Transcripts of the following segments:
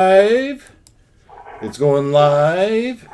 Live. It's going live.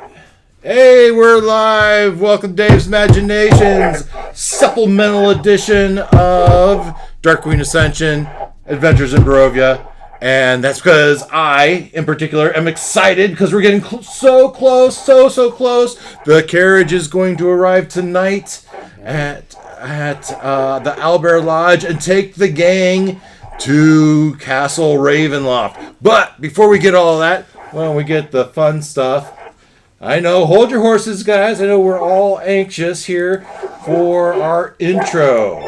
Hey, we're live. Welcome to Dave's Imaginations supplemental edition of Dark Queen Ascension, Adventures in Barovia. And that's because I, in particular, am excited because we're getting so close, so close. The carriage is going to arrive tonight at the Owlbear Lodge and take the gang to Castle Ravenloft. But before we get all of that, why don't we get the fun stuff? I know, hold your horses, guys. I know we're all anxious here for our intro.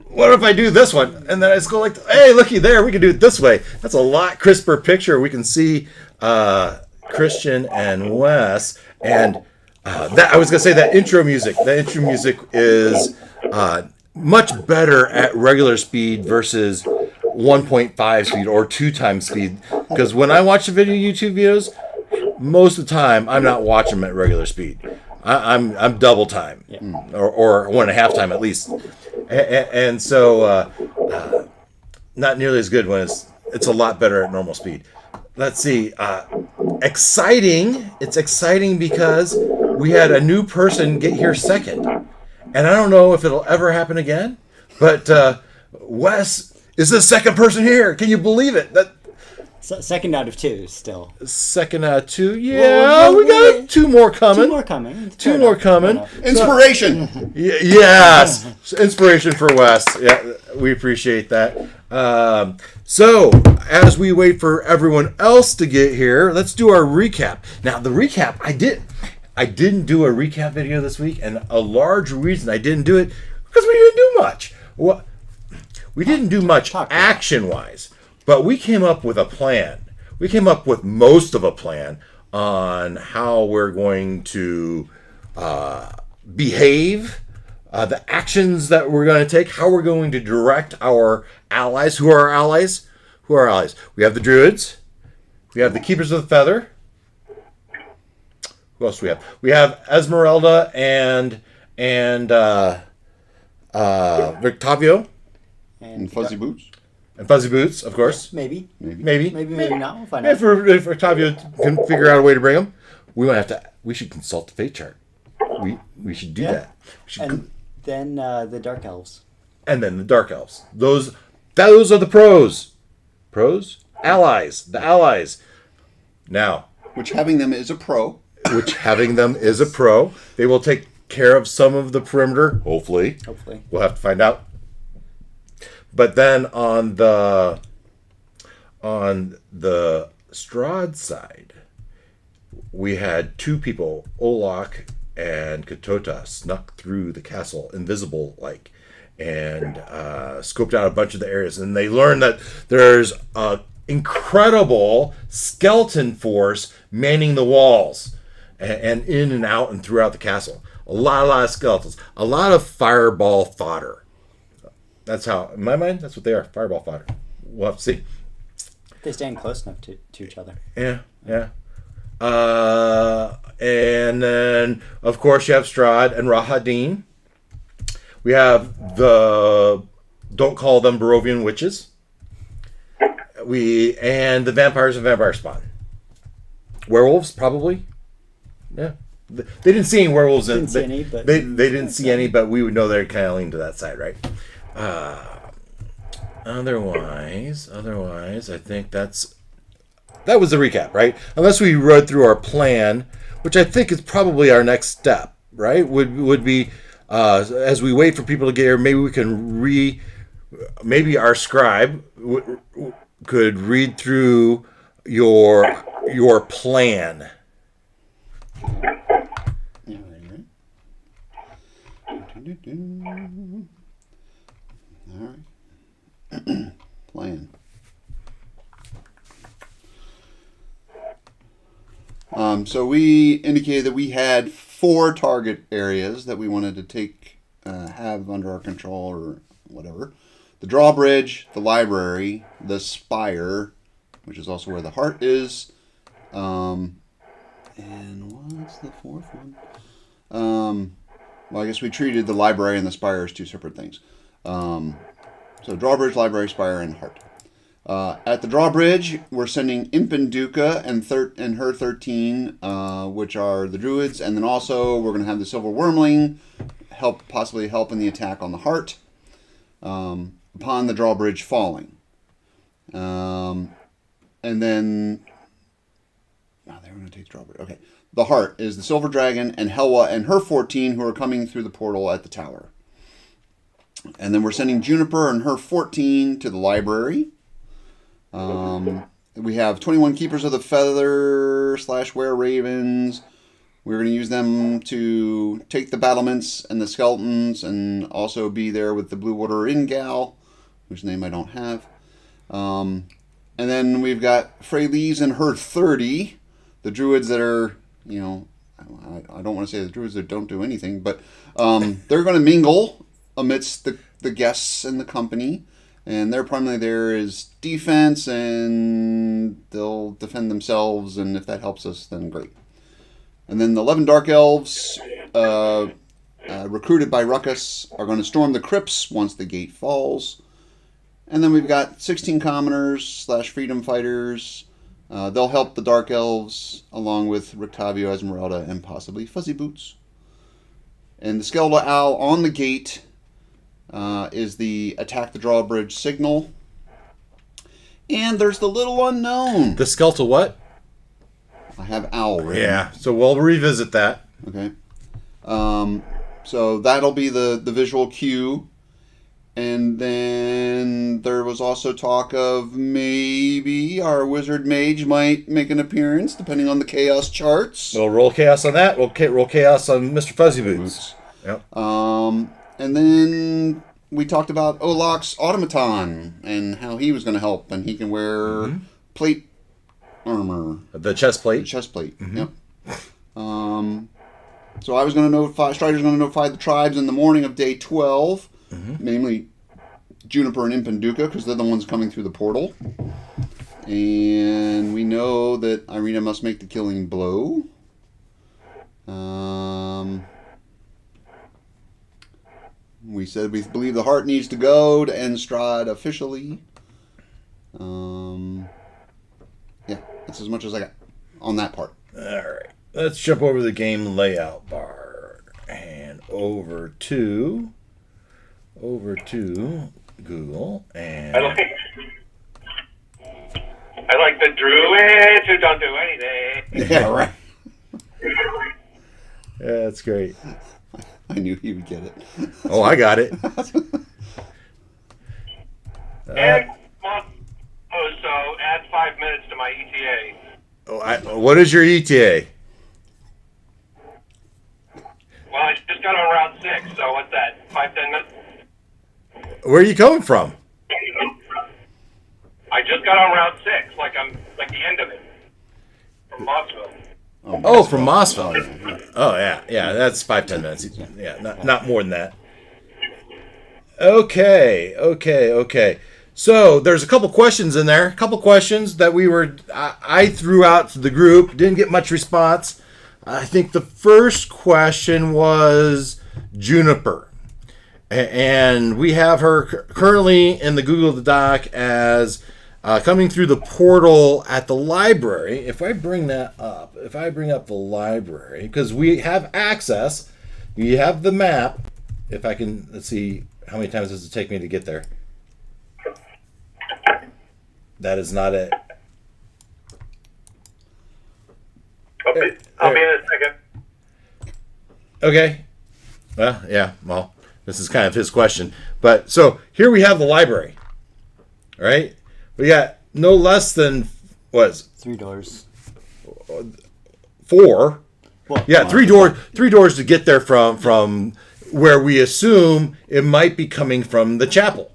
What if I do this one and then I just go like, hey, looky there, we can do it this way. That's a lot crisper picture. We can see Christian and Wes, and that I was gonna say that intro music is much better at regular speed versus 1.5 speed or 2 times speed, because when I watch the YouTube videos, most of the time I'm not watching them at regular speed. I'm double time, or 1.5 time at least. And so not nearly as good when it's a lot better at normal speed. Let's see. Exciting. It's exciting because we had a new person get here second. And I don't know if it'll ever happen again, but Wes is the second person here. Can you believe it? Second out of 2 still. Second out of 2. Yeah, we got 2 more coming. 2 more coming. Inspiration. Yes. Inspiration for Wes. Yeah, we appreciate that. So, as we wait for everyone else to get here, let's do our recap. Now, the recap, I didn't do a recap video this week, and a large reason I didn't do it because we didn't do much. We didn't do much action-wise. But we came up with a plan. We came up with most of a plan on how we're going to behave, the actions that we're going to take, how we're going to direct our allies. Who are our allies? We have the Druids. We have the Keepers of the Feather. Who else do we have? We have Esmeralda and Victavio. And Fuzzy Boots. And Fuzzy Boots, of course. Maybe not. We'll find out. If Octavio can figure out a way to bring them, we should consult the fate chart. We should do that. Then the Dark Elves. And then the Dark Elves. Those are the pros. Pros? Allies. The allies. Now. Which having them is a pro. They will take care of some of the perimeter. Hopefully. We'll have to find out. But then on the Strahd side, we had 2 people, Olak and Katota, snuck through the castle, invisible like, and scoped out a bunch of the areas. And they learned that there's an incredible skeleton force manning the walls and in and out and throughout the castle. A lot of skeletons, a lot of fireball fodder. That's how, in my mind, that's what they are. Fireball fodder. We'll have to see. They stand close enough to each other. Yeah. And then, of course, you have Strahd and Rahadin. We have don't call them Barovian witches. And the vampires and vampire spawn. Werewolves, probably. Yeah. They didn't see any werewolves. They didn't see any, but we would know they're kind of leaning to that side, right? Otherwise, I think that was the recap, right? Unless we rode through our plan, which I think is probably our next step, right? Would be as we wait for people to get here, maybe we can maybe our scribe could read through your plan. All right. plan. So we indicated that we had 4 target areas that we wanted to have under our control or whatever. The drawbridge, the library, the spire, which is also where the heart is, and what's the 4th one? Well, I guess we treated the library and the spire as 2 separate things. So drawbridge, library, spire, and heart. At the drawbridge, we're sending Impenduka and her 13, which are the druids, and then also we're going to have the silver wormling possibly help in the attack on the heart upon the drawbridge falling. And then they were going to take the drawbridge. Okay, the heart is the silver dragon and Helwa and her 14 who are coming through the portal at the tower. And then we're sending Juniper and her 14 to the library. We have 21 Keepers of the Feather / Were Ravens. We're going to use them to take the battlements and the skeletons and also be there with the Blue Water Ingal, whose name I don't have. And then we've got Freylise and her 30, the druids that are, I don't want to say the druids that don't do anything, but they're going to mingle amidst the guests and the company. And their primarily there is defense, and they'll defend themselves, and if that helps us, then great. And then the 11 Dark Elves, recruited by Ruckus, are going to storm the crypts once the gate falls. And then we've got 16 Commoners / Freedom Fighters. They'll help the Dark Elves, along with Rictavio, Esmeralda, and possibly Fuzzy Boots. And the Skeletal Owl on the gate is the attack the drawbridge signal. And there's the little unknown. The skeletal what? I have owl written. Yeah, so we'll revisit that. Okay. So that'll be the visual cue. And then there was also talk of maybe our wizard mage might make an appearance, depending on the chaos charts. We'll roll chaos on that. We'll roll chaos on Mr. Fuzzy Boots. Yep. And then we talked about Olok's automaton and how he was going to help, and he can wear plate armor. The chest plate. The chest plate. Yep. So I was going to notify. Strider's going to notify the tribes in the morning of day 12, namely Juniper and Impenduka, because they're the ones coming through the portal. And we know that Irina must make the killing blow. We said we believe the heart needs to go to end Strahd officially. Yeah, that's as much as I got on that part. All right. Let's jump over the game layout bar and over to Google and I like the druids who don't do anything. Yeah, right. Yeah, that's great. I knew he would get it. Oh, I got it. And so add 5 minutes to my ETA. What is your ETA? Well, I just got on Route 6, so what's that? 5-10 minutes? Where are you coming from? I just got on Route 6, like the end of it. From Mossville. Oh, from Mossville. Oh, yeah. That's 5-10 minutes. Yeah, not more than that. Okay. So there's a couple questions in there. A couple questions that I threw out to the group. Didn't get much response. I think the first question was Juniper. And we have her currently in the Google Doc as coming through the portal at the library. If I bring up the library, because we have access, we have the map. If I can, let's see, how many times does it take me to get there? That is not it. I'll be in a second. Okay. Well, yeah, this is kind of his question. But so here we have the library. All right? We got no less than, 3 doors. 4. Well, Yeah, three doors to get there from where we assume it might be coming from the chapel.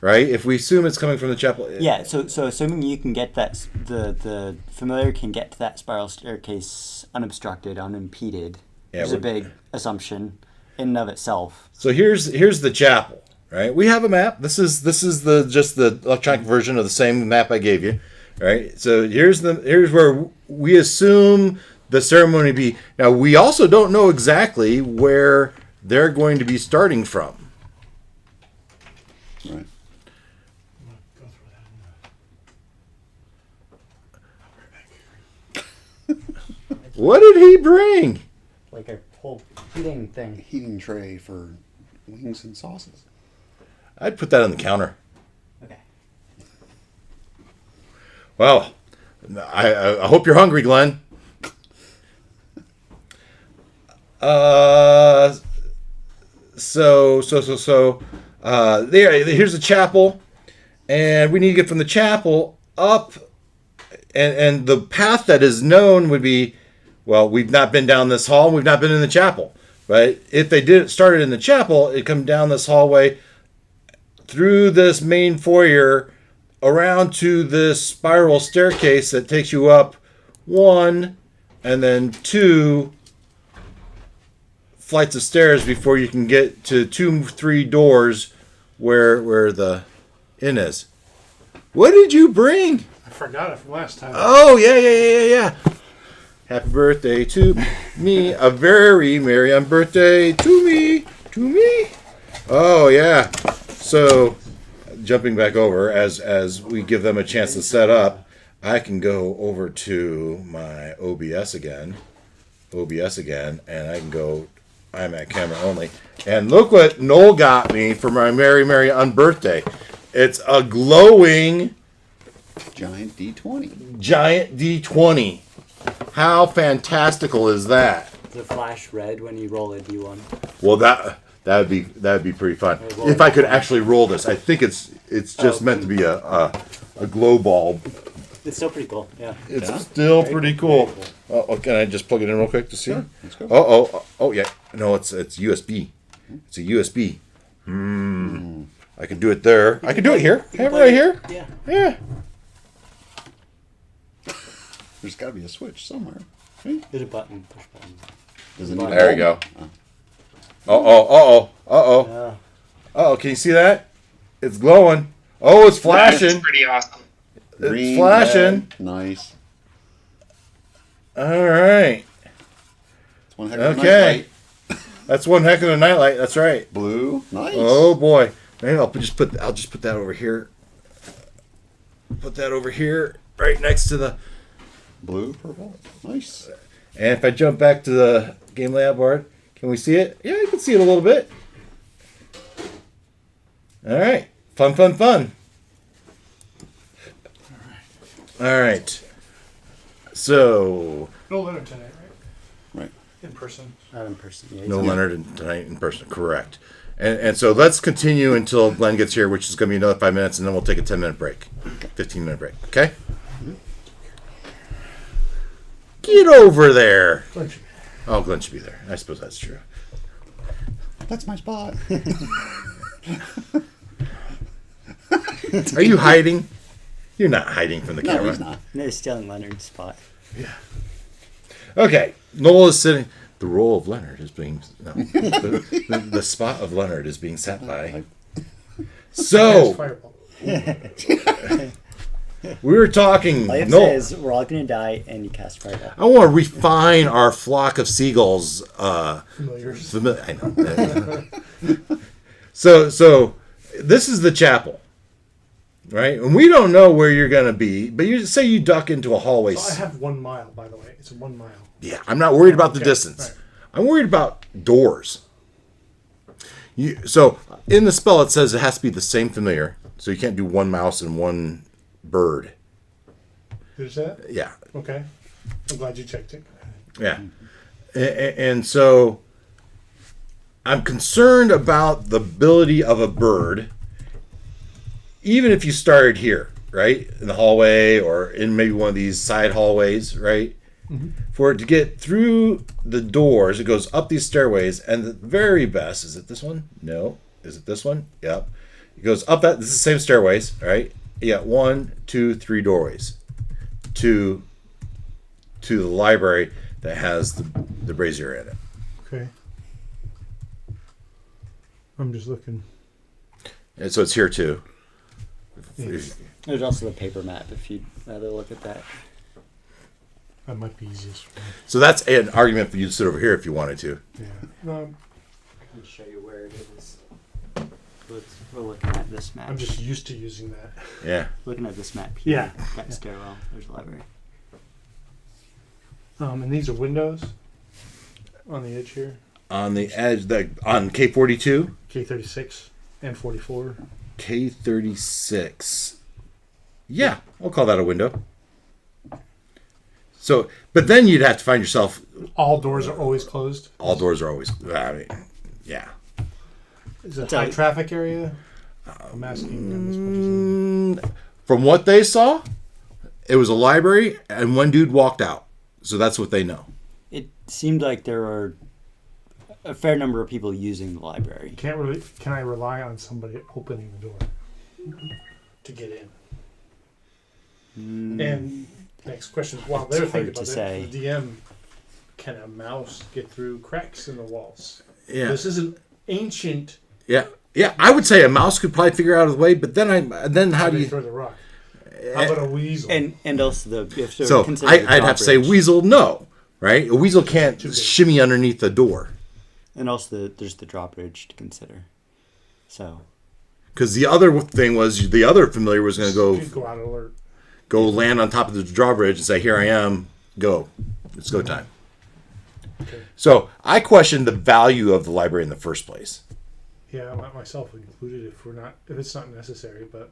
right? If we assume it's coming from the chapel. Yeah, so assuming you can get that, the familiar can get to that spiral staircase unobstructed, unimpeded, Yeah, is a big assumption in and of itself. So here's the chapel, right? We have a map. This is the just the electronic version of the same map I gave you, right? So here's where we assume the ceremony to be. Now we also don't know exactly where they're going to be starting from. Right. What did he bring? Like a whole heating thing. Heating tray for wings and sauces. I'd put that on the counter. Okay. Well, I hope you're hungry, Glenn. Here's the chapel, and we need to get from the chapel up, and the path that is known would be, well, we've not been down this hall, we've not been in the chapel, right? If they started in the chapel, it'd come down this hallway, through this main foyer, around to this spiral staircase that takes you up 1 and then 2 flights of stairs before you can get to 2-3 doors where the inn is. What did you bring? I forgot it from last time. Oh, yeah. Happy birthday to me. A very merry on birthday to me. Oh, yeah. So, jumping back over, as we give them a chance to set up, I can go over to my OBS again, and I can go, I'm at camera only. And look what Noel got me for my merry on birthday. It's a glowing Giant D20. giant D20. How fantastical is that? Does it flash red when you roll a D1? Well, that'd be pretty fun. If I could actually roll this. I think it's just meant to be a glow bulb. It's still pretty cool, yeah. It's still pretty cool. Oh, can I just plug it in real quick to see? Sure, let's go. Oh, yeah. No, it's USB. It's a USB. I can do it there. I can do it here. Have it right here. Yeah. There's got to be a switch somewhere. Right? There's a button, push button. Does it need There a we go. bulb? Oh, can you see that? It's glowing. Oh, it's flashing. That's pretty awesome. It's Green, flashing. red, nice. All right. It's one heck of a Okay. night That's one heck of a nightlight. That's right. light. Blue, nice. Oh boy. Maybe I'll just put that over here. Put that over here, right next to the. Blue, purple, nice. And if I jump back to the game layout board, can we see it? Yeah, you can see it a little bit. All right. Fun. All right. So, No Leonard tonight, right? Right. In person. Not in person. Yeah, no Leonard tonight in person. Correct. And so let's continue until Glenn gets here, which is going to be another 5 minutes, and then we'll take a 10-minute break. 15-minute break. Okay? Get over there. Oh, Glenn should be there. I suppose that's true. That's my spot. Are you hiding? You're not hiding from the No, camera. he's not. No, it's still in Leonard's spot. Okay. Noel is sitting. The role of Leonard is being. No. The spot of Leonard is being sat by. So, Fireball. we were talking. All you have to Noel, say is we're all going to die and you cast fireball. I want to refine our flock of seagulls. Familiars. I know. So this is the chapel, right? And we don't know where you're going to be, but you say you duck into a hallway. So I have 1 mile, by the way. It's 1 mile. Yeah, I'm not worried about the Okay, distance. right. I'm worried about doors. So in the spell, it says it has to be the same familiar. So you can't do 1 mouse and 1 bird. Did it say that? Yeah, Okay. I'm glad you checked it. yeah. And so I'm concerned about the ability of a bird, even if you started here, right? In the hallway or in maybe one of these side hallways, right? For it to get through the doors, it goes up these stairways, and the very best, is it this one? No. Is it this one? Yep. It goes up that. This is the same stairways, right? You got 1, 2, 3 doorways to the library that has the brazier in it. Okay. I'm just looking. And so it's here too. Yes. There's also the paper map if you'd rather look at that. That might be easiest for me. So that's an argument for you to sit over here if you wanted to. Yeah. No, I can show you where it is. We're looking at this map. I'm just used to using that. Yeah. Looking at this map here. Yeah. That stairwell. There's a library. And these are windows on the edge here. On the edge, on K42, K36 and 44. K36. Yeah, we'll call that a window. So, but then you'd have to find yourself. All doors are always closed. All doors are always. I mean, yeah. Is it a high traffic area? I'm asking them as much as From what they saw, it was a library, and one dude walked out. So that's what they know. It seemed like there were a fair number of people using the library. Can I rely on somebody opening the door to get in? And next question: while they're It's thinking hard about to it, say. the DM, can a mouse get through cracks in the walls? Yeah. This is an ancient. Yeah. Yeah, I would say a mouse could probably figure out a way, but then how do They you? throw the rock? How about a weasel? And also you have to So consider the I'd have to say drawbridge. weasel. No, right? A weasel can't Too big. shimmy underneath the door And also there's the drawbridge to consider. So because the other thing was the other familiar was going to Go out alert. go land on top of the drawbridge and say, "Here I am, go, it's go time." Okay. So I questioned the value of the library in the first place. Yeah, myself included if it's not necessary, but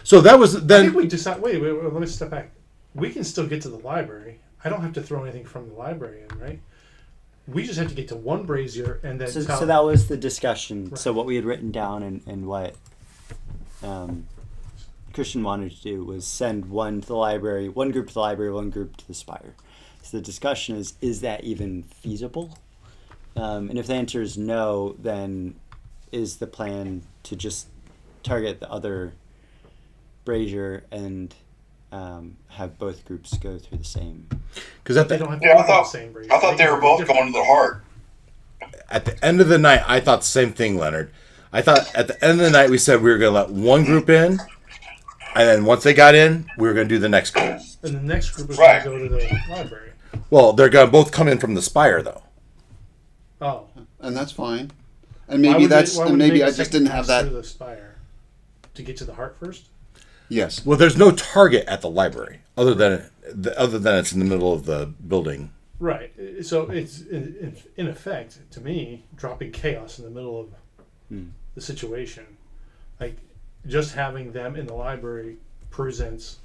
So that was I think then. we decide. Wait, let me step back. We can still get to the library. I don't have to throw anything from the library in, right? We just have to get to one brazier and then. so that was the discussion. Right. So what we had written down and what Christian wanted to do was send one to the library, one group to the library, one group to the spire. So the discussion is that even feasible? And if the answer is no, then is the plan to just target the other brazier and have both groups go through the same? Because at They the don't have to Yeah, go to the same brazier. I thought they can were go both different- going to the heart. at the end of the night, I thought the same thing, Leonard. I thought at the end of the night we said we were going to let one group in, and then once they got in, we were going to do the next group. And the next group is Right. going to go to the library. Well, they're going to both come in from the spire, though. Oh, And that's fine. And Why maybe would that's they- why and would they maybe make a I just second didn't pass have that. through the spire to get to the heart first. Yes. Well, there's no target at the library other than it's in the middle of the building. Right. So it's in effect, to me, dropping chaos in the middle of the situation. Like just having them in the library presents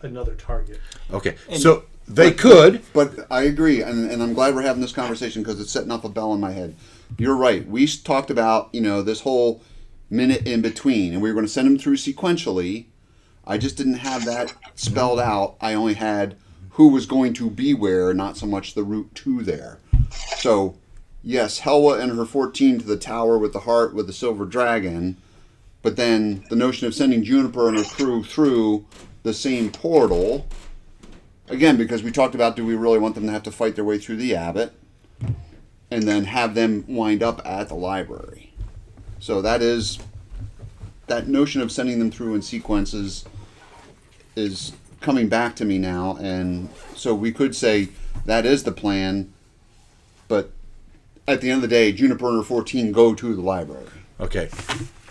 another target. Okay, And- so they could. But I agree, and I'm glad we're having this conversation because it's setting off a bell in my head. You're right. We talked about this whole minute in between, and we were going to send them through sequentially. I just didn't have that spelled out. I only had who was going to be where, not so much the route to there. So, yes, Helwa and her 14 to the tower with the heart with the silver dragon, but then the notion of sending Juniper and her crew through the same portal. Again, because we talked about, do we really want them to have to fight their way through the abbot and then have them wind up at the library? So that notion of sending them through in sequences is coming back to me now. And so we could say that is the plan, but at the end of the day, Juniper and her 14 go to the library. Okay,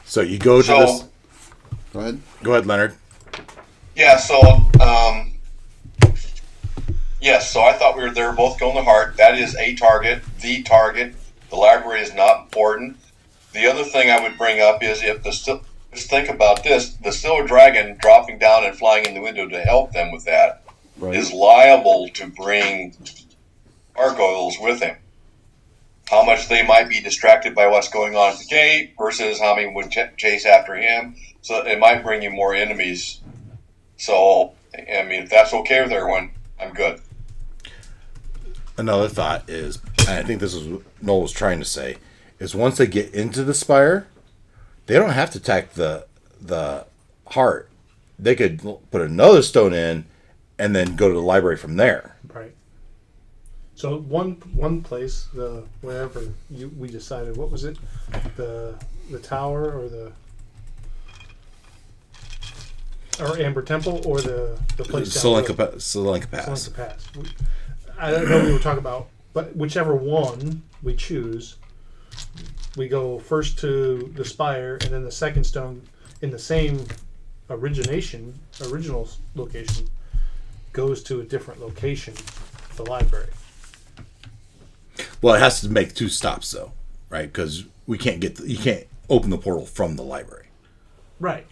so you go to So- this. Go ahead. Go ahead, Leonard. Yeah, so yes, so I thought they were both going to heart. That is a target, the target. The library is not important. The other thing I would bring up is just think about this: the silver dragon dropping down and flying in the window to help them with that is liable to bring gargoyles with him. How much they might be distracted by what's going on at the gate versus how many would chase after him. So it might bring you more enemies. So, I mean, if that's okay with everyone, I'm good. Another thought is, and I think this is what Noel was trying to say, is once they get into the spire, they don't have to attack the heart. They could put another stone in and then go to the library from there. Right. So one place, wherever we decided, what was it, the tower or Amber Temple or the place down Solenka Pass. Solenka Pass. I don't know what we were talking about, but whichever one we choose, we go first to the spire, and then the second stone in the same original location goes to a different location, the library. Well, it has to make 2 stops though, right? Because you can't open the portal from the library. Right.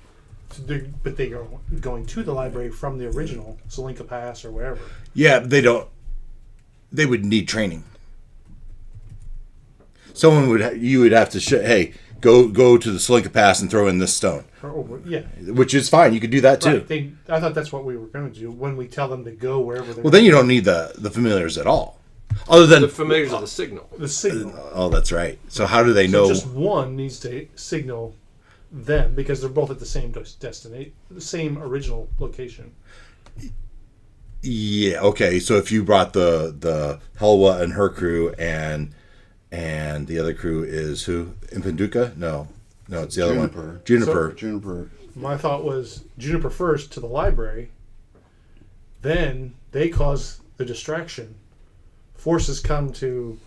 So but they are going to the library from the original Solenka Pass or wherever. Yeah, they don't. They would need training. You would have to hey, go to the Solenka Pass and throw in this stone. Yeah. Which is fine. You could do that too. Right. I thought that's what we were going to do when we tell them to go wherever they're Well, then you don't need the familiars at all. Other than The familiars of the signal. The signal. Oh, that's right. So how do they So know? just one needs to signal them because they're both at the same destination, the same original location. Yeah. Okay. So if you brought the Helwa and her crew and the other crew is who? Impanduka? No, it's the other one. Juniper. My thought was Juniper first to the library, then they cause the distraction. Forces come to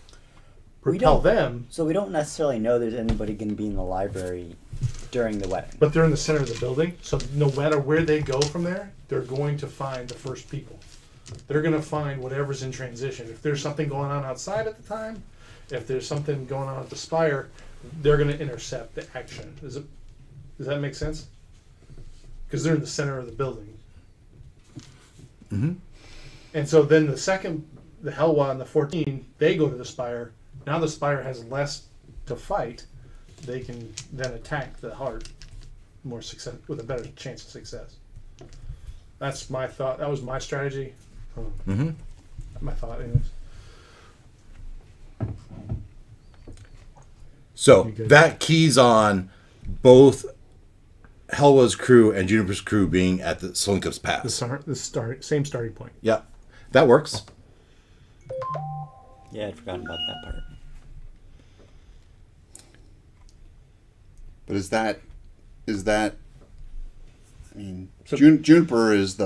repel them. So we don't necessarily know there's anybody going to be in the library during the wedding. But they're in the center of the building, so no matter where they go from there, they're going to find the first people. They're going to find whatever's in transition. If there's something going on outside at the time, if there's something going on at the spire, they're going to intercept the action. Does that make sense? Because they're in the center of the building. Mm-hmm. And so then the Helwa and the 14, they go to the spire. Now the spire has less to fight. They can then attack the heart more success with a better chance of success. That's my thought. That was my strategy. Mm-hmm. My thought, anyways. So that keys on both Helwa's crew and Juniper's crew being at the Solenka's Pass. Same starting point. Yeah, that works. Yeah, I'd forgotten about that part. But is that? I mean, Juniper is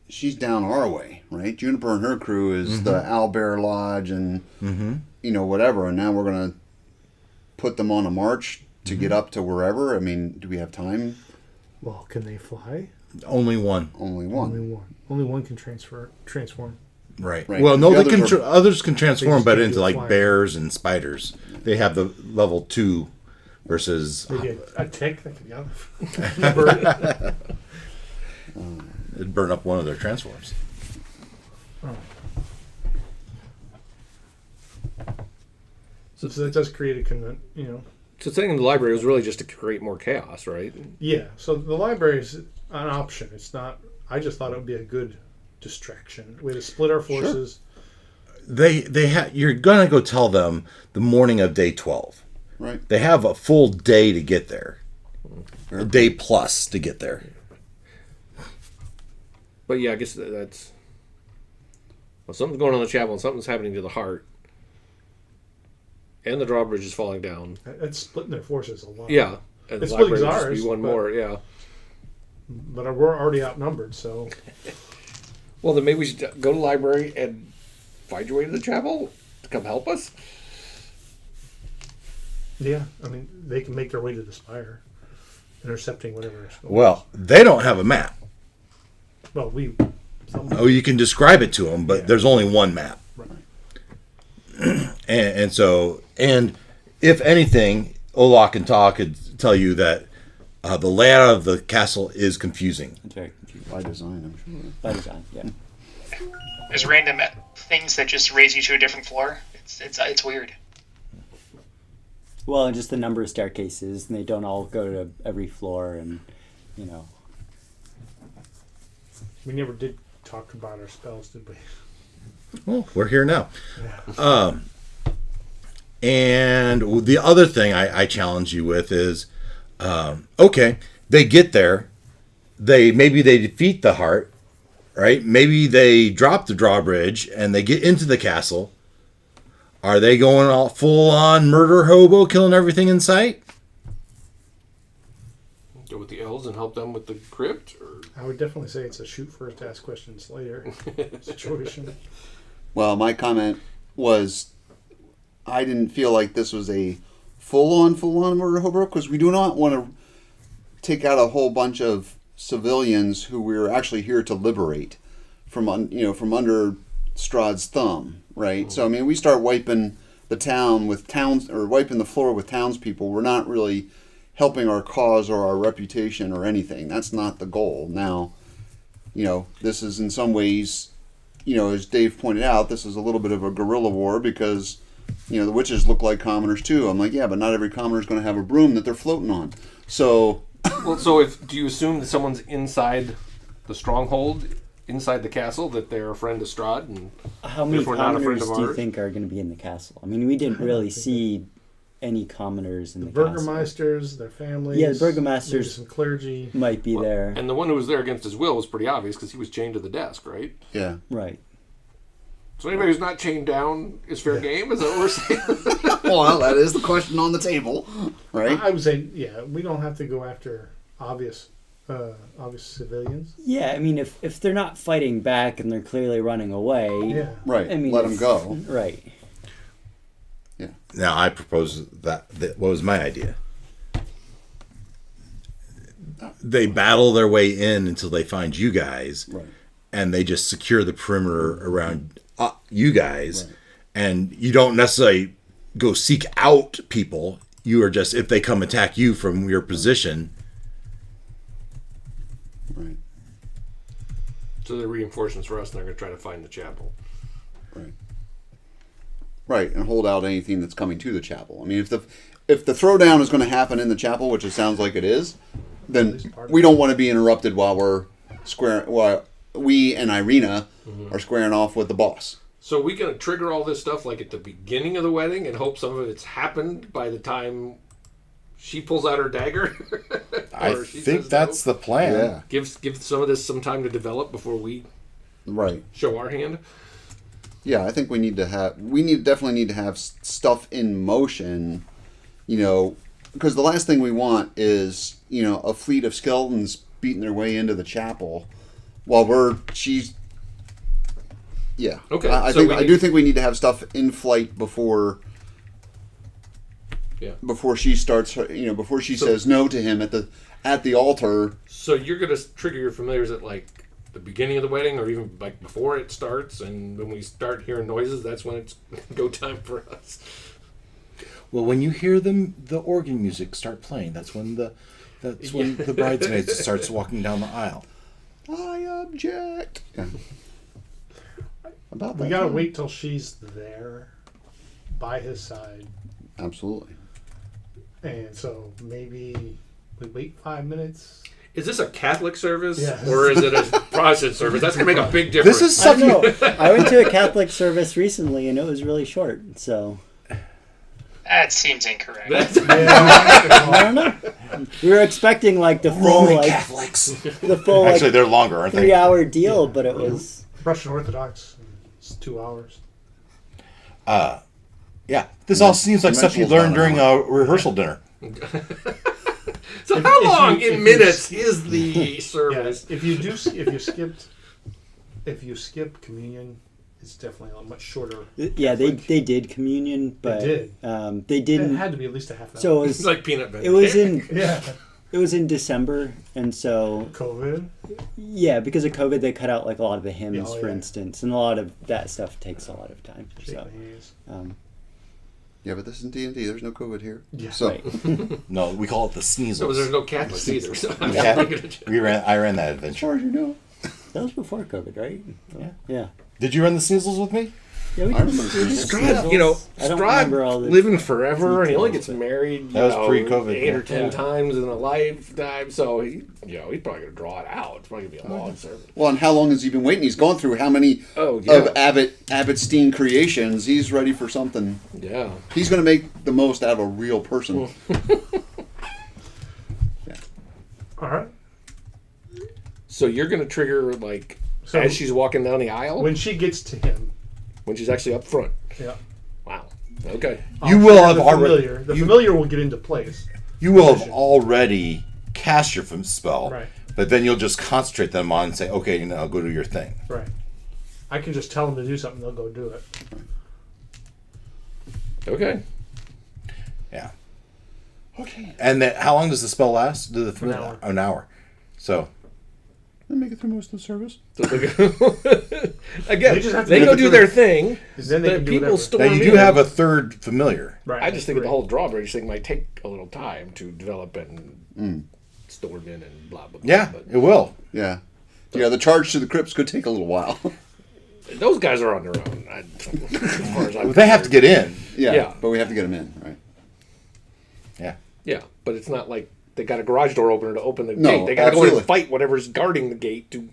she's down our way, right? Juniper and her crew is the Owlbear Lodge and whatever. And now we're gonna put them on a march to get up to wherever. I mean, do we have time? Well, can they fly? Only one. Only one. Only one can transform. Right. Right. Well, no, The others can transform, just but can't into do like flying. bears and spiders. They have the level 2 versus Maybe a tick that could be bird. it'd burn up one of their transforms. So that does create So setting in the library was really just to create more chaos, right? Yeah. So the library is an option. It's not. I just thought it would be a good distraction. We had to split our forces. You're gonna go tell them the morning of day 12. Right. They have a full day to get there. A day plus to get there. But yeah, I guess that's... Well, something's going on in the chapel and something's happening to the heart. And the drawbridge is falling down. It's splitting their forces a lot. Yeah. And It's the library splitting would just ours, be one but- more, yeah. But we're already outnumbered, so Well, then maybe we should go to the library and find your way to the chapel to come help us? yeah. I mean, they can make their way to the spire, intercepting whatever. Well, they don't have a map. Well, Oh, you can describe it to them, but there's only one map. Right. And if anything, Olak and Ta could tell you that the layout of the castle is confusing. It's very confusing. By design, I'm sure. By design, yeah. There's random things that just raise you to a different floor. It's weird. Well, and just the number of staircases, and they don't all go to every floor, and We never did talk about our spells, did we? Well, we're here now. Yeah. And the other thing I challenge you with is, okay, they get there, maybe they defeat the heart, right? Maybe they drop the drawbridge and they get into the castle. Are they going all full on murder hobo, killing everything in sight? Go with the elves and help them with the crypt? Or? I would definitely say it's a shoot first, ask questions later situation. Well, my comment was I didn't feel like this was a full-on murder hobo because we do not want to take out a whole bunch of civilians who we're actually here to liberate from under Strahd's thumb, right? Mm-hmm. So I mean, we start wiping the town with towns or wiping the floor with townspeople. We're not really helping our cause or our reputation or anything. That's not the goal. Now, this is in some ways, as Dave pointed out, this is a little bit of a guerrilla war because, the witches look like commoners too. I'm like, yeah, but not every commoner is going to have a broom that they're floating on. So, do you assume that someone's inside the stronghold, inside the castle, that they're a friend of Strahd, and how many therefore not a friend commoners of do you ours? think are going to be in the castle? I mean, we didn't really see any commoners in the castle. Burgermeisters, their families. Yeah, the burgermeisters, some clergy might be there. And the one who was there against his will was pretty obvious because he was chained to the desk, right? Yeah. Right. So anybody who's not chained down is fair game? Is that what we're saying? Well, that is the question on the table, right? I would say, we don't have to go after obvious civilians. Yeah, I mean, if they're not fighting back and they're clearly running away, right. I mean, Let them go. Right. Yeah. Now, I propose that what was my idea? They battle their way in until they find you guys, Right. and they just secure the perimeter around you guys, Right. and you don't necessarily go seek out people. You are just, if they come attack you from your position. Right. So they're reinforcements for us, and they're going to try to find the chapel. Right. Right, and hold out anything that's coming to the chapel. I mean, if the throwdown is going to happen in the chapel, which it sounds like it is, then we don't want to be interrupted while we and Irina are squaring off with the boss. So we can trigger all this stuff like at the beginning of the wedding and hope some of it's happened by the time she pulls out her dagger. I think that's the plan. Yeah. Give some of this some time to develop before we show our hand. Yeah, I think we definitely need to have stuff in motion, because the last thing we want is, a fleet of skeletons beating their way into the chapel while she's. Yeah. Okay. I do think we need to have stuff in flight before she starts, before she says no to him at the altar. So you're going to trigger your familiars at like the beginning of the wedding, or even like before it starts, and when we start hearing noises, that's when it's go time for us. Well, when you hear the organ music start playing, that's when the bridesmaids starts walking down the aisle. I object. Yeah. We gotta wait till she's there, by his side, Absolutely. and so maybe we wait 5 minutes. Is this a Catholic service, Yes. or is it a Protestant service? That's going to make a big difference. This is I don't something. know. I went to a Catholic service recently, and it was really short. So That seems incorrect. I don't know. We were expecting like the full Roman Catholics. the full Actually, they're longer, aren't they? 3-hour deal, but it was Russian Orthodox, it's 2 hours. Yeah, this all seems like stuff you learned during a rehearsal dinner. So how long in minutes is the service? If you skip communion, it's definitely a much shorter. yeah. They did communion, but did. They It didn't. had to be at least a half hour. So it It's was like peanut butter. it was in yeah, it was in December, and so COVID. yeah, because of COVID, they cut out like a lot of the hymns, Oh, for yeah. instance, and a lot of that stuff takes a lot of time. Shake So my hands. Yeah, but this is D&D. There's no COVID here. Yeah. So right. No, we call it the So sneezels. there's no Catholics either. So I'm Yeah. not gonna check. I ran that adventure. That was before COVID, right? Yeah. Yeah. Did you run the sneezels with me? Yeah, we I can remember do Strahd, you know, I don't remember Strahd all the living forever, and he only details, gets but- married. That was pre-COVID, 8 or yeah. 10 Yeah. times in a lifetime. So he's probably gonna draw it out. It's probably gonna be a long service. Well, and how long has he been waiting? He's gone through how many Oh, yeah. of Abbottstein creations? He's ready for something. Yeah. He's going to make the most out of a real person. All right. So you're gonna trigger like So as she's walking down the aisle when she gets to him, when she's actually up front. yeah, Wow. Okay. You I'll will trigger have the already. familiar. The familiar will get into place. You will have already cast your spell, Right. but then you'll just concentrate them on and say, okay, go do your thing. Right. I can just tell them to do something; they'll go do it. Okay. Yeah. Okay. And then, how long does the spell last? An hour. An hour. So, Then make it through most of the service. So again, They just have to they make go it do through. their thing. Then they The can do people whatever. storm now you do in. have a third familiar. Right. I just think Three. the whole drawbridge thing might take a little time to develop and storm in and blah blah. blah. Yeah, But it will. Yeah. Yeah, the charge to the crypts could take a little while. those guys are on their own. As far as I'm They have to get in. yeah, Yeah. but we have to get them in, right? Yeah. Yeah, but it's not like they got a garage door opener to open the No, gate. They got to go in absolutely. and fight whatever's guarding the gate to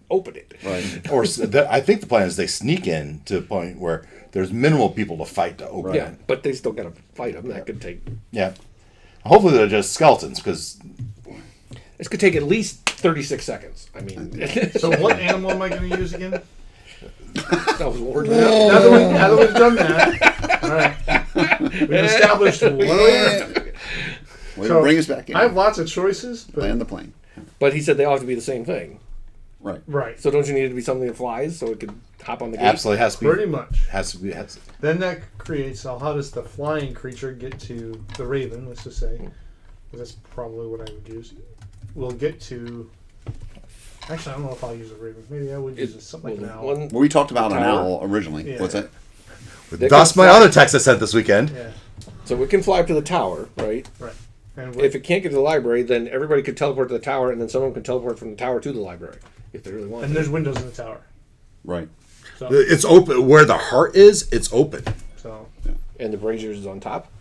open it. Right. Or I think the plan is they sneak in to a point where there's minimal people to fight to open Yeah, it. but they still got to fight them. That could take. Yeah. Hopefully they're just skeletons because This could take at least 36 seconds. I mean, So what animal am I going to use again? that was Lord. Now that we've done that, all right. We've established what Way So, to bring us back in. I have lots of choices, but Land the plane. But he said they all have to be the same thing. Right. right, So don't you need it to be something that flies so it could hop on the gate? absolutely has to be. pretty much. Has to be. Then that creates. So how does the flying creature get to the raven? Let's just say, 'cause that's probably what I would use. We'll get to. Actually, I don't know if I'll use a raven. Maybe I would use something like an owl. One, Well, we talked about an Tower? owl originally. Yeah. What's that? They That's can my fly. other text I sent this weekend. Yeah, so it can fly up to the tower, right? right. And If it can't get to the library, then everybody could teleport to the tower, and then someone can teleport from the tower to the library if they really want. and to. there's windows in the tower. Right. So, It's open where the heart is. It's open. so And the braziers is on top.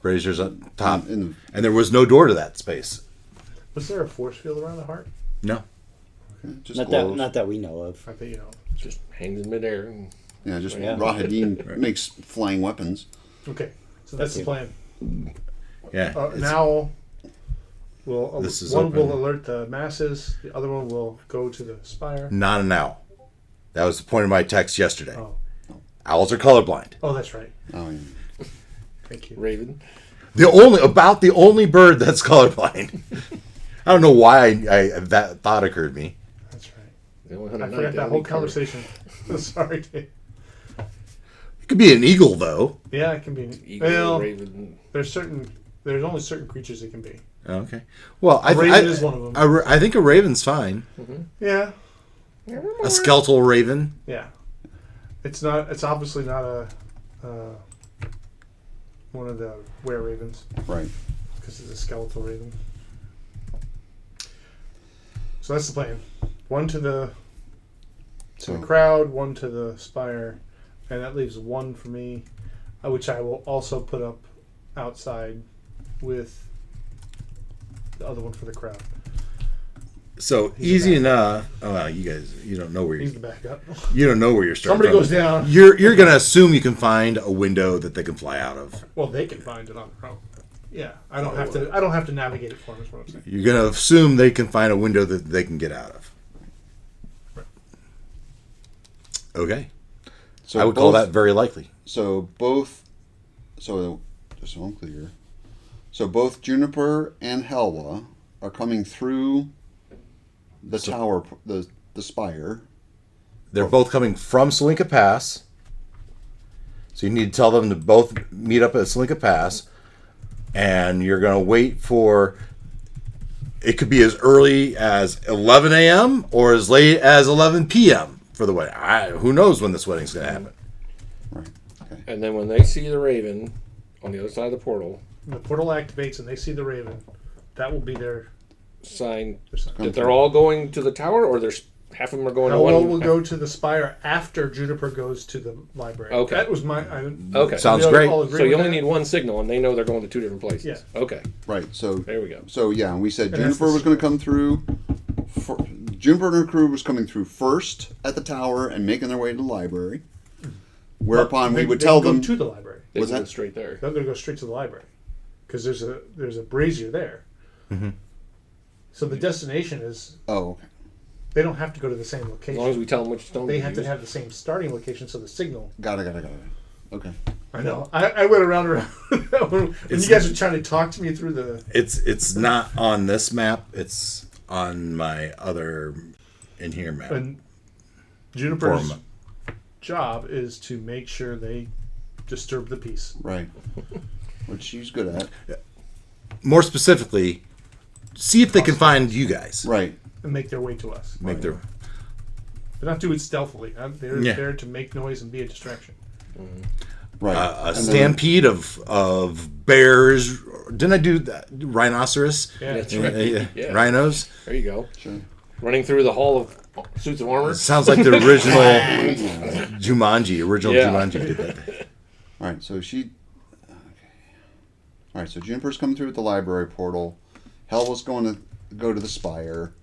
Brazier's on top, In and there was no door to that space. was there a force field around the heart? No. just Not glows. that, not that we know of. I bet you know. Just hangs in midair. And Yeah, just Yeah. Rahadin makes flying weapons. Okay, so that's the you. plan. Yeah. An it's- owl will This is one open. will alert the masses. The other one will go to the spire. Not an owl. That was the point of my text yesterday. Oh, Owls are colorblind. oh, that's right. Oh, yeah. Thank you. Raven. The only bird that's colorblind. I don't know why that thought occurred to me. That's right. The only I hundred forgot that whole conversation. Sorry, Dave. It could be an eagle though. Yeah, it can be. Eagle, Well, raven. there's only certain creatures it can be. Oh, okay. Well, I raven is one of them. I think a raven's fine. Yeah, A skeletal raven. yeah. It's not. It's obviously not a one of the were ravens Right. because it's a skeletal raven. So that's the plan. One to the So crowd, one to the spire, and that leaves one for me, which I will also put up outside with the other one for the crowd. So He's easy the enough. Oh, well, you guys, you don't know where He's you the backup. you don't know where you're starting. Somebody from. goes down. You're gonna assume you can find a window that they can fly out of. Well, they can find it on their own. Yeah, I don't have to. I don't have to navigate it for them. Is what I'm saying. You're gonna assume they can find a window that they can get out of. Okay, so I would call both- that very likely. So both. So just so I'm clear. So both Juniper and Helwa are coming through the tower, the spire. They're both coming from Salinka Pass. So you need to tell them to both meet up at Salinka Pass. And you're going to wait for... It could be as early as 11 a.m. or as late as 11 p.m. for the wedding. Who knows when this wedding's going to happen. Right. Okay. And then when they see the raven on the other side of the portal, The portal activates and they see the raven. That will be their sign sign. that they're all going to the tower, or they're half of them are going to Hellwell one. will go to the spire after Juniper goes to the library. Okay. That was my. Okay. Sounds we great. all agree So you with only that? need one signal, and they know they're going to two different places. Yeah. Okay. Right. So There we go. So yeah, and we said And that's Juniper the was going to come through. Juniper and her crew was coming through first at the tower and making their way to the library. Whereupon we would tell go them. to the library. They Was go that- straight there? They're going to go straight to the library because there's a brazier there. Mm-hmm. So the destination is Oh, okay. they don't have to go to the same As location. long as we tell them which stone They to have to use. have the same starting location, so the signal. Got it. Okay. I know. I went around when you guys were trying to talk to me through the. It's not on this map. It's on my other in here map. And Juniper's Form. job is to make sure they disturb the peace. Right. Which she's good at. More specifically, see if they can find you guys. Right. And make their way to us. Make their They're not do it stealthily. They're Yeah. there to make noise and be a distraction. Right. a And then- stampede of bears. Didn't I do that? Rhinoceros? Yeah. That's right. Yeah. Rhinos. There you go. Sure. Running through the hall of suits of armor. It sounds like the original Jumanji. Original Yeah. Jumanji did that. All right. So she. Okay. All right. So Juniper's coming through with the library portal. Hell was going to go to the spire.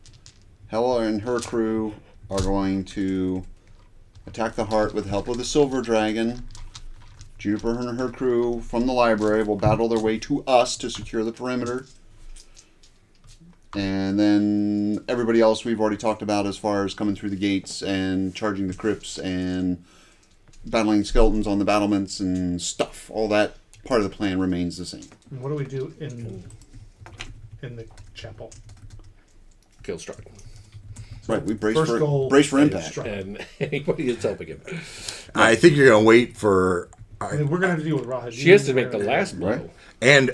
Hell and her crew are going to attack the heart with the help of the silver dragon. Juniper and her crew from the library will battle their way to us to secure the perimeter. And then everybody else we've already talked about as far as coming through the gates and charging the crypts and battling skeletons on the battlements and stuff. All that part of the plan remains the same. And what do we do in the chapel? Kill Strahd. Right, we brace First for goal, impact. Strahd. And anybody that's helping him. I think you're gonna wait for I mean, we're gonna have to deal with Raja. She has to make the last blow. Right. and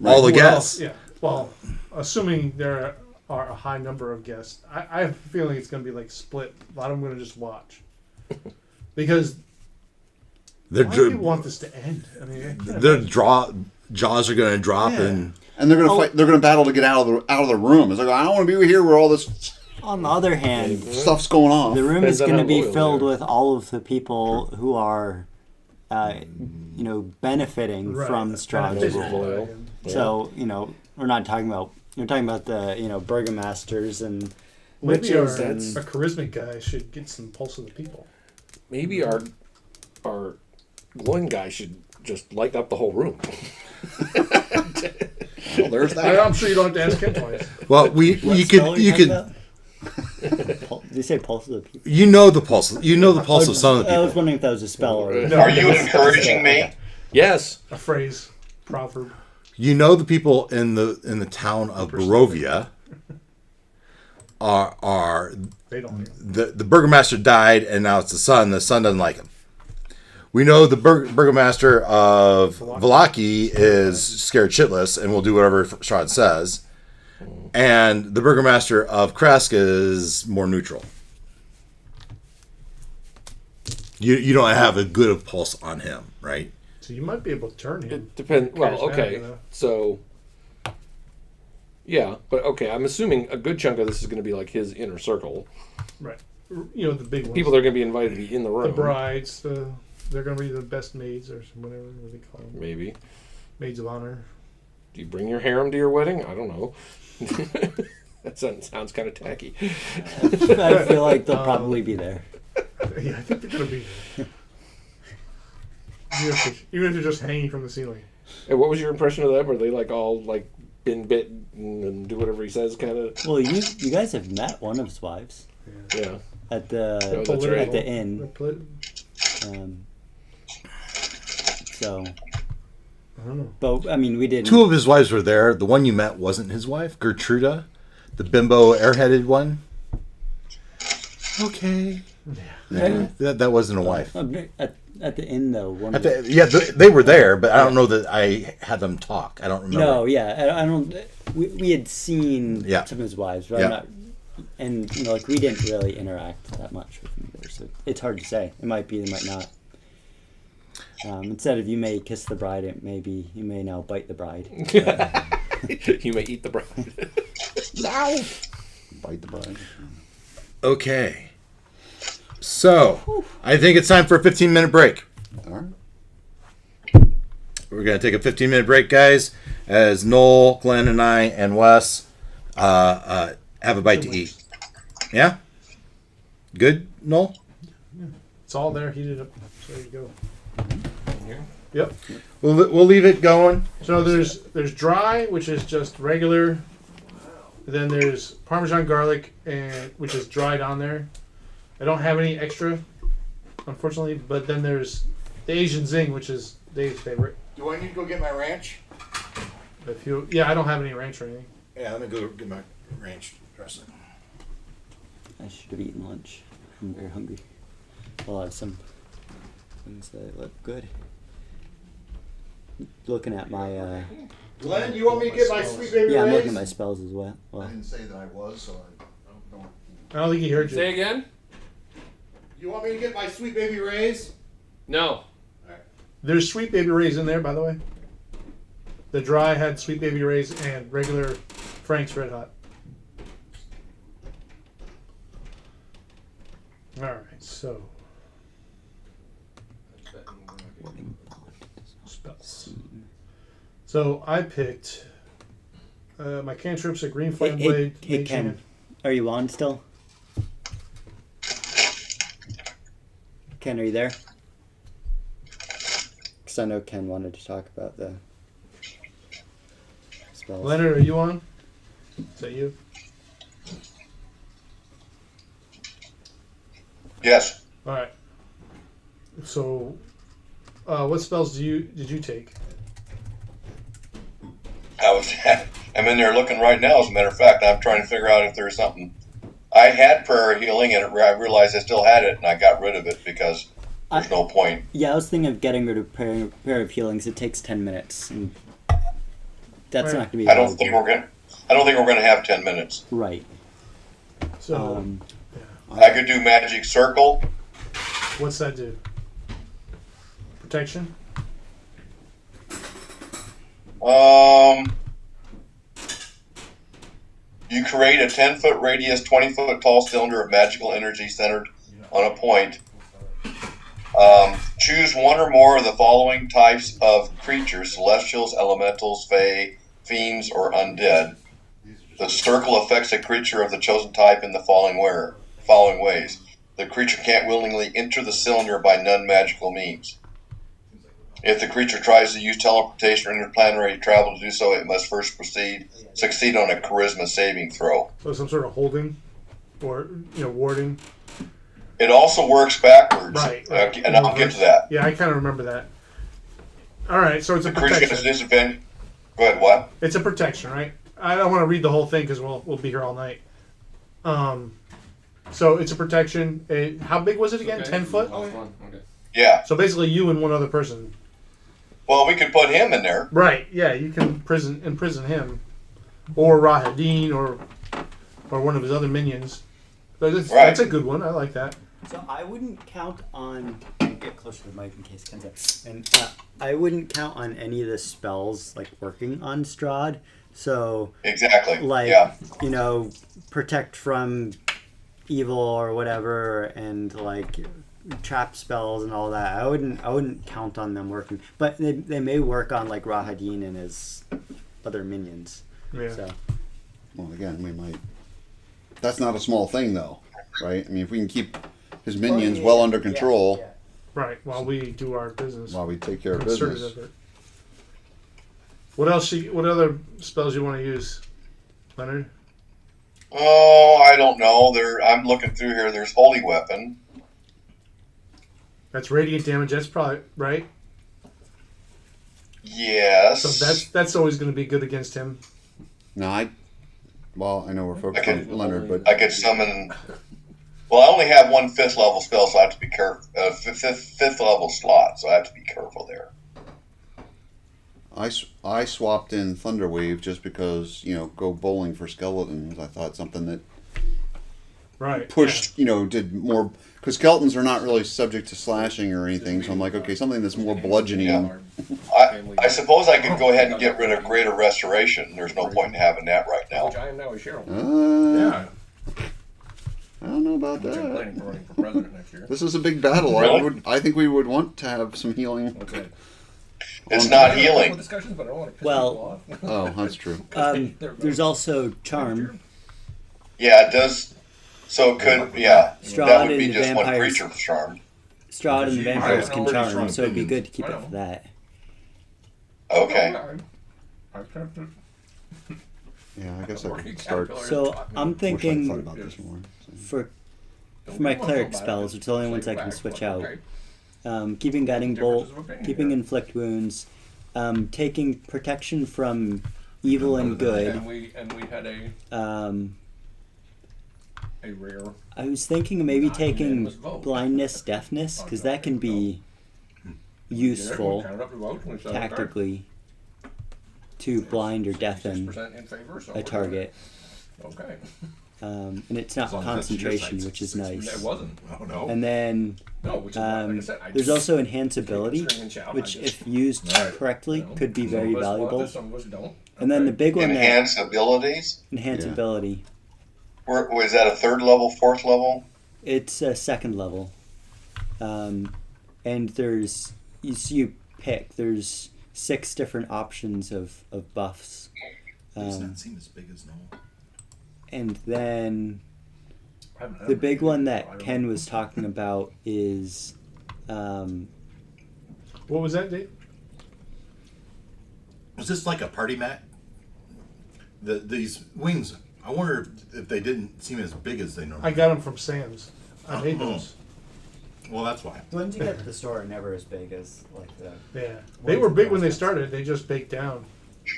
all the Who guests. else? Yeah. Well, assuming there are a high number of guests, I have a feeling it's gonna be like split. A lot of them are gonna just watch because Their why do people want this to end? I mean, I can't their imagine. jaws are gonna drop Yeah. and And they're gonna fight. They're gonna battle to get out of the room. It's like I don't want to be here where all this On the other hand, stuff's going on. the room Depends is on going to how be loyal filled they are. with all of the people who are, benefiting Right. from Beneficial. Strahd. Loyal. So, we're not talking about, you're talking about the, burgomasters and Maybe our, witches and... our charismatic guy should get some pulse of the people. Maybe our glowing guy should just light up the whole room. Well, there's that. I'm sure you don't have to ask him twice. well, you could Did you say pulse of the people? you know the pulse. You know the pulse of some of the I was people. wondering if that was a spell or... Are you encouraging me? Yes. A phrase, proverb. You know the people in the town of Barovia are They don't. Hear. the burgomaster died and now it's the son. The son doesn't like him. We know the burgomaster of Vallaki is scared shitless and will do whatever Strahd says. And the burgomaster of Kresk is more neutral. You don't have a good pulse on him, right? So you might be able to turn him. It depends. Well, Charismatic, okay. you know. So, yeah, but okay. I'm assuming a good chunk of this is going to be like his inner circle. Right. You know, the big ones. People that are going to be invited to be in the room. the brides, they're going to be the best maids or whatever they call them. Maybe. Maids of honor. Do you bring your harem to your wedding? I don't know. That sounds kind of tacky. I feel like they'll probably be there. Yeah, I think they're going to be there. Even if they're just hanging from the ceiling. And what was your impression of them? Are they like all like been bit and do whatever he says kind of? Well, you guys have met one of his wives Yeah. at the Oh, that's right. at the inn. So, I don't know. but I mean, we didn't. Two of his wives were there. The one you met wasn't his wife, Gertruda, the bimbo airheaded one. Okay. Yeah, that wasn't a wife. At the inn, though. They were there, but I don't know that I had them talk. I don't remember. No, yeah, I don't. We had seen Yeah. some of his wives, but Yeah. I'm not. And we didn't really interact that much with him either, so it's hard to say. It might be, it might not. Instead of you may kiss the bride, it may be you may now bite the bride. You may eat the bride. Bite the bride. Okay. So, I think it's time for a 15-minute break. All right. We're going to take a 15-minute break, guys, as Noel, Glenn, and I, and Wes have a bite to eat. Yeah? Good, Noel? It's all there, heated up. So there you go. Here? Yep. We'll leave it going. So there's dry, which is just regular. Then there's Parmesan garlic, which is dried on there. I don't have any extra, unfortunately. But then there's the Asian Zing, which is Dave's favorite. Do I need to go get my ranch? I don't have any ranch or anything. Yeah, let me go get my ranch dressing. I should have eaten lunch. I'm very hungry. I'll have some things that look good. Looking at my Glenn, you want me to get my sweet baby I'm rays? looking at my spells as well. I didn't say that I was, so I don't. I don't think he heard you. Say again? You want me to get my sweet baby rays? No. There's sweet baby rays in there, by the way. The dry had sweet baby rays and regular Frank's Red Hot. All right, so spells. So I picked my cantrips: a green flame blade. Hey, mage Ken, hand. are you on still? Ken, are you there? Because I know Ken wanted to talk about the spells. Leonard, are you on? Is that you? Yes. All right. So, what spells did you take? I'm in there looking right now. As a matter of fact, I'm trying to figure out if there's something. I had prayer healing, and I realized I still had it, and I got rid of it because there's no point. Yeah, I was thinking of getting rid of prayer of healings. It takes 10 minutes, and that's not going to be. I don't think we're gonna have 10 minutes. Right. So, I could do magic circle. what's that do? Protection. You create a 10-foot radius, 20-foot tall cylinder of magical energy centered on a point. Choose one or more of the following types of creatures: celestials, elementals, fae, fiends, or undead. The circle affects a creature of the chosen type in the following ways. The creature can't willingly enter the cylinder by non-magical means. If the creature tries to use teleportation or interplanetary travel to do so, it must first succeed on a charisma saving throw. So some sort of holding, or warding. It also works backwards, Right. and I'll get to that. Yeah, I kind of remember that. All right, so it's a The creature protection. gets disadvantage. Go ahead. What? It's a protection, right? I don't want to read the whole thing because we'll be here all night. So it's a protection. How big was it again? Okay. 10 foot. Last one. Okay. Yeah. So basically, you and one other person. Well, we could put him in there. Right. Yeah, you can imprison him, or Rahadin, or one of his other minions. So that's a good one. I like that. So I wouldn't count on. Get closer to the mic in case Ken's up. And I wouldn't count on any of the spells like working on Strahd. So Exactly. like Yeah. protect from evil or whatever, and like trap spells and all that. I wouldn't count on them working, but they may work on like Rahadin and his other minions. Yeah. So Well, again, we might. That's not a small thing, though, right? I mean, if we can keep his minions well under control Right. While we do our business. while we take care of Concerted business. effort. What else? What other spells you want to use, Leonard? Oh, I don't know. I'm looking through here. There's holy weapon. That's radiant damage. That's probably right. Yes. So that's always going to be good against him. No, I know we're focused on Leonard, but I could summon. Well, I only have one 5th level spell, so I have to be careful. Fifth level slot, so I have to be careful there. I swapped in Thunderwave just because, go bowling for skeletons. I thought something that Right. pushed, did more, because skeletons are not really subject to slashing or anything. So I'm like, okay, something that's more bludgeoning. Yeah. I suppose I could go ahead and get rid of Greater Restoration. There's no point in having that right now. Which I am now a Cheryl. Uh, Yeah. I don't know know about I'm that. planning for running for president next year. This is a big battle. Really? I think we would want to have some healing. Okay. It's not Couple healing. discussions, but I don't want to piss Well, people off. Oh, that's true. There's also charm. Yeah, it does. So could that Strahd would be and the just one vampires. creature charmed. Strahd and the vampires I can know. charm, so it'd be good to keep I it know. for that. Okay. I kept it. Yeah, I guess I Working could start. caterpillar. So I'm Wish I'd thought thinking about this more. So. for Don't for my get one cleric so bad. spells, which are the only ones I Say can back, switch but out. okay. Keeping Guiding Bolt, Differences of opinion keeping here. Inflict Wounds, taking protection from evil and good. And we had Um, a rare. I was thinking of maybe taking Unanimous vote. blindness, deafness, because that can be useful Counted up the vote, and we said, okay, tactically to blind or deafen 6% in favor, so a we're target. good. Okay. And it's not As long as that's your concentration, sights, which is 6%. It nice. wasn't. Oh no. And then No, which is why, like I said, I there's just also enhanceability, scream and shout, which I just- if used Alright. correctly you know, could be some very of us want valuable. this, some of us don't. And then the Okay. big one that Enhance abilities. enhanceability, Was that a third level, fourth level? it's a second level. And there's you pick. There's 6 different options of buffs. Does not seem as big as normal. And then I haven't had the it. big one I that don't Ken know. was talking about is What was that, Dave? Was this like a party mat? These wings. I wonder if they didn't seem as big as they normally. I got them from Sam's. I made those. Well, that's why. the ones you get at the store are never as big as like the. Yeah, they were big when they started. They just baked down.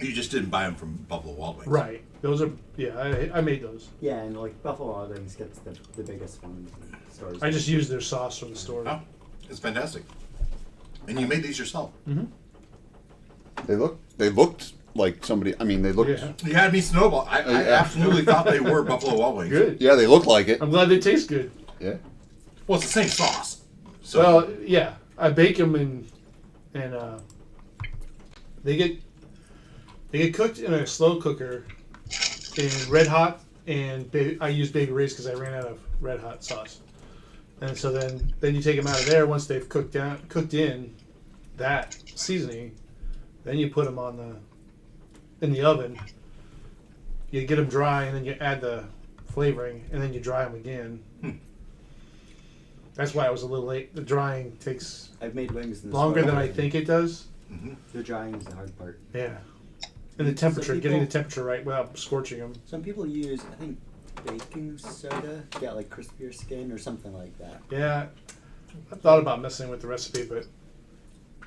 You just didn't buy them from Buffalo Wild Wings. Right. Those are. Yeah, I made those. Yeah, and like Buffalo Wild Wings gets the biggest ones in stores. I just used their sauce from the store. Oh, it's fantastic. And you made these yourself. They looked like somebody. I mean, they looked. Yeah. You had me snowball. I Yeah. absolutely thought they were Buffalo Wild Wings. Good. Yeah, they looked like it. I'm glad they taste good. Yeah. Well, it's the same sauce. So Well, yeah, I bake them and they get cooked in a slow cooker in red hot, and I use Baby Ray's because I ran out of red hot sauce. And so then you take them out of there once they've cooked in that seasoning. Then you put them in the oven. You get them dry, and then you add the flavoring, and then you dry them again. That's why I was a little late. The drying takes I've made wings in the longer store. than I think it does. The drying is the hard part. Yeah. And the temperature, Some getting the people- temperature right without scorching them. Some people use, I think, baking soda to get like crispier skin or something like that. Yeah. I thought about messing with the recipe, but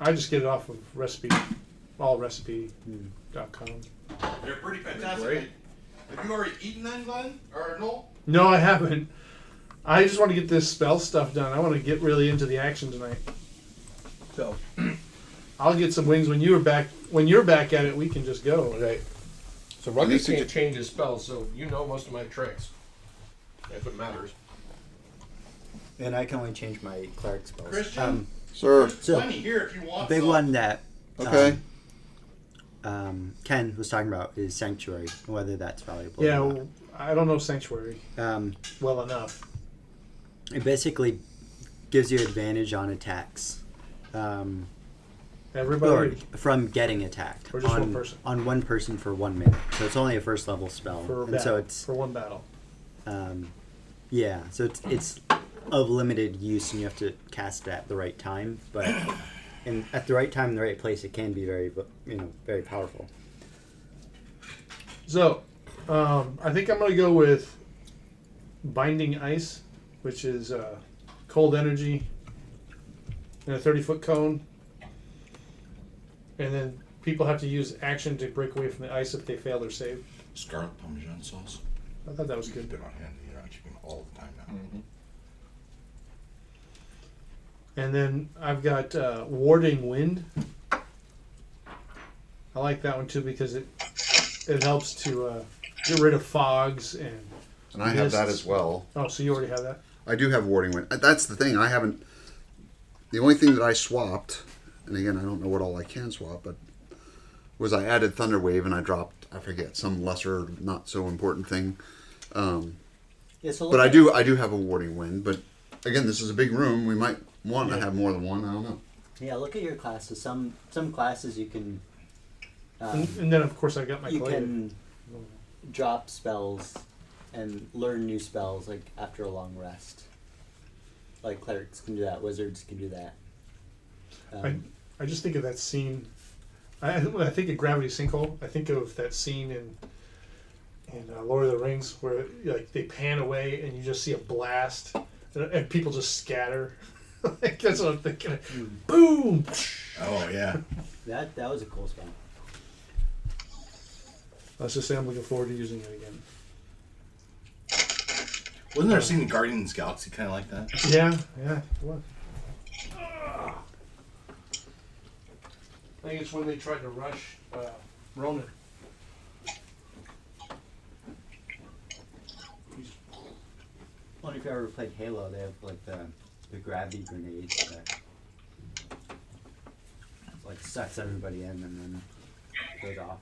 I just get it off of allrecipe.com. they're pretty Great. fantastic. Have you already eaten them, Glenn or Noel? No, I haven't. I just want to get this spell stuff done. I want to get really into the action tonight. So, I'll get some wings when you're back. When you're back at it, we can just go. okay. So Any Ruckus sugge- can't change his spells, so you know most of my tricks. If it matters. And I can only change my cleric spells. Christian? Sir. So, Plenty here if you want. big some. one that Okay. Ken was talking about is Sanctuary, and whether that's valuable. Yeah, or well, I don't know Sanctuary not. well enough. It basically gives you advantage on attacks. Everybody From getting attacked Or just on one person? on one person for 1 minute. So it's only a first level spell, for and battle, so it's for one battle. yeah. So it's of limited use, and you have to cast it at the right time. But at the right time, in the right place, it can be very very powerful. So, I think I'm going to go with Binding Ice, which is cold energy in a 30-foot cone. And then people have to use action to break away from the ice if they fail their save. Scarlet Parmesan sauce. I thought that was good. Been on hand, chicken all the time now. And then I've got Warding Wind. I like that one too because it helps to get rid of fogs and. And I have that mists. as well. Oh, so you already have that? I do have warding wind. That's the thing. I haven't. The only thing that I swapped, and again, I don't know what all I can swap, but was I added Thunderwave and I dropped, I forget, some lesser, not so important thing. Yeah, so look But I at- do have a warding wind. But again, this is a big room. We might want to have more than one. I don't know. Yeah, look at your classes. Some classes you can. And then of course I got my You glaive. can drop spells and learn new spells like after a long rest. Like clerics can do that, wizards can do that. I just think of that scene. When I think of Gravity Sinkhole, I think of that scene in Lord of the Rings where like they pan away and you just see a blast and people just scatter. Like, that's what I'm thinking. Boom! Oh yeah. That was a cool spell. Let's just say I'm looking forward to using it again. Wasn't there a scene in Guardians of the Galaxy kind of like that? Yeah. What? I think it's when they tried to rush Ronan. Well, if you ever played Halo, they have like the gravity grenades that like sucks everybody in and then goes off.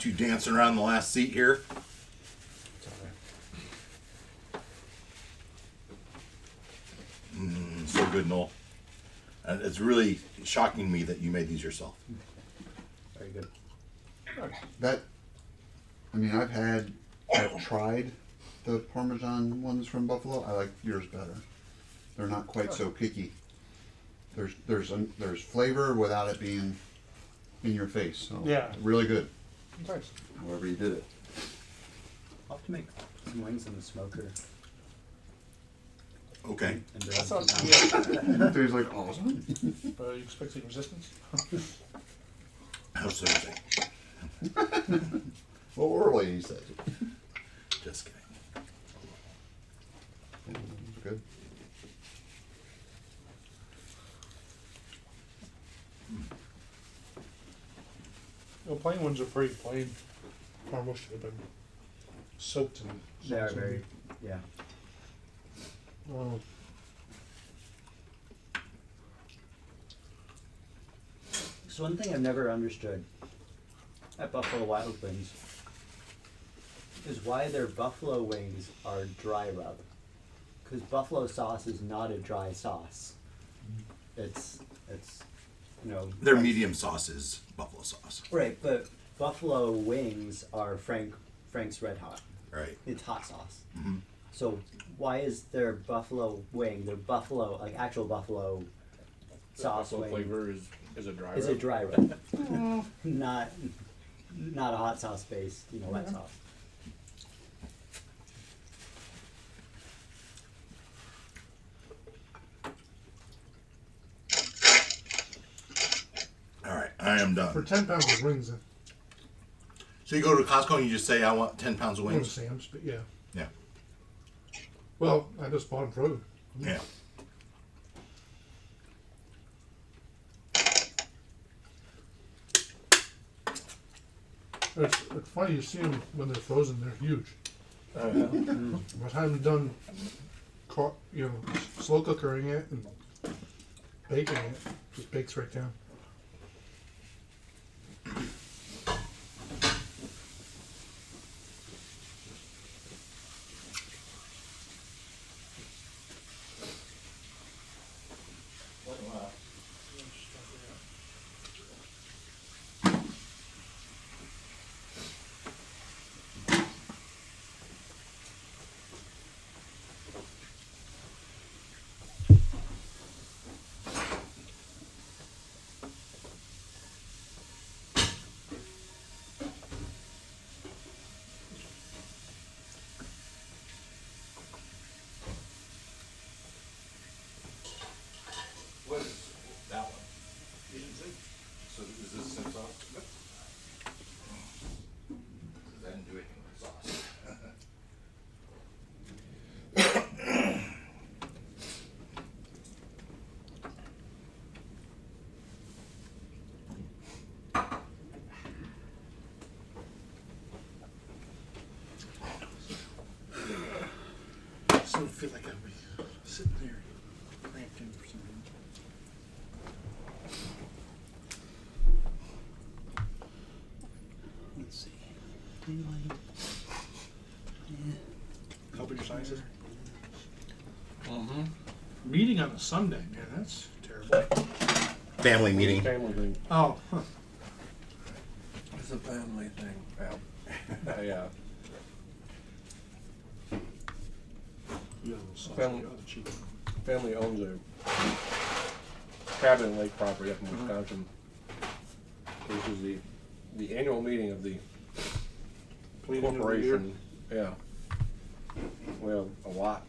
You dancing around the last seat here. So good, Noel. And it's really shocking me that you made these yourself. Very good. That, I mean, I've tried the Parmesan ones from Buffalo. I like yours better. They're not quite so kicky. There's flavor without it being in your face. So Yeah. really good. Nice. However you did it. I'll have to make some wings in the smoker. Okay. And That's some not time. yeah. Tastes like awesome. Are you expecting resistance? How's Thursday? Well, early he says it. Just kidding. It's good. Well, plain ones are pretty plain. Almost should have been soaked in. They are very, yeah. Oh. So one thing I've never understood at Buffalo Wild Wings is why their buffalo wings are dry rub. Because buffalo sauce is not a dry sauce. It's you know. Their medium sauce is buffalo sauce. Right, but buffalo wings are Frank's Red Hot. Right. It's hot sauce. Mhm. So why is their buffalo wing, their buffalo, like actual buffalo sauce Buffalo wing, flavor is a dry is rub. a dry rub? not a hot sauce based, wet sauce. All right, I am For done. 10 pounds of wings, So you go to Costco and you just say, I want 10 pounds of I want wings? Sam's, but yeah. Yeah. Well, I just bought them frozen. Yeah. It's funny, you see them when they're frozen, they're huge. By the time you're done, slow cookering it and baking it, just bakes right down. What is that one? Agency? So is this 6 off? Computer sciences. Mm-hmm. Meeting on a Sunday, man, that's terrible. Family meeting. Family thing. Oh, huh. It's a family thing. Yeah. Yeah. You have a little sauce Family. on the other cheek. Family owns a cabin and lake property up in Wisconsin. This is the annual meeting of the Meeting of the corporation. Yeah. We have a lot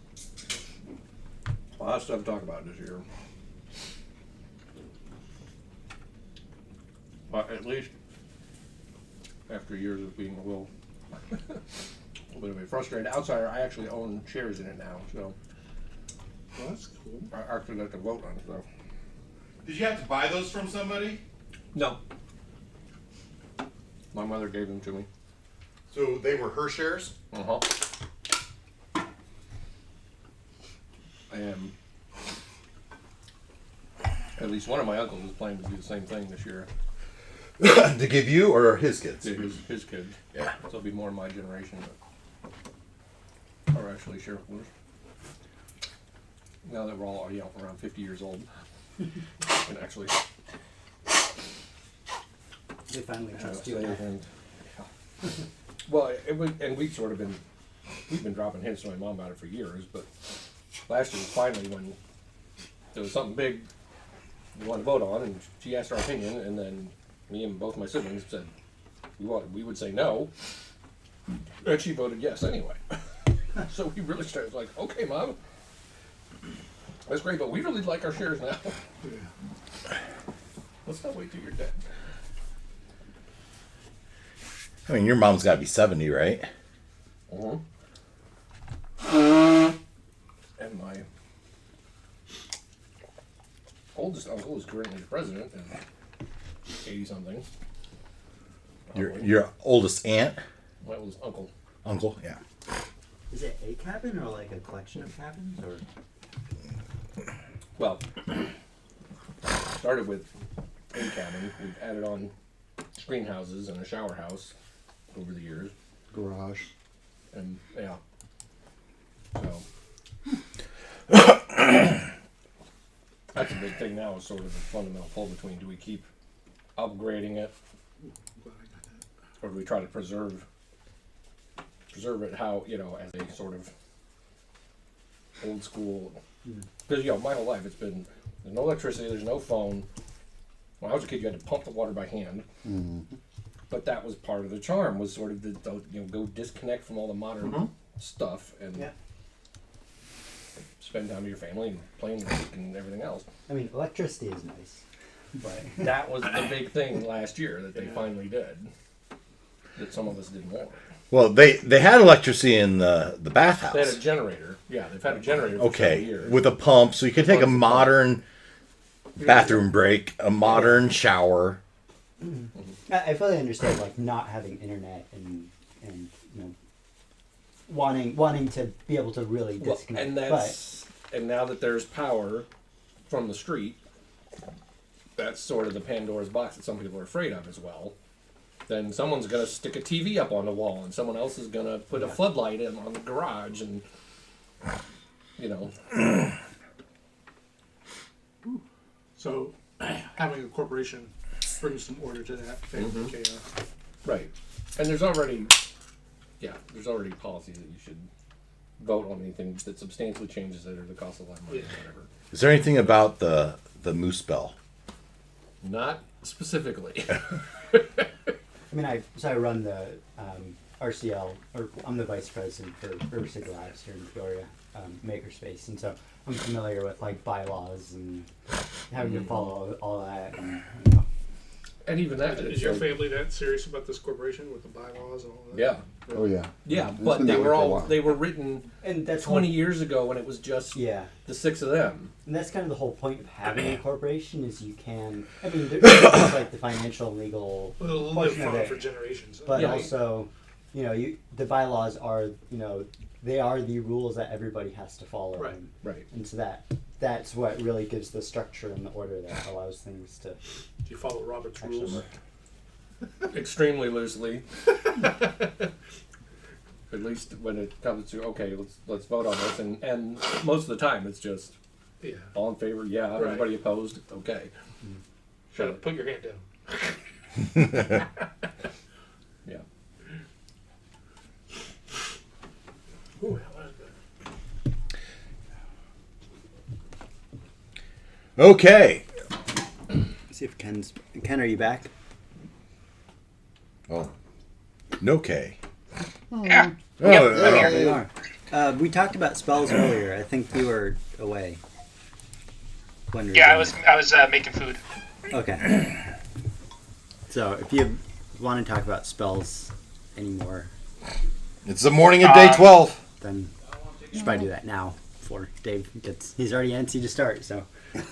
of stuff to talk about this year. But at least after years of being a little bit of a frustrated outsider, I actually own shares in it now, so Well, that's cool. I actually have to vote on stuff. Did you have to buy those from somebody? No. My mother gave them to me. So they were her shares? Uh-huh. And at least one of my uncles is planning to do the same thing this year. To give you or his kids? His kid. Yeah. So it'll be more of my generation that are actually shareholders. Now that we're all, around 50 years old. And actually They finally trust say you. and, yeah. Well, we've been dropping hints to my mom about it for years, but last year was finally when there was something big we wanted to vote on, and she asked our opinion, and then me and both my siblings said we would say no, and she voted yes anyway. So we really started like, okay, Mom, that's great, but we really like our shares now. Let's not wait till you're dead. I mean, your mom's got to be 70, right? Uh-huh. And my oldest uncle is currently the president and 80-something. Your oldest aunt? My oldest uncle. Uncle? Yeah. Is it a cabin or like a collection of cabins? Or Well, started with a cabin. We've added on screen houses and a shower house over the years. Garage. And yeah. So that's a big thing now, is sort of the fundamental pull between, do we keep upgrading it Glad I got that. or do we try to preserve it how, as a sort of old school, because my whole life there's no electricity, there's no phone. When I was a kid, you had to pump the water by hand. But that was part of the charm, was sort of the go disconnect from all the modern stuff and spend time with your family and playing music and everything else. I mean, electricity is nice, but That was the big thing last year that they finally did, that some of us didn't want. Well, they had electricity in the bathhouse. They had a generator. Yeah, they've had a generator for several years. With a pump, so you could take a modern bathroom break, a modern shower. I fully understand like not having internet and wanting to be able to really Well, disconnect. and now that there's power from the street, that's sort of the Pandora's box that some people are afraid of as well. Then someone's gonna stick a TV up on the wall, and someone else is gonna put a floodlight in on the garage, and So, having a corporation brings some order to that family chaos. right. And there's already policy that you should vote on anything that substantially changes it or that costs a lot of money or whatever. Is there anything about the moose bell? Not specifically. I mean, I run the RCL, or I'm the vice president for Riverside Labs here in Peoria, Makerspace, and so I'm familiar with like bylaws and having to follow all that. And, And even that Is your family that serious about this corporation with the bylaws and all that? yeah. Oh yeah. Yeah, It's but been they that way were for a while. they were written and that's 20 years ago when it was just Yeah, the six of them. and that's kind of the whole point of having a corporation is you can. I mean, there's like the financial, legal Well, it'll live portion of on it, for generations. but Yeah. also, the bylaws are, they are the rules that everybody has to follow. Right. Right. And so that's what really gives the structure and the order that allows things to Do you follow Robert's actually rules? work. extremely loosely. At least when it comes to okay, let's vote on this, and most of the time it's just all in favor, Right. Everybody opposed, okay. Shut up. Put your hand down. Yeah. Ooh, that was good. Okay. See if Ken, are you back? Oh, no K. Yeah. Oh, Yep, oh. I'm here. There you are. We talked about spells earlier. I think you were away. When we were Yeah, doing I was making food. it. Okay. So if you want to talk about spells anymore, It's the morning of day 12. then you should probably do that now before Dave gets. He's already antsy to start. So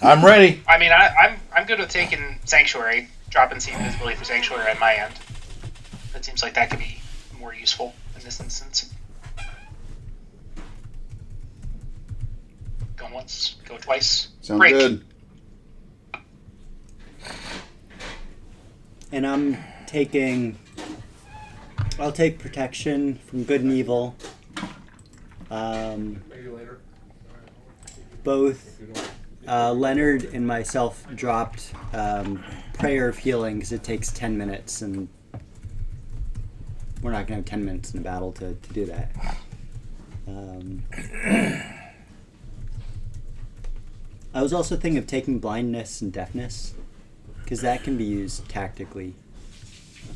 I'm ready. I mean, I'm good with taking Sanctuary, dropping the invisibility for Sanctuary on my end. It seems like that could be more useful in this instance. Go once, go twice. Sounds Break. good. and I'm taking. I'll take protection from good and evil. Maybe later. Both Leonard and myself dropped Prayer of Healing because it takes 10 minutes, and we're not going to have 10 minutes in a battle to do that. I was also thinking of taking blindness and deafness because that can be used tactically.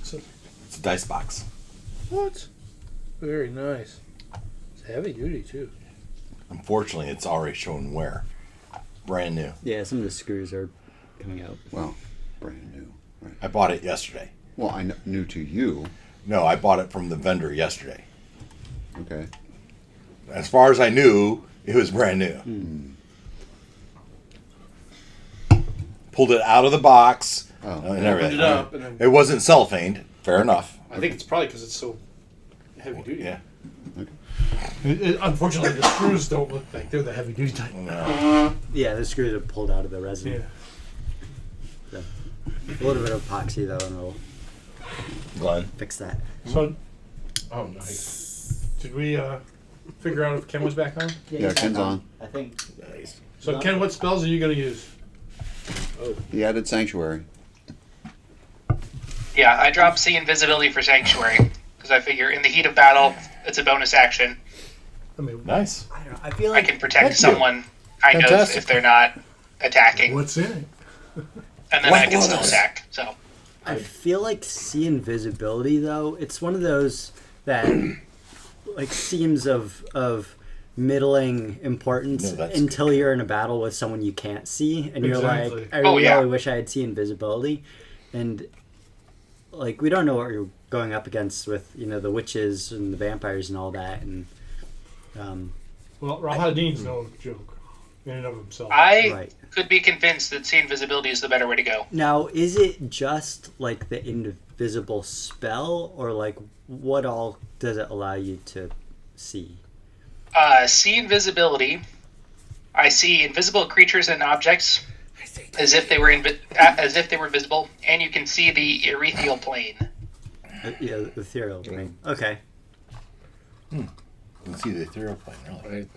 It's a dice box. What? Very nice. It's heavy duty too. Unfortunately, it's already shown wear. Brand new. Yeah, some of the screws are coming out. Well, brand new. Right. I bought it yesterday. Well, I knew to you. No, I bought it from the vendor yesterday. Okay. As far as I knew, it was brand new. Pulled it out of the box and everything. Opened it up and then- It wasn't cellophaned. Fair enough. I think it's probably because it's so heavy duty. Yeah. Unfortunately, the screws don't look like they're the heavy duty type. No. Yeah, the screws are pulled out of the resin. Yeah. So, a little bit of epoxy though, and it'll Glenn. fix that. So, oh nice. Did we figure out if Ken was back on? Yeah, Ken's on. I think. Nice. So Ken, what spells are you going to use? He added Sanctuary. Yeah, I dropped See Invisibility for Sanctuary because I figure in the heat of battle, it's a bonus action. I mean, Nice. I don't know. I feel I like can protect Thank you. someone kind Fantastic. of if they're not attacking, what's in it? and then I can still attack. So I feel like see invisibility though. It's one of those that like seems of middling importance No, that's until you're in a battle with someone you can't see, and you're Exactly. like, I Oh, really yeah. wish I had seen invisibility, and like we don't know what you're going up against with the witches and the vampires and all that, and Well, Rahadin's no joke in and of himself. I right. could be convinced that See Invisibility is the better way to go. Now, is it just like the invisible spell, or like what all does it allow you to see? See Invisibility. I see invisible creatures and objects as if they were visible, and you can see the ethereal plane. Yeah, the ethereal plane. Okay. You can see the ethereal plane, really.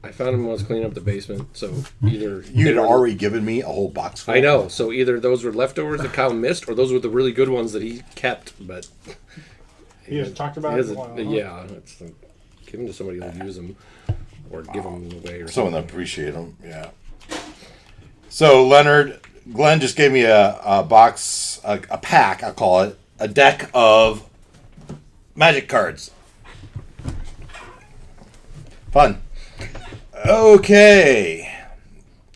I found him when I was cleaning up the basement, so either You had already given me a whole box full. I know, so either those were leftovers that Kyle missed, or those were the really good ones that he kept. But He hasn't talked he about it in a doesn't. while. Huh? Yeah, it's like, give them to somebody who'll use them, or give them away, or Someone that something. appreciate them, yeah. So Leonard, Glenn just gave me a box, a pack, I'll call it, a deck of magic cards. Fun. Okay.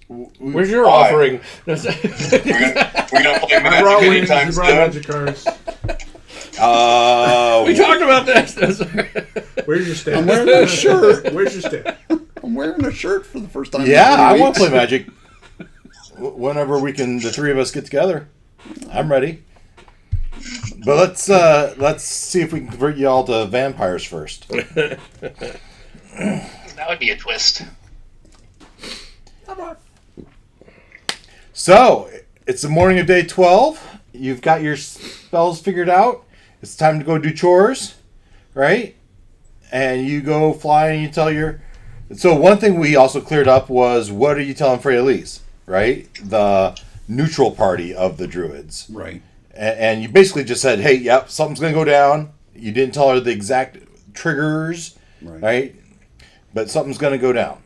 Where's your Why? offering? We're gonna play I brought Magic wings, anytime you brought soon. magic cards. We talked about this. Where's your staff? I'm wearing a shirt. Where's your staff? I'm wearing a shirt for the first time. yeah, in I 3 want to play weeks. Magic. Whenever we can, the three of us get together. I'm ready. But let's see if we can convert you all to vampires first. That would be a twist. So, it's the morning of day 12. you've got your spells figured out. It's time to go do chores, right? And you go fly and you tell your... So one thing we also cleared up was, what are you telling Freyalise, right? The neutral party of the druids. Right. And you basically just said, hey, yep, something's going to go down. You didn't tell her the exact triggers, right? But something's going to go down.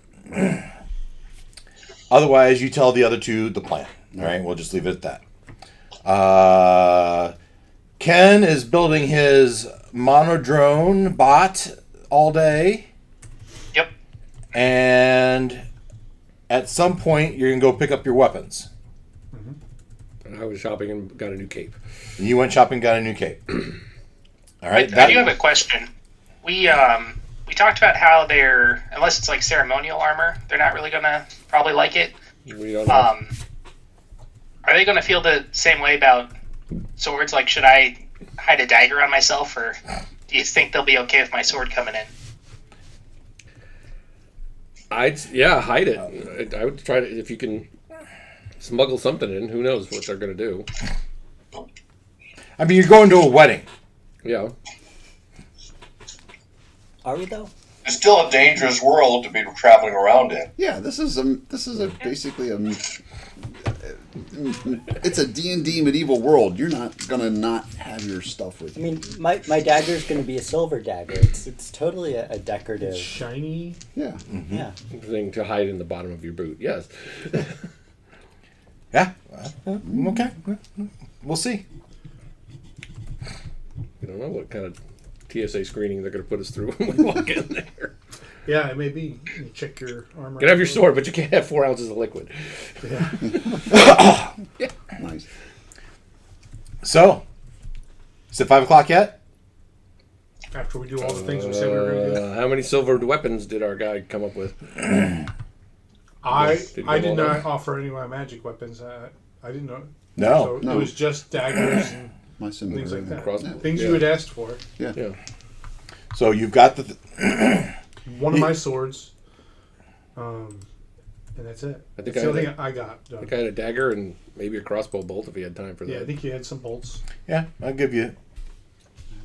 Otherwise, you tell the other two the plan, right? We'll just leave it at that. Ken is building his monodrone bot all day. Yep. And at some point, you're going to go pick up your weapons. And I was shopping and got a new cape. You went shopping, got a new cape. All right. I do have a question. We talked about how they're, unless it's like ceremonial armor, they're not really gonna probably like it. We don't know. Are they gonna feel the same way about swords? Like, should I hide a dagger on myself, or do you think they'll be okay with my sword coming in? Hide it. I would try to, if you can smuggle something in, who knows what they're going to do. I mean, you're going to a wedding. Yeah. Are we though? It's still a dangerous world to be traveling around in. Yeah, this is basically it's a D&D medieval world. You're not gonna not have your stuff with I you. mean, my dagger's going to be a silver dagger. It's totally a decorative. Shiny. Yeah. Yeah. Thing to hide in the bottom of your boot. Yes. Yeah. Okay. We'll see. We don't know what kind of TSA screening they're going to put us through when we walk in there. Yeah, it may be. You check your armor. You can have your sword, but you can't have 4 ounces of liquid. Yeah. Nice. So, is it 5 o'clock yet? After we do all the things we said we were going to do. How many silvered weapons did our guy come up with? I Did you I go did all not out? offer any of my magic weapons. I didn't know. No. So No. It was just daggers and My similar things like that. Crossbow. Things Yeah. you had asked for. Yeah. So you've got the... One of my swords. And that's it. I think That's the I only had thing I got done. I think I had a dagger and maybe a crossbow bolt if he had time for that. Yeah, I think you had some bolts. Yeah, I'll give you...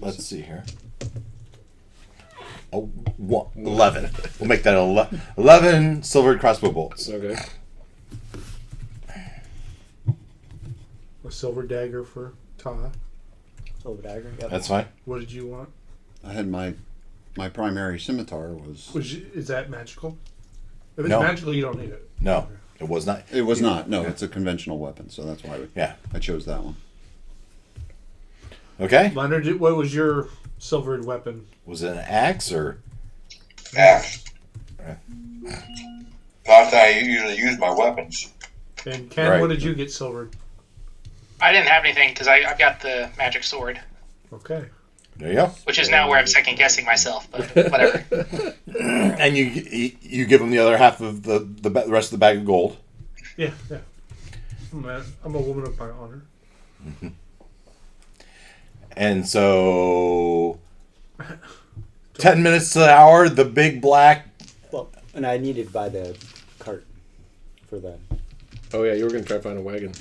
Let's see here. 11. We'll make that 11 silvered crossbow bolts. Okay. A silver dagger for Ta. Silver dagger. Yep. That's fine. What did you want? I had my primary scimitar was. Is that magical? If it's No. magical, you don't need it. No, it was not. It was not. No, it's a conventional weapon, so that's why Yeah. I chose that one. Okay. Leonard, what was your silvered weapon? Was it an axe or... Axe. Not that I usually use my weapons. And Ken, Right. what did you get silvered? I didn't have anything because I've got the magic sword, Okay. There you go. which is now where I'm second guessing myself. But whatever. And you give him the other half of the rest of the bag of gold. Yeah, yeah. I'm a woman of my honor. And so... 10 minutes to the hour, the big black... Well, and I needed to buy the cart for the. Oh yeah, you were going to try to find a wagon.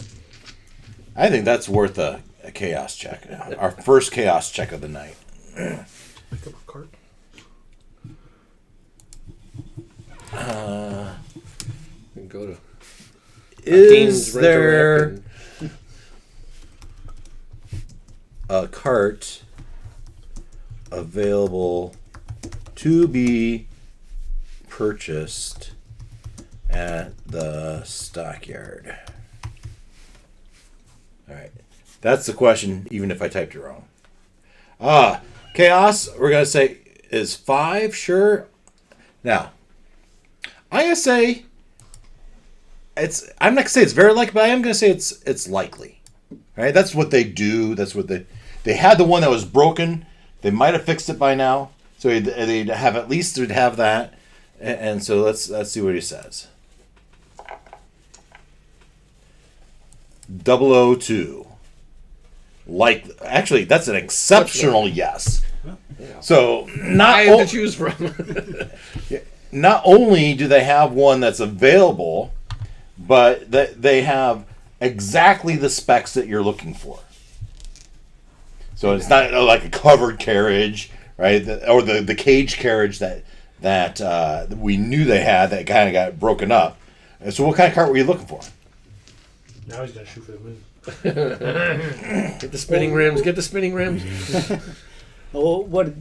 I think that's worth a chaos check. Our first chaos check of the night. Pick up a cart. We can go to Is Hakeem's Rent-A-Wreck there and- a cart available to be purchased at the stockyard? All right. That's the question, even if I typed it wrong. Chaos, we're going to say, is 5, sure? Now, I'm going to say, I'm not going to say it's very likely, but I am going to say it's likely. All right? That's what they do. That's what they had the one that was broken. They might have fixed it by now. So they'd have, at least they'd have that. And so let's see what he says. 002. Actually, that's an exceptional yes. So I have to choose from. not only do they have one that's available, but they have exactly the specs that you're looking for. So it's not like a covered carriage, right? Or the cage carriage that we knew they had that kind of got broken up. And so what kind of cart were you looking for? Now he's gonna shoot for the moon. Get the spinning rims. Get the spinning rims. Well, what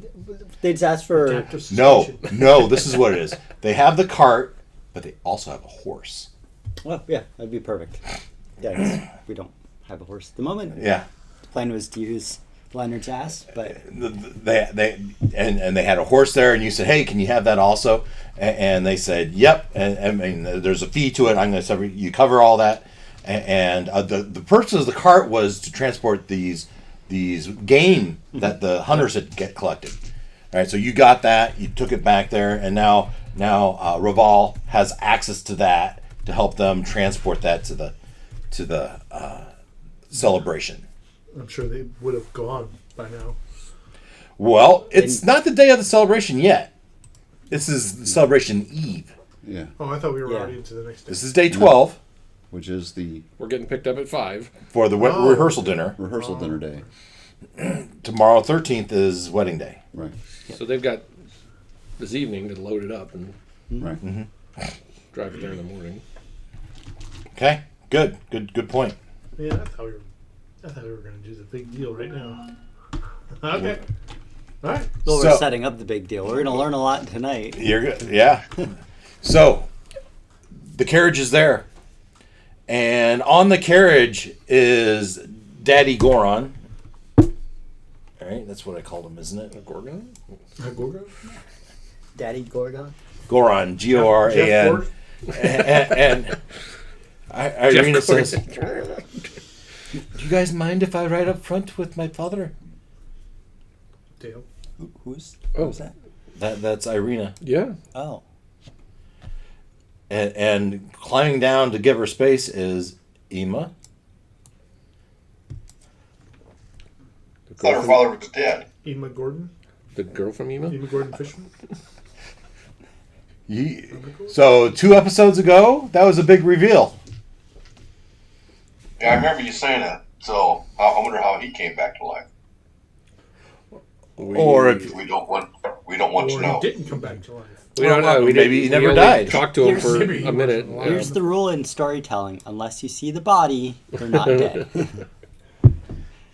they just asked for? Adaptive No, suspension. no. This is what it is. They have the cart, but they also have a horse. Well, yeah, that'd be perfect. Yeah, 'cause we don't have a horse at the moment. Yeah. The plan was to use Leonard's ass, but They they had a horse there, and you said, "Hey, can you have that also?" And they said, "Yep." And I mean, there's a fee to it. I'm going to you cover all that. And the purpose of the cart was to transport these game that the hunters had collected. All right, so you got that, you took it back there, and now Raval has access to that to help them transport that to the celebration. I'm sure they would have gone by now. Well, it's not the day of the celebration yet. This is the celebration eve. Yeah. Oh, I thought we were Yeah. already into the next day. This is day 12 Which is the We're getting picked up at 5. for the rehearsal dinner. rehearsal dinner day. Tomorrow, 13th, is wedding day. Right. So they've got this evening to load it up and Right. drive it there in the morning. Okay, good point. Yeah, I thought we were gonna do the big deal right now. Okay. All right. well, So- we're setting up the big deal. We're gonna learn a lot tonight. You're good. Yeah. So, the carriage is there. And on the carriage is Daddy Goron. All right, that's what I called him, isn't it? Gorgon? Gorgo? Daddy Gorgon. Goron, G-O-R-A-N. Jeff Ford? And Irina Jeff says, Gordon. "Do you guys mind if I ride up front with my father?" Dale. Who's Oh. that? That's Irina. Yeah. Oh, And climbing down to give her space is Ema. The Thought her girl, from, father was dead. Ema Gordon? the girl from Ema? Ema Gordon Fishman? So 2 episodes ago, that was a big reveal. Yeah, I remember you saying that. So I wonder how he came back to life. Or if We don't want to Or know. he didn't come back to life. We don't know. We Maybe he didn't- never we only died. Talked to him Here's- for Maybe he a minute. wasn't alive. here's the rule in storytelling: unless you see the body, they're not dead.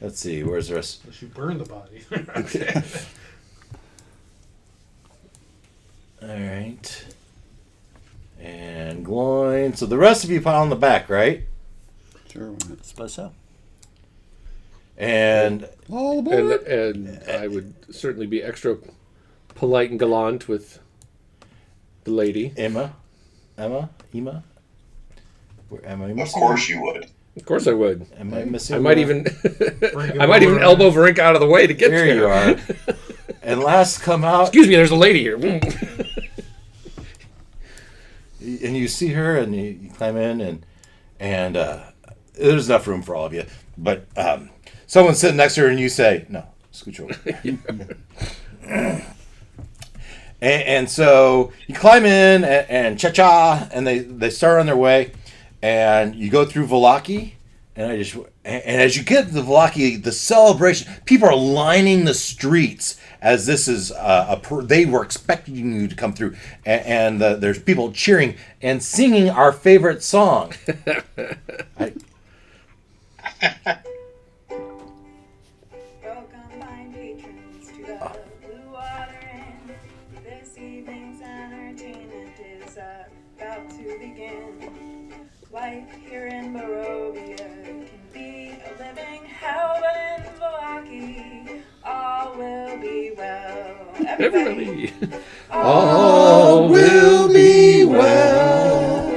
let's see, where's the rest? Unless you burn the body. All right. And Gloin. So the rest of you pile on the back, right? Sure. Why not? Suppose so. And All aboard. And I would certainly be extra polite and gallant with the lady. Ema. Where am I Of missing? course you would. Of course I would. Am I missing? I might one? even him I might even over. elbow Varink out of the way to get There there. you are. And last come out, Excuse me, there's a lady here. and you see her, and you climb in, and there's enough room for all of you. But someone's sitting next to her, and you say, "No, scooch over." And so you climb in, and cha-cha, and they start on their way, and you go through Valaki, and as you get to the Valaki, the celebration, people are lining the streets as this is they were expecting you to come through, and there's people cheering and singing our favorite song. Welcome my patrons to the Blue Water Inn. This evening's entertainment is about to begin. Life here in Barovia can be a living hell, but in Milwaukee all will be well. Everybody. All will be well.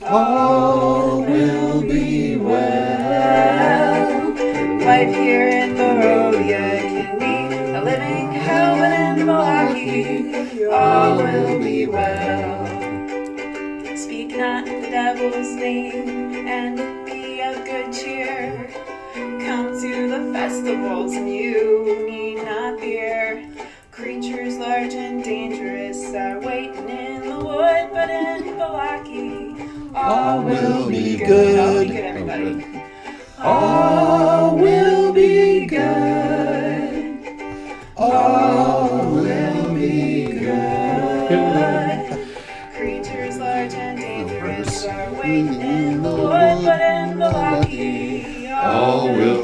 All will be well. Life here in Barovia can be a living hell, but in Milwaukee all will be well. Speak not the devil's name and be of good cheer. Come to the festivals and you need not fear. Creatures large and dangerous are waiting in the wood, but in Milwaukee all will be good. All will be good, everybody. All will be good.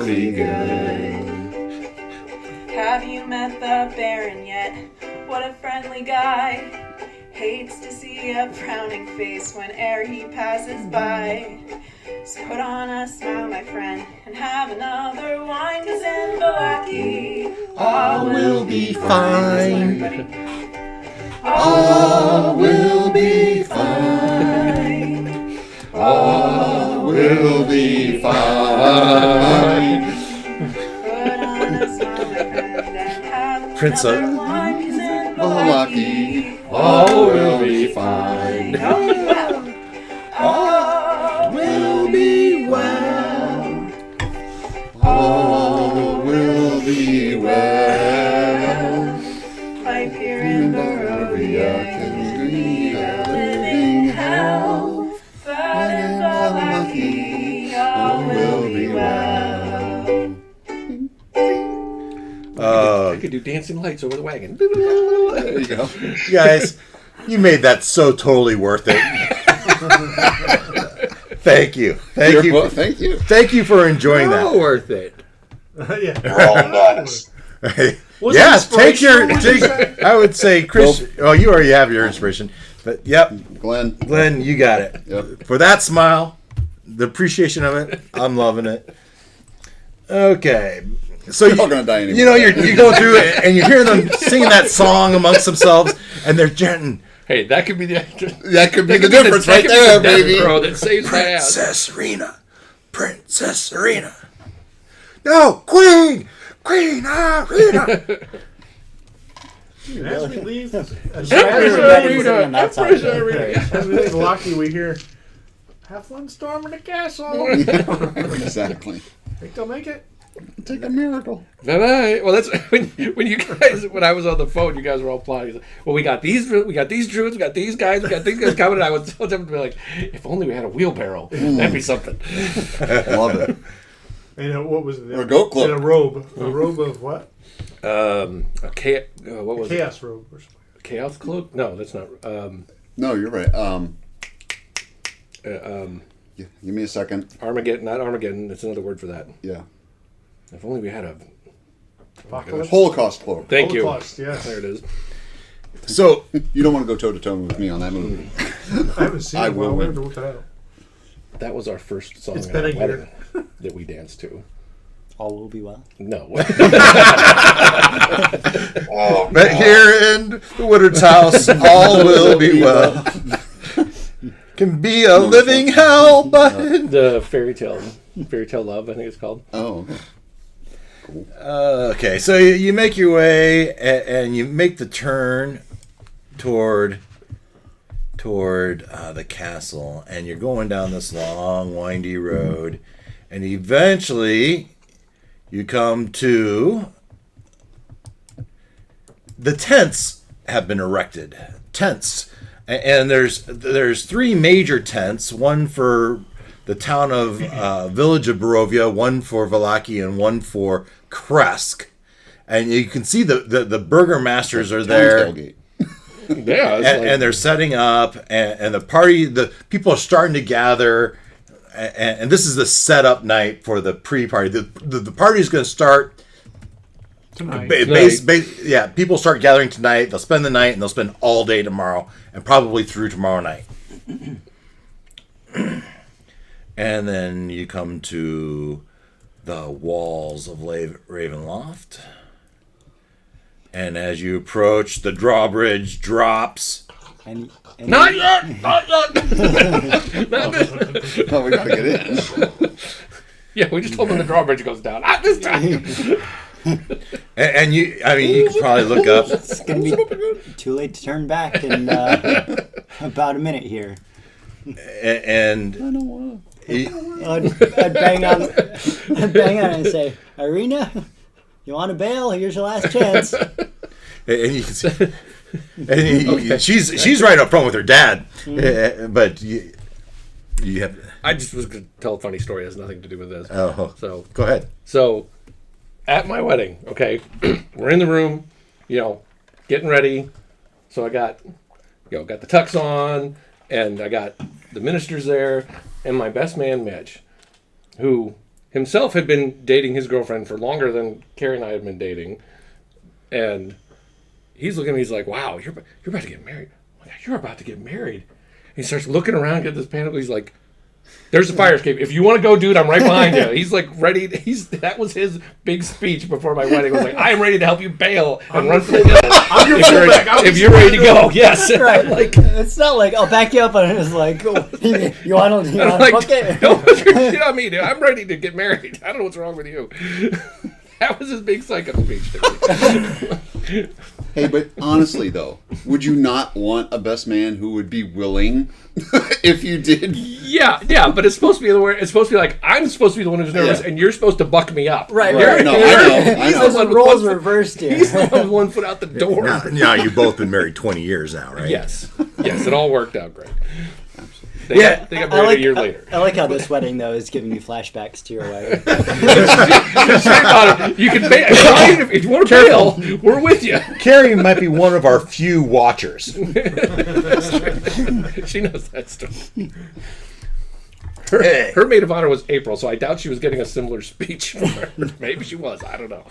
be good. Have you met the Baron yet? What a friendly guy. Hates to see a frowning face whene'er he passes by. So put on a smile, my friend, and have another wine, 'cause in Milwaukee all will be fine. All will be fine. All will be fine. Put on a smile, my friend, and have Prince another of- wine, 'cause in Milwaukee, Milwaukee all will be fine. all Will be well. All will be well. life here in Barovia can be a living hell, but in Milwaukee all will be well. I could do dancing lights over the wagon. There you go. You guys, you made that so totally worth it. Thank you. Thank you. Thank you. Thank you for enjoying Oh, that. worth it. Yeah. We're all nuts. Was Yes, it take your. inspirational, would you say? I would say, Chris. Oh, you already have your inspiration. But yep, Glenn. Glenn, you got it. Yep. For that smile, the appreciation of it, I'm loving it. Okay, so You're all gonna die anyway. You know, you're going through it and you hear them singing that song amongst themselves, and they're chanting, Hey, that could be the That could be the difference right there, baby. Bro, that saves my ass. Princess Serena, Princess Serena. No, Queen Irina. And as we leave, as Everybody was sitting on that side of the as we leave Lucky, we hear, "Have fun storming the castle." Exactly. Think they'll make it? Take a miracle. Bye-bye. Well, that's when you guys, when I was on the phone, you guys were all plotting. Well, we got these druids, we got these guys coming. And I would tell them to be like, if only we had a wheelbarrow, that'd be something. Love it. And what was it? Or a goat cloak. And a robe. A robe of what? What was Chaos robe or something. it? Chaos cloak? No, that's not. No, you're right. Give me a second. Armageddon, not Armageddon. That's another word for that. Yeah. If only we had a. Apocalypse. Holocaust cloak. Thank you. Holocaust, yes. There it is. So You don't want to go toe to toe with me on that movie. I haven't seen I it. Well, will I win. have to look it out. That was our first song It's at been our a year. wedding that we danced to. All will be well. No. Oh, but God. here in the Woodard's house, all will be well. Can be a living hell, but The fairy tale love, I think it's called. Oh, okay. okay. So you make your way and you make the turn toward the castle, and you're going down this long, windy road, and eventually you come to the tents have been erected. Tents. And there's three major tents, one for the town of village of Barovia, one for Vallaki, and one for Kresk. And you can see the burgermasters are there, Tailgate. Yeah. It's and they're setting up, and the people are starting to gather, and this is the setup night for the pre-party. The party is going to start. Tonight. Yeah, people start gathering tonight. They'll spend the night, and they'll spend all day tomorrow, and probably through tomorrow night. And then you come to the walls of Ravenloft, and as you approach, the drawbridge drops. And not yet! Not yet! Oh, we gotta get in. Yeah, we just told them the drawbridge goes down. Not this time! And you could probably look up. it's gonna be too late to turn back in about a minute here. And I don't want I'd bang on and say, Irina, you want to bail? Here's your last chance. and you can see, and she's right up front with her dad, but you have. I just was going to tell a funny story. It has nothing to do with this. Oh, So, go ahead. So, at my wedding, okay, we're in the room, getting ready. So I got the tux on, and I got the ministers there, and my best man Mitch, who himself had been dating his girlfriend for longer than Carrie and I had been dating. And he's looking at me, he's like, wow, you're about to get married. Oh my God, you're about to get married. And he starts looking around, get this panic. He's like, there's a fire escape. If you want to go, dude, I'm right behind you. He's like ready. That was his big speech before my wedding. Was like, I am ready to help you bail and run for the hills. I'm your fullback. If you're ready to go, yes. Right. Like, It's not like I'll back you up on it. It's like, oh, you want to I'm like, fuck it? don't put your shit on me, dude. I'm ready to get married. I don't know what's wrong with you. That was his big psycho speech to me. Hey, but honestly though, would you not want a best man who would be willing if you did? Yeah, but it's supposed to be the way. It's supposed to be like I'm supposed to be the one who's nervous, Yeah. and you're supposed to buck me up. Right. No, I know. The roles reversed here. He's the one with 1 foot out the door. Now you've both been married 20 years now, right? Yes, it all worked out great. They got I married like, a year later. I like how this wedding though is giving you flashbacks to your wedding. You can bail if you want to bail. We're with you. Carrie might be one of our few watchers. She knows that story. Her maid of honor was April, so I doubt she was getting a similar speech from her. Maybe she was. I don't know.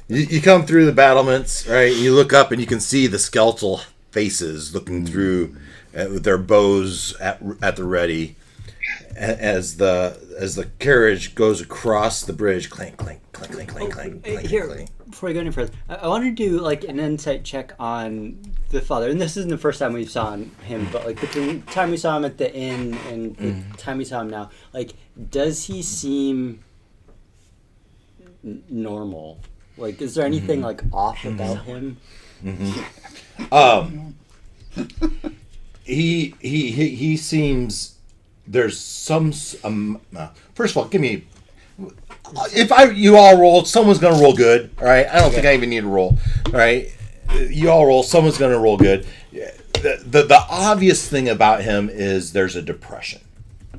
You come through the battlements, right? You look up and you can see the skeletal faces looking through with their bows at the ready as the carriage goes across the bridge. Clank, clank, clank, clank, clank, clank, clank, Here, clank. before we go any further, I want to do like an insight check on the father. And this isn't the first time we saw him, but like between the time we saw him at the inn and the time we saw him now, like, does he seem normal? Like, is there anything like off about him? He seems there's some first of all, give me if you all roll, someone's gonna roll good. All right, I don't think I even need to roll. All right, you all roll, someone's gonna roll good. The obvious thing about him is there's a depression,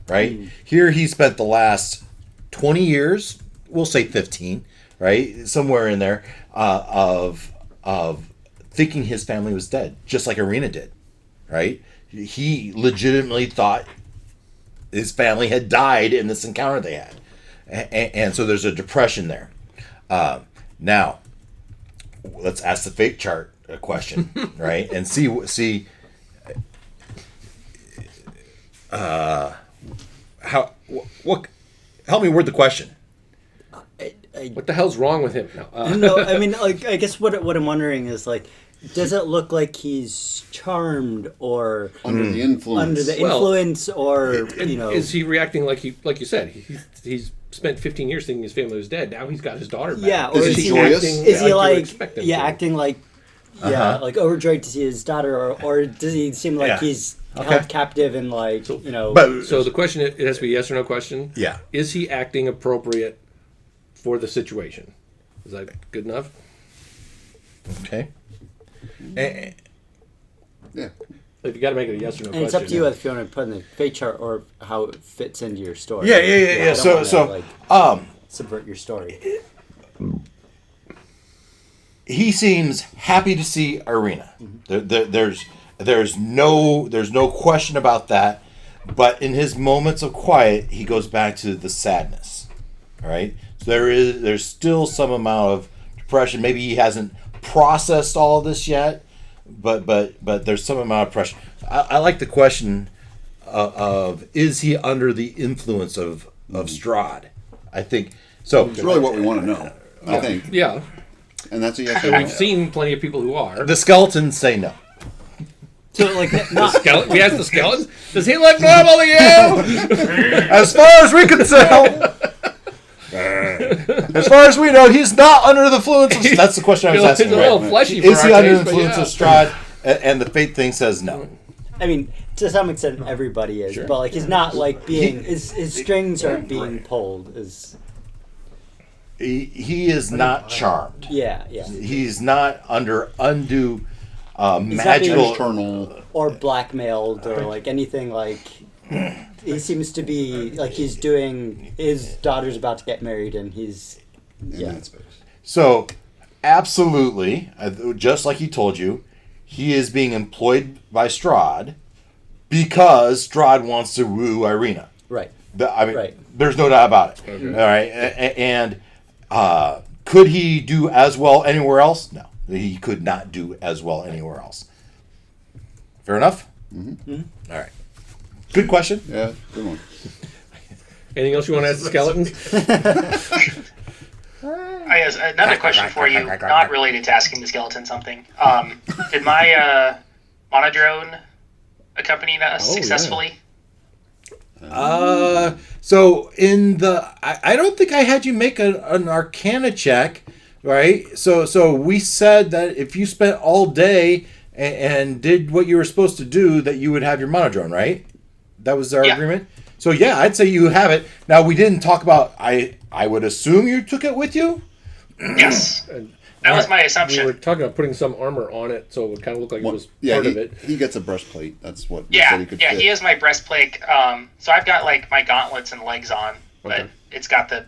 right? Here he spent the last 20 years, we'll say 15, right, somewhere in there, of thinking his family was dead, just like Arena did, right? He legitimately thought his family had died in this encounter they had. And so there's a depression there. Now, let's ask the fate chart a question, right? And see how what help me word the question. What the hell's wrong with him? No, I mean, like, I guess what I'm wondering is like, does it look like he's charmed or Under the influence. or is he reacting like you said? He's spent 15 years thinking his family was dead. Now he's got his daughter back. Yeah, or Is he joyous? Is he you would like expect him to. acting like like overjoyed to see his daughter, or does he seem like he's held captive and like But So the question, it has to be a yes or no question. Yeah. Is he acting appropriate for the situation? Is that good enough? okay. Yeah. If you got to make it a yes or no And question. it's up to you if you want to put in the fate chart or how it fits into your story. Yeah. I don't wanna, subvert your story. He seems happy to see Arena. There's no question about that. But in his moments of quiet, he goes back to the sadness. All right. So there's still some amount of depression. Maybe he hasn't processed all of this yet, but there's some amount of pressure. I like the question of is he under the influence of Strahd? I think so. It's really what we want to know, I think. Yeah. And that's a yes or And no. we've seen plenty of people who are. The skeletons say no. So like not We asked the skeleton, does he look normal to you? As far as we can tell. As far as we know, he's not under the influence of... That's the question I was asking. He's a little fleshy for Is he our under the taste, but influence of Strahd? And the fate thing says no. I mean, to some extent, everybody is, but like he's not like being his strings aren't being pulled. He is not charmed. Yeah. He's not under undue not magical... External. Or blackmailed or like anything like. He seems to be like he's doing. His daughter's about to get married, and he's In that space. So, absolutely, just like he told you, he is being employed by Strahd because Strahd wants to woo Irina. right. I mean, Right. there's no doubt about it. Okay. All right, and could he do as well anywhere else? No, he could not do as well anywhere else. Fair enough. Mm-hmm. All right. Good question. Yeah, good one. Anything else you want to ask the skeletons? I guess another question for you, not related to asking the skeleton something. Did my monodrone accompany us Oh, successfully? So in the, I don't think I had you make an Arcana check, right? So we said that if you spent all day and did what you were supposed to do, that you would have your monodrone, right? That was our Yeah. agreement. So yeah, I'd say you have it. Now we didn't talk about. I would assume you took it with you. Yes. And That was my we assumption. were talking about putting some armor on it, so it would kind of look like it was Yeah, part he, of it. he gets a breastplate. That's what he said Yeah, he could yeah, fit. he has my breastplate. So I've got like my gauntlets and legs on, but Okay. it's got the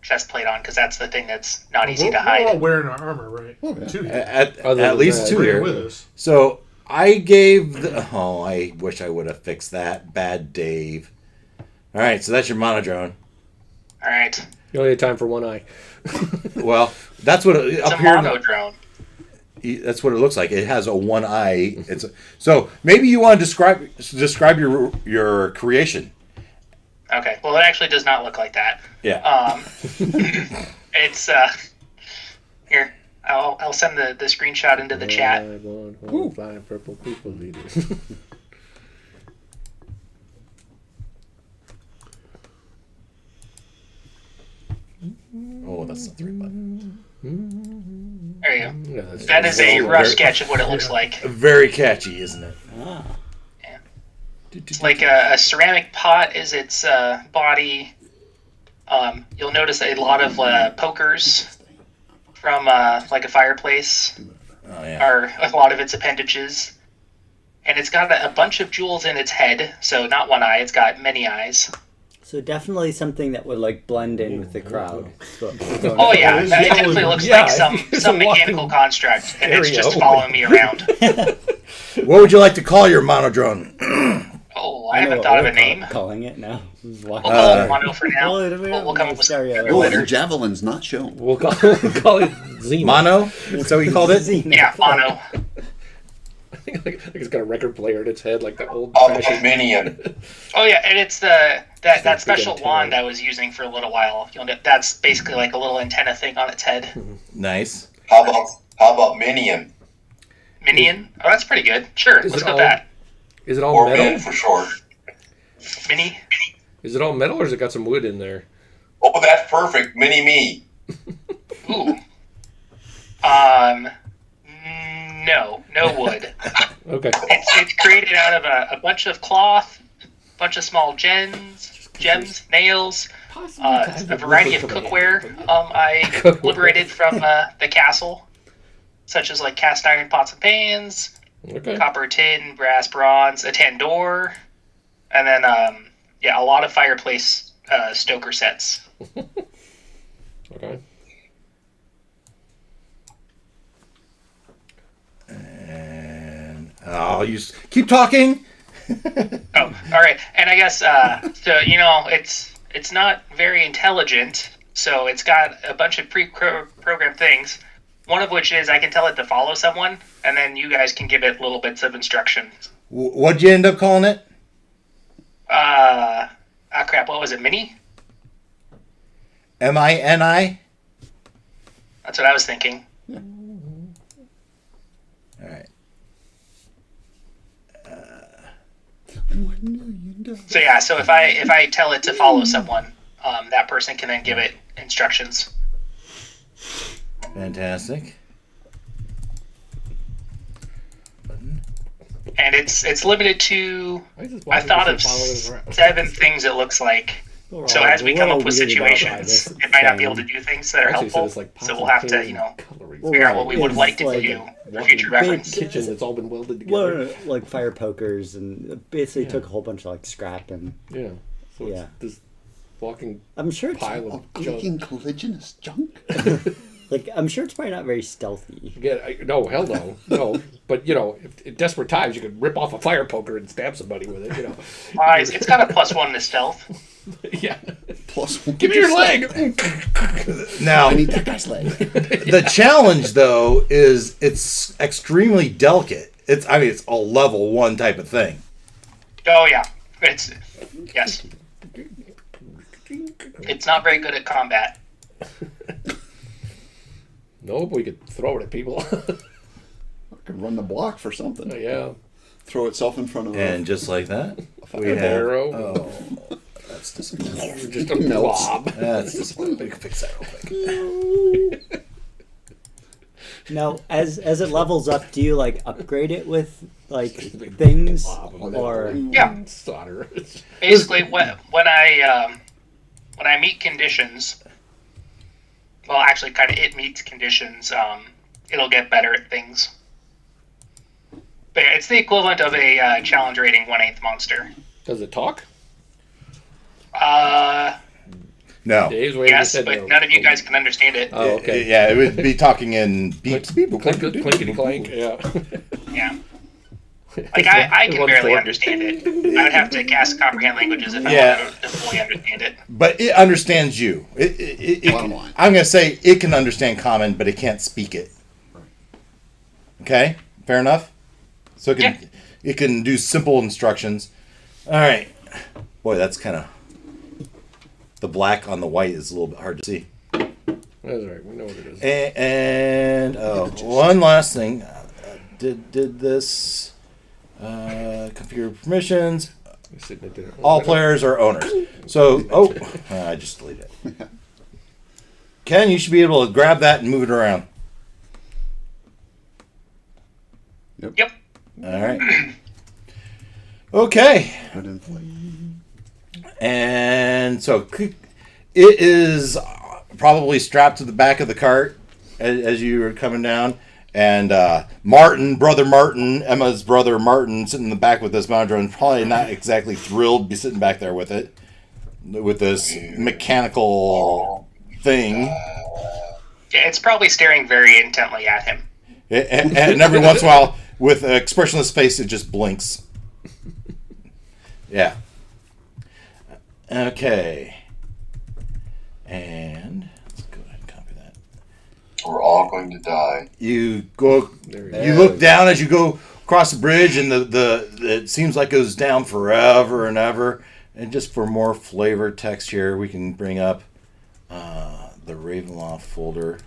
chest plate on because that's the thing that's not easy to We're all hide. wearing our armor, right? Oh, yeah. Two here. At Other than least that, two Bring it here. with us. So I gave the. Oh, I wish I would have fixed that. Bad Dave. All right, so that's your monodrone. All right, You only had time for one eye. Well, that's what it's up a here. mono drone. That's what it looks like. It has a one eye. So maybe you want to describe your creation. Okay, well, it actually does not look like that. Yeah. It's here. I'll send the screenshot into the chat. 5 purple people leaders. Oh, that's the 3 button. There you go. Yeah, that's That is a Very- rough sketch of what it looks like. Very catchy, isn't it? Ah. Like a ceramic pot is its body. You'll notice a lot of pokers from like a fireplace Oh yeah. are a lot of its appendages. And it's got a bunch of jewels in its head, so not one eye, it's got many eyes. So definitely something that would like blend in with the crowd. Oh yeah, it's it totally- definitely looks yeah, like some it's some a walking mechanical construct, and it's just stereo. following me around. What would you like to call your monodrone? Oh, I haven't thought of a name. Calling it now. Who's We'll walking? call it Mono for now. Well, We'll come up with stereo. something Oh, later. the javelin's not shown. We'll call it Zima. Mono? Is that what you called it? Yeah, Mono. I think like it's got a record player in its head, like the old Oh, fashioned. minion. Oh yeah, and it's that big special antenna. wand I was using for a little while. That's basically like a little antenna thing on its head. Nice. How about minion? Minion? Oh, that's pretty good. Sure, Is let's it go all- with that. Is it all Or metal? min for short. Mini? Is it all metal, or has it got some wood in there? Oh, that's perfect. Mini me. Ooh. No wood. Okay. It's created out of a bunch of cloth, a bunch of small gems, nails, a variety of cookware I liberated from the castle, such as like cast iron pots and pans, Okay. copper, tin, brass, bronze, a tandoor, and then a lot of fireplace stoker sets. Okay. And I'll use. Keep talking. Oh, all right. And I guess so. It's not very intelligent. So it's got a bunch of pre-programmed things. One of which is I can tell it to follow someone, and then you guys can give it little bits of instruction. What'd you end up calling it? Crap. What was it? Mini? Mini? That's what I was thinking. All right. So yeah. So if I tell it to follow someone, that person can then give it instructions. Fantastic. Button. And it's limited to. Why is this I walking thought person of following us around? 7 things. It looks like. So as we come up with situations, it might not be able to do things that are Actually, so helpful. it's like So we'll have to, coloring. figure out what we would It's like to like do for walking future reference. kitchen that's all been welded together. Well, like fire pokers, and basically Yeah. took a whole bunch of like scrap, and Yeah. So Yeah. it's this walking I'm sure it's pile Of of junk. clicking colliginous junk. like I'm sure it's probably not very stealthy. No, hell no, no. But if in desperate times you could rip off a fire poker and stab somebody with it. It's got a +1 to stealth. Yeah. Plus one. Give me your leg. Now, I need that guy's leg. the challenge though is it's extremely delicate. It's a level 1 type of thing. Oh yeah, yes. It's not very good at combat. Nope, we could throw it at people. I could run the block for something. Yeah. Throw itself in front of And just like that, we An have. arrow. Oh, that's disappointing. Just a blob. That's disappointing. We can fix that real quick. Now, as it levels up, do you like upgrade it with like things, or Yeah. Solder. Basically, when I meet conditions, well, actually, kind of it meets conditions. It'll get better at things. But yeah, it's the equivalent of a challenge rating 1/8 monster. Does it talk? No. Dave's waiting. Yes, but none of you guys can understand it. Oh, okay. Yeah, it would be talking in beeps, beep, Clinkety clank. Yeah. Yeah. Like, I can barely understand it. I would have to cast comprehend languages if I wanted to fully understand it. But it understands you. Bottom line. I'm going to say it can understand common, but it can't speak it. Okay? Fair enough? So it can do simple instructions. All right. Boy, that's kind of... The black on the white is a little bit hard to see. That's all right. We know what it is. And one last thing. Did this configure permissions? Sitting at dinner. All players are owners. So, I just deleted it. Ken, you should be able to grab that and move it around. Yep. All right. Okay. Good inflate. And so it is probably strapped to the back of the cart as you are coming down. And brother Martin, Emma's brother Martin, sitting in the back with this Monodrone, probably not exactly thrilled to be sitting back there with it, with this mechanical thing. Yeah, it's probably staring very intently at him. And every once in a while, with an expressionless face, it just blinks. Yeah. Okay. And let's go ahead and copy that. We're all going to die. You go. There You look down as you go across the bridge, and the it seems like it goes down forever and ever. And just for more flavor text here, we can bring up the Ravenloft folder,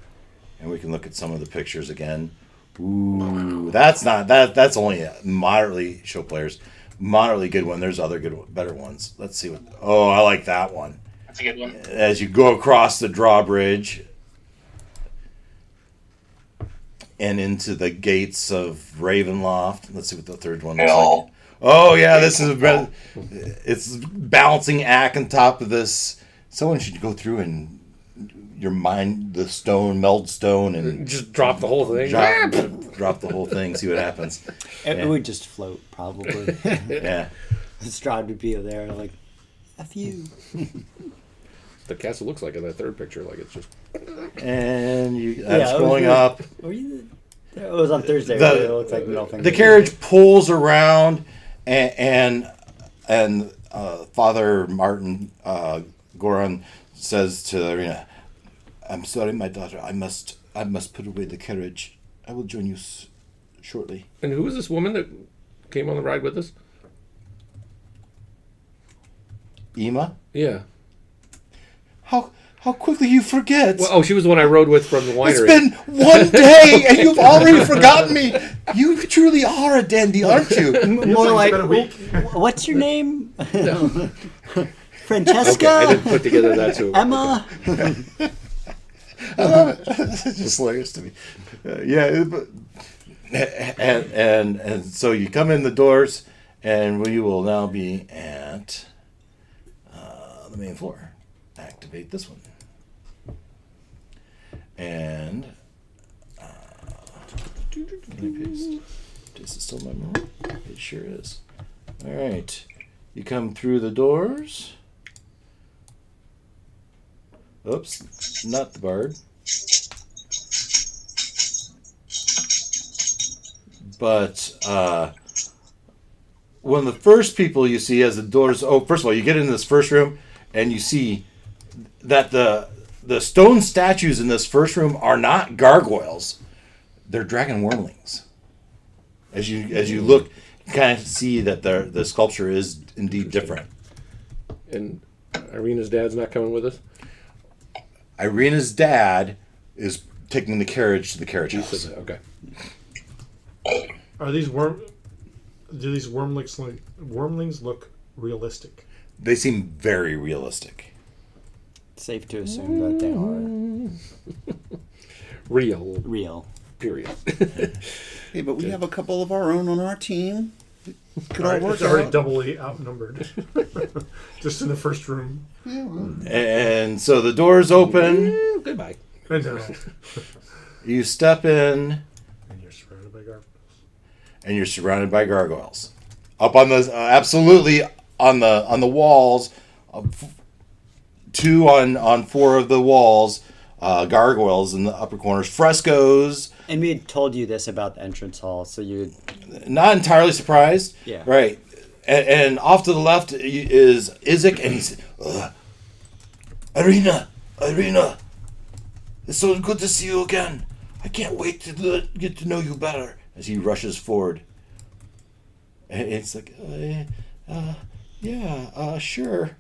and we can look at some of the pictures again. Ooh, that's only moderately show players. Moderately good one. There's other better ones. Let's see what. Oh, I like that one. That's a good one. As you go across the drawbridge and into the gates of Ravenloft. Let's see what the third one looks like. Oh yeah, this is it's balancing act on top of this. Someone should go through and your mind the stone, meld stone, and just drop the whole thing. Drop the whole thing. See what happens. it would just float probably. Yeah. Strahd would be there like, F you. The castle looks like in that third picture, like it's just. And you Yeah, scrolling up. Were you? It was on Thursday. Right? It looks like nothing. The carriage pulls around, and Father Martin Goran says to Irina, "I'm sorry, my daughter. I must put away the carriage. I will join you shortly." And who was this woman that came on the ride with us? Ema, Yeah. how quickly you forget. Well, she was the one I rode with from the winery. It's been one day and you've already forgotten me. You truly are a dandy, aren't you? More like, been a week. what's your name? Okay, Francesca? I didn't put together that too. Emma? I love it. It's just hilarious to me. Yeah, but, and so you come in the doors, and we will now be at the main floor. Activate this one, and let me paste. Is it still my memory? It sure is. All right, you come through the doors. Oops, not the bard. But one of the first people you see as the doors. Oh, first of all, you get in this first room, and you see that the stone statues in this first room are not gargoyles; they're dragon wormlings. As you look, you kind of see that the sculpture is indeed different. And Irina's dad's not coming with us? Irina's dad is taking the carriage to the carriage He house. said that, okay. Are these do these wormlings look realistic? They seem very realistic. Safe to assume that they are Real. Period. Hey, but we have a couple of our own on our team. Could all work It's already out. doubly outnumbered. Just in the first room. And so the doors open. Goodbye. You step in, And you're surrounded by gargoyles. and you're surrounded by gargoyles. Up on the absolutely on the walls, 2 on 4 of the walls, gargoyles in the upper corners, frescoes. And we had told you this about the entrance hall, so you. Not entirely surprised. Yeah. Right. And off to the left is Isaac, and he's Irina, it's so good to see you again. I can't wait to get to know you better. As he rushes forward, and it's like, sure.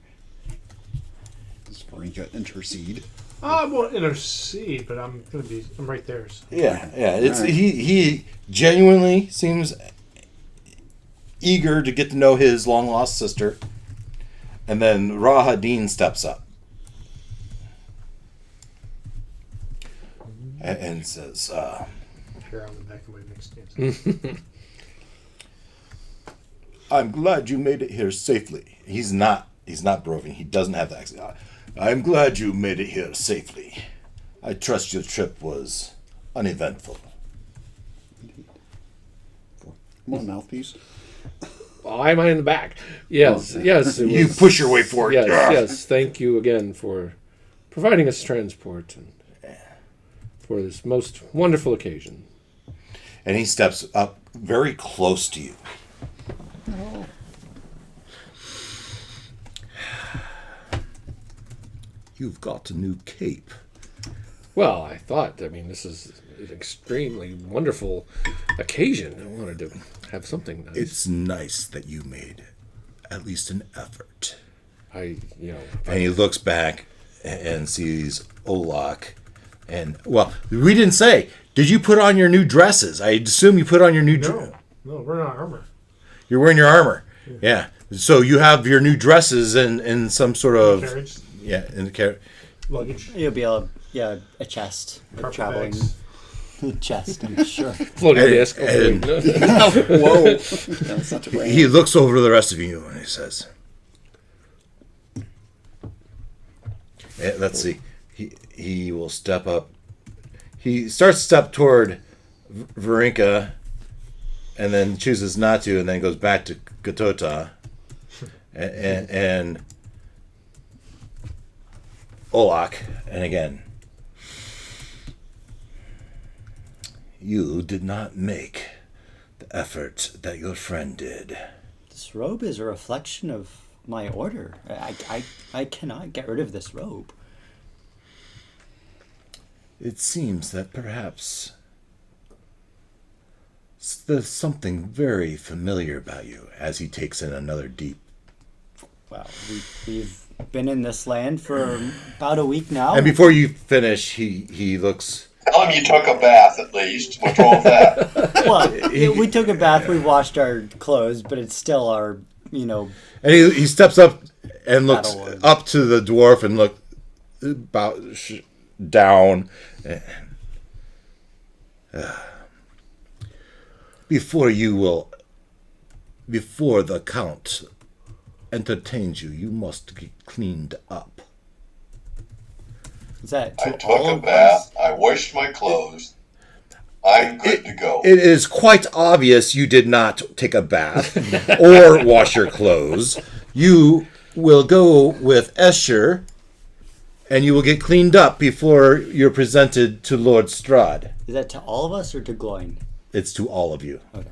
Does Varinka intercede? I won't intercede, but I'm right there. So. Yeah. It's All right. he genuinely seems eager to get to know his long lost sister. And then Rahadin steps up and says, Here on the back of my next dance. "I'm glad you made it here safely." He's not Broven. He doesn't have the accent. "I'm glad you made it here safely. I trust your trip was uneventful." Come on, mouthpiece. I'm in the back. Yes, yes. It You was- push your way forward. Yes. Thank you again for providing us transport and for this most wonderful occasion. And he steps up very close to you. You've got a new cape. Well, I thought, this is an extremely wonderful occasion. I wanted to have something nice. It's nice that you made at least an effort. And he looks back and sees Olak. And, well, we didn't say, did you put on your new dresses? I assume you put on your new dress. No, we're not armor. You're wearing your armor. Yeah. So you have your new dresses in some sort of... Carriage, Yeah, in the carriage. luggage, You'll be a chest. A carpet traveling bags. chest, I'm sure. floating disc. and- Whoa. That's such a brand. He looks over to the rest of you and he says, let's see. He will step up. He starts to step toward Varinka and then chooses not to and then goes back to Gatota and Olak. And again, you did not make the effort that your friend did. This robe is a reflection of my order. I cannot get rid of this robe. It seems that perhaps there's something very familiar about you as he takes in another deep. Wow, we've been in this land for about a week now. And before you finish, he looks. Tell him you took a bath at least. What's wrong with that? Well, we took a bath, we washed our clothes, but it's still our, And he steps up and looks Battle up to the dwarf and look about down. Before the count entertains you, you must get cleaned up. Is that I to took all a of bath. us? I washed my clothes. I'm good to go. It is quite obvious you did not take a bath or wash your clothes. You will go with Escher, and you will get cleaned up before you're presented to Lord Strahd. Is that to all of us or to Gloin? It's to all of you. Okay.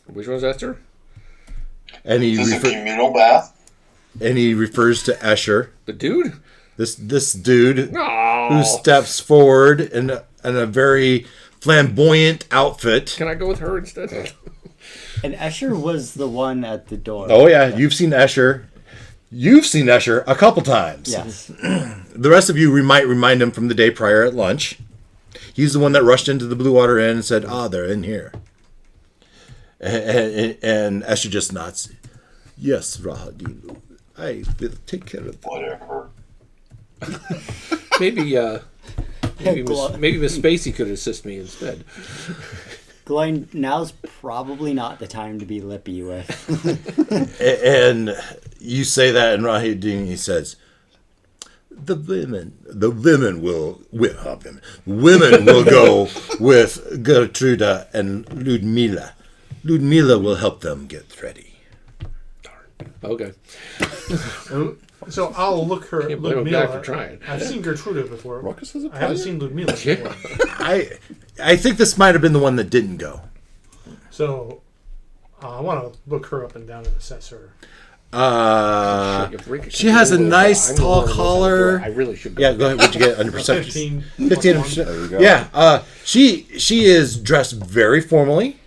Which one's Esther? And he Is this a refer- communal bath? and he refers to Escher, The dude? this dude Oh. who steps forward in a very flamboyant outfit. Can I go with her instead? And Escher was the one at the door. Oh yeah, you've seen Escher. You've seen Escher a couple times. Yes. The rest of you might remind him from the day prior at lunch. He's the one that rushed into the Blue Water Inn and said, they're in here. And Escher just nods. Yes, Rahadin, I will take care of them. Whatever. Maybe Miss Spacey could assist me instead. Glenn, now's probably not the time to be lippy with. And you say that, and Rahadin, he says, the women will go with Gertruda and Ludmila. Ludmila will help them get ready. Okay. So I'll look her. Can't blame a guy Ludmila. for trying. I've seen Gertruda before. Ruckus has a I haven't plan? seen Ludmila before. I think this might have been the one that didn't go. So I want to look her up and down and assess her. She has a nice tall collar. I really should go. Yeah, go ahead. What'd you get under perception? 15. 15%. Yeah. She is dressed very formally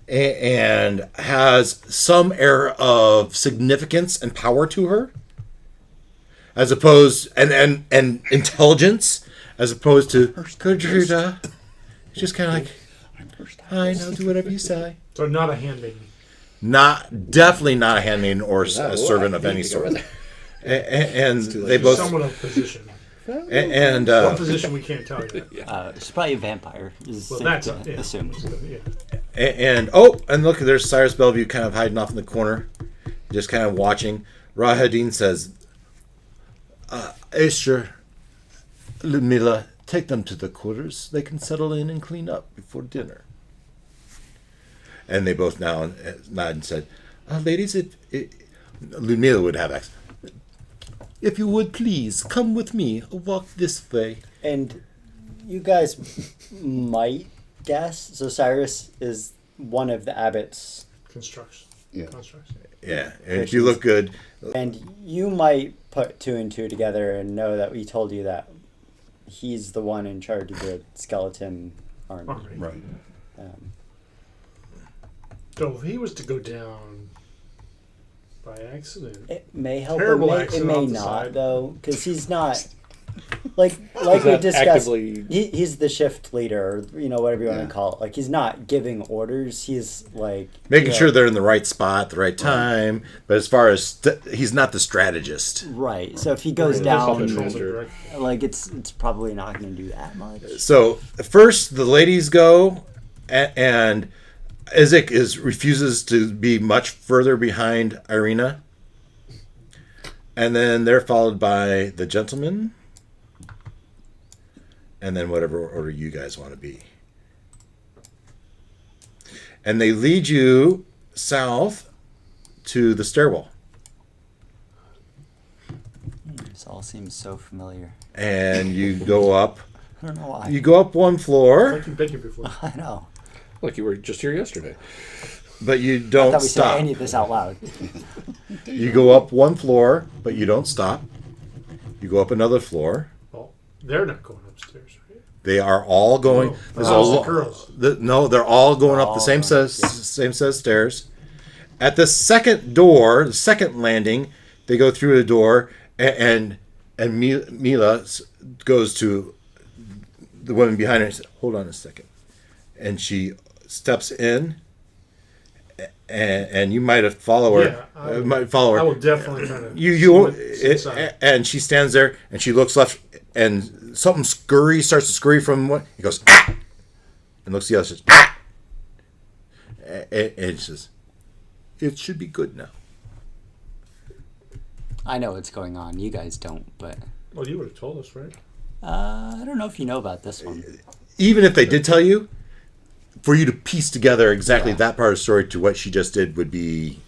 and has some air of significance and power to her, as opposed and intelligence, as opposed to Gertruda. She's just kind of like, I know, do whatever you say. So not a handmaiden. Definitely not a handmaiden or a servant of any sort. And they both Somewhat of position. and What position we can't tell yet. She's probably a vampire. Well, that's assumed. Yeah. and look, there's Cyrus Bellevue kind of hiding off in the corner, just kind of watching. Rahadin says, Escher, Ludmila, take them to the quarters. They can settle in and clean up before dinner. And they both now nod and said, ladies, Ludmila would have access. If you would please come with me, walk this way. And you guys might guess. So Cyrus is one of the abbots. Construction. Yeah. Construction. Yeah, and you look good. And you might put two and two together and know that we told you that he's the one in charge of the skeleton army. Alright. Right. So if he was to go down by accident, It may help. Terrible It may accident off the not side. though, because he's not like we not discussed. actively- He's the shift leader, or whatever you want Yeah. to call it. Like he's not giving orders. He's like Making sure they're in the right spot, the right time. But as far as he's not the strategist. right. So if he goes Yeah, down, puppet control the master. direction. like it's probably not going to do that much. So first the ladies go, and Isaac refuses to be much further behind Irina, and then they're followed by the gentlemen, and then whatever order you guys want to be. And they lead you south to the stairwell, This all seems so familiar. and you go up. I don't know why. You go up one floor, like you've been here before. I know. Like you were just here yesterday. but you I don't thought we said stop. any of this out loud. You go up one floor, but you don't stop. You go up another floor. Well, they're not going upstairs, right? They are all going. Oh, there's how's a the lo- girls? no, they're all going up the All same going up, same set of stairs. At the second door, the second landing, they go through a door, and Mila goes to the woman behind her and says, "Hold on a second," and she steps in, and you might have follow her. Yeah, I will- might follow her. I will definitely try to. You sit inside. and she stands there and she looks left and something starts to scurry from what he goes "Ah!" and looks the other says "Ah!" and she says, "It should be good now." I know what's going on. You guys don't, but Well, you would have told us, right? I don't know if you know about this one. Even if they did tell you, for you to piece together exactly that part of the story to what she just did would be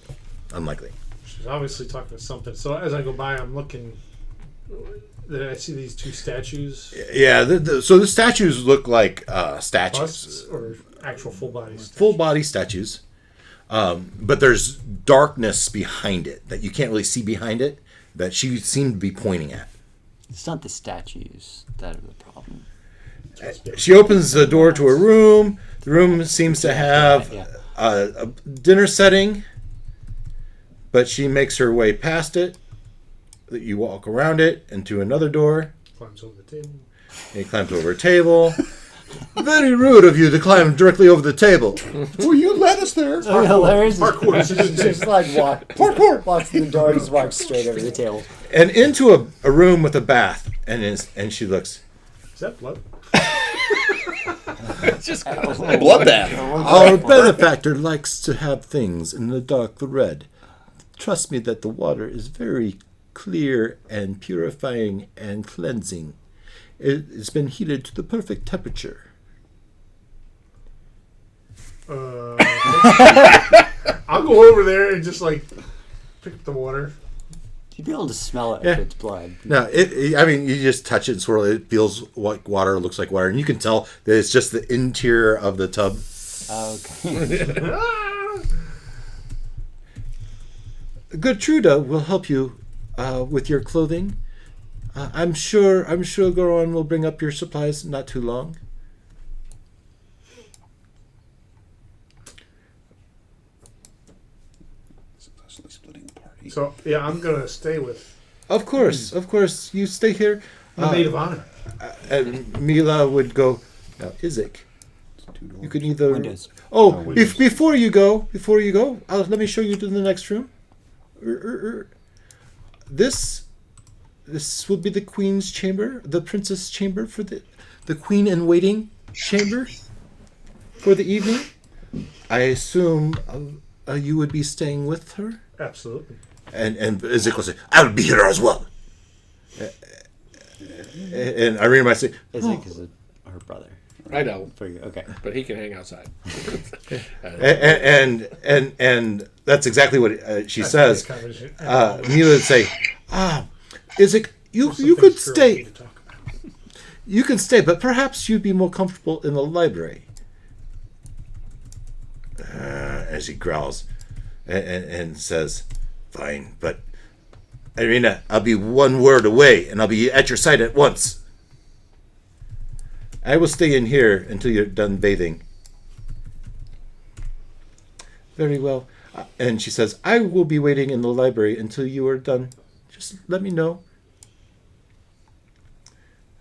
unlikely. She's obviously talking to something. So as I go by, I'm looking. Did I see these two statues? Yeah, so the statues look like statues. Busts or actual full body statues? Full body statues. but there's darkness behind it that you can't really see behind it that she seemed to be pointing at. It's not the statues that are the problem. She opens the door to a room. The room seems to have a dinner setting, but she makes her way past it. You walk around it into another door. Climbs over the table. He climbs over a table. Very rude of you to climb directly over the table. Well, you led us there. Hilarious. Parkour. Just like walks through the door and just walks straight over the table. And into a room with a bath. And she looks. Is that blood? Bloodbath. Our benefactor likes to have things in the dark red. Trust me that the water is very clear and purifying and cleansing. It's been heated to the perfect temperature. I'll go over there and just like pick up the water. You'd be able to smell it Yeah. if it's blood. No, you just touch it and swirl it. It feels like water, looks like water. And you can tell that it's just the interior of the tub. Okay. Gertruda will help you with your clothing. I'm sure Goron will bring up your supplies not too long. Successfully splitting the party. So yeah, I'm gonna stay with Of course. You stay here. the maid of honor. And Mila would go, now, Isaac, you can either... Windows. Before you go, let me show you to the next room. This will be the queen's chamber, the princess chamber for the queen in waiting chamber for the evening. I assume you would be staying with her? Absolutely. And Isaac will say, I would be here as well. And Irina might say, Isaac is her brother. I know, For you. Okay. but he can hang outside. and that's exactly what she says. Conversation. Mila would say, Isaac, you could Things girls stay. need to talk about. You can stay, but perhaps you'd be more comfortable in the library. As he growls and says, fine, but Irina, I'll be one word away and I'll be at your side at once. I will stay in here until you're done bathing. Very well. And she says, I will be waiting in the library until you are done. Just let me know.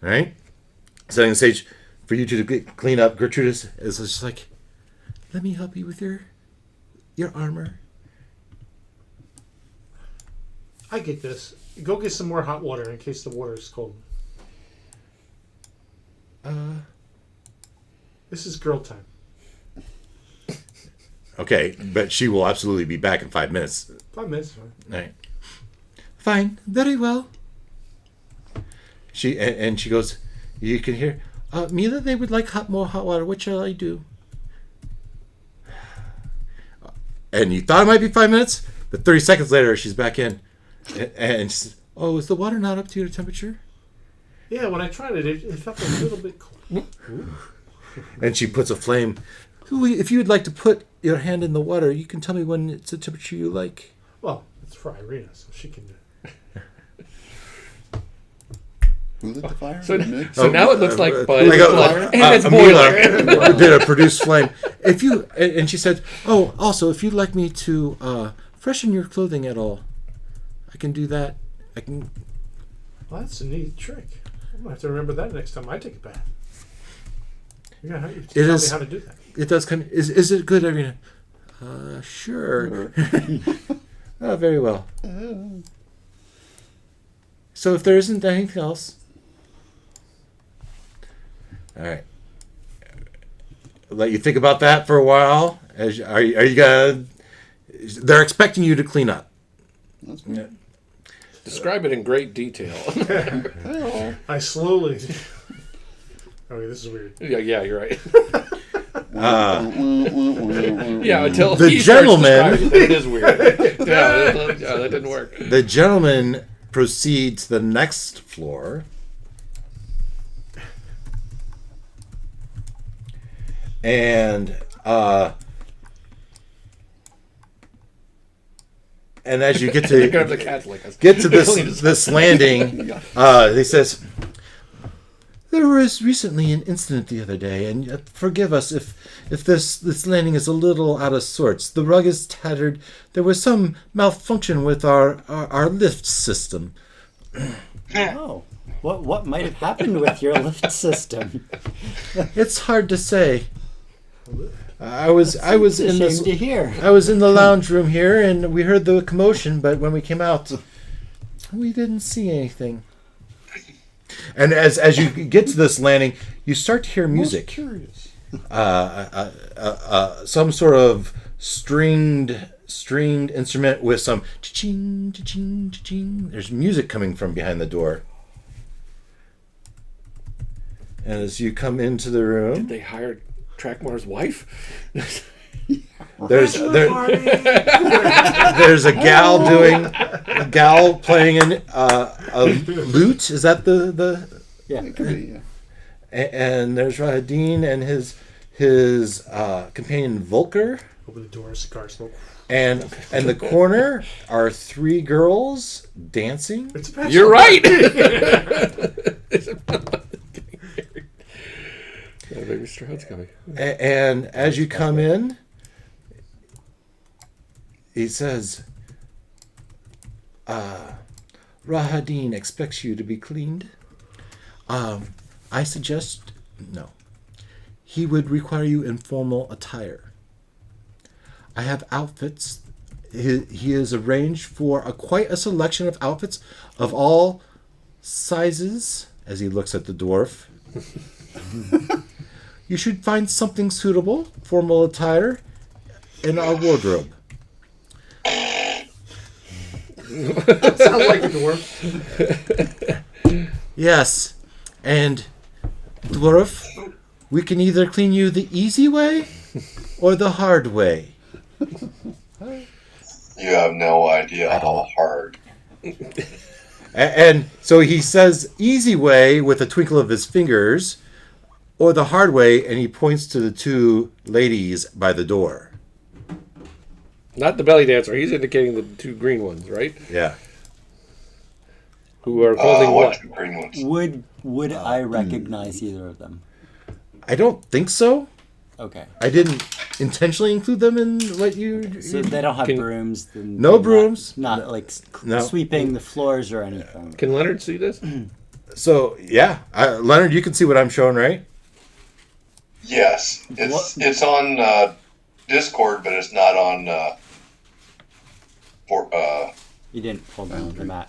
All right? Setting the stage for you two to clean up. Gertrude is just like, let me help you with your armor. I get this. Go get some more hot water in case the water is cold. This is girl time. Okay, but she will absolutely be back in 5 minutes. 5 minutes. Fine. All right. Fine. Very well. She goes, you can hear, Mila, they would like more hot water. What shall I do? And you thought it might be 5 minutes, but 30 seconds later, she's back in. And she says, oh, is the water not up to your temperature? Yeah, when I tried it, it felt a little bit cold. And she puts a flame. If you would like to put your hand in the water, you can tell me when it's a temperature you like. Well, it's for Irina, so she can do it. Who lit the fire? So Nick? now it looks like blood, Mila and it's boiling. did a produced flame. And she said, oh, also, if you'd like me to freshen your clothing at all, I can do that. I can. Well, that's a neat trick. I'm going to have to remember that next time I take a bath. You're going to have to tell me how to do that. It does come. Is it good, Irina? Sure. Oh, very well. So if there isn't anything else, all right. I'll let you think about that for a while. Are you gonna? They're expecting you to clean up. That's good. Describe it in great detail. I slowly. Okay, this is weird. Yeah, you're right. Yeah, until The he starts gentleman- describing it, then it is weird. Yeah, that didn't work. The gentleman proceeds to the next floor. And And as you get They're gonna have to the cats like us. get to this landing, he says, "There was recently an incident the other day, and forgive us if this landing is a little out of sorts. The rug is tattered. There was some malfunction with our lift system." Oh, what might have happened with your lift system? It's hard to say. I was in Shame to hear. I was in the lounge room here, and we heard the commotion. But when we came out, we didn't see anything. And as you get to this landing, you start to hear music. Curious. Some sort of stringed instrument with some cha-ching, cha-ching, cha-ching. There's music coming from behind the door. And as you come into the room, Did they hire Trackmar's wife? there's a gal playing a lute. Is that the Yeah. It could be, yeah. and there's Rahadin and his companion Volker. Open the door, cigar smoke. And in the corner are 3 girls dancing. It's a bachelor You're right. Baby Strahd's coming. And as you come in, he says, Rahadin expects you to be cleaned. I suggest no. He would require you in formal attire. I have outfits. He has arranged for quite a selection of outfits of all sizes, as he looks at the dwarf. You should find something suitable, formal attire, in our wardrobe. Sounds like a dwarf. Yes, and dwarf, we can either clean you the easy way or the hard way. You have no idea how hard. And so he says easy way with a twinkle of his fingers, or the hard way, and he points to the 2 ladies by the door. Not the belly dancer. He's indicating the 2 green ones, right? Yeah. Who are holding what? What green ones? Would I recognize either of them? I don't think so. Okay. I didn't intentionally include them in what you... So they don't have Can- brooms? No brooms. Not like No. sweeping the floors or anything. Can Leonard see this? So, yeah. Leonard, you can see what I'm showing, right? Yes, it's on Discord, but it's not on You didn't hold down the mat.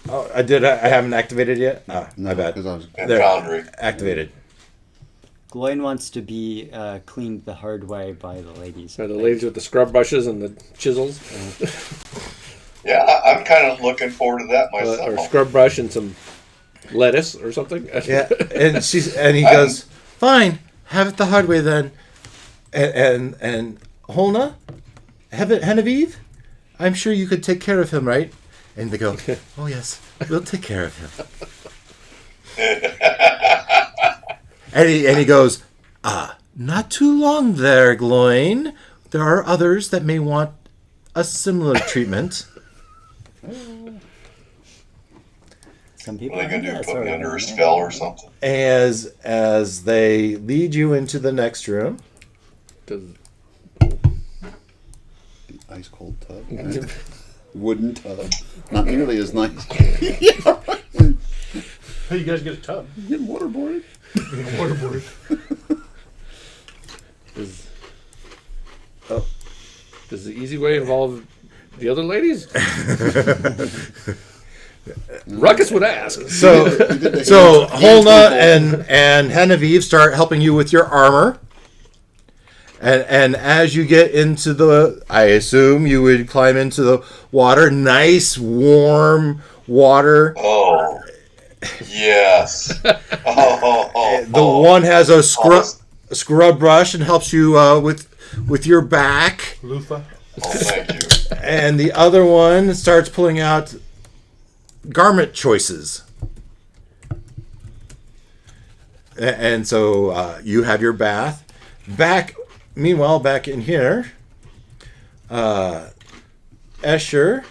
Oh, I did. I haven't activated yet? My bad. Because I was in There. Foundry. Activated. Gloin wants to be cleaned the hard way by the ladies. Are the ladies with the scrub brushes and the chisels? Yeah, I'm kind of looking forward to that Or myself. scrub brush and some lettuce or something? Yeah, and he goes, fine, have it the hard way then. And Holna, Genevieve, I'm sure you could take care of him, right? And they go, oh yes, we'll take care of him. and he goes, not too long there, Gloin. There are others that may want a similar treatment. Some people What are they going to do? have that Put sort me of under a thing, spell or something? As they lead you into the next room. Does- ice cold tub. Wooden tub. Not nearly as nice. Hey, you guys get a tub. Getting waterboarded. Waterboard. Does the easy way involve the other ladies? Ruckus would ask. So Holna and Genevieve start helping you with your armor. And as you get into the, I assume you would climb into the water, nice warm water. Oh, yes. The one has a scrub brush and helps you with your back. Loofah. Oh, thank you. And the other one starts pulling out garment choices. And so you have your bath. Meanwhile, back in here, Escher.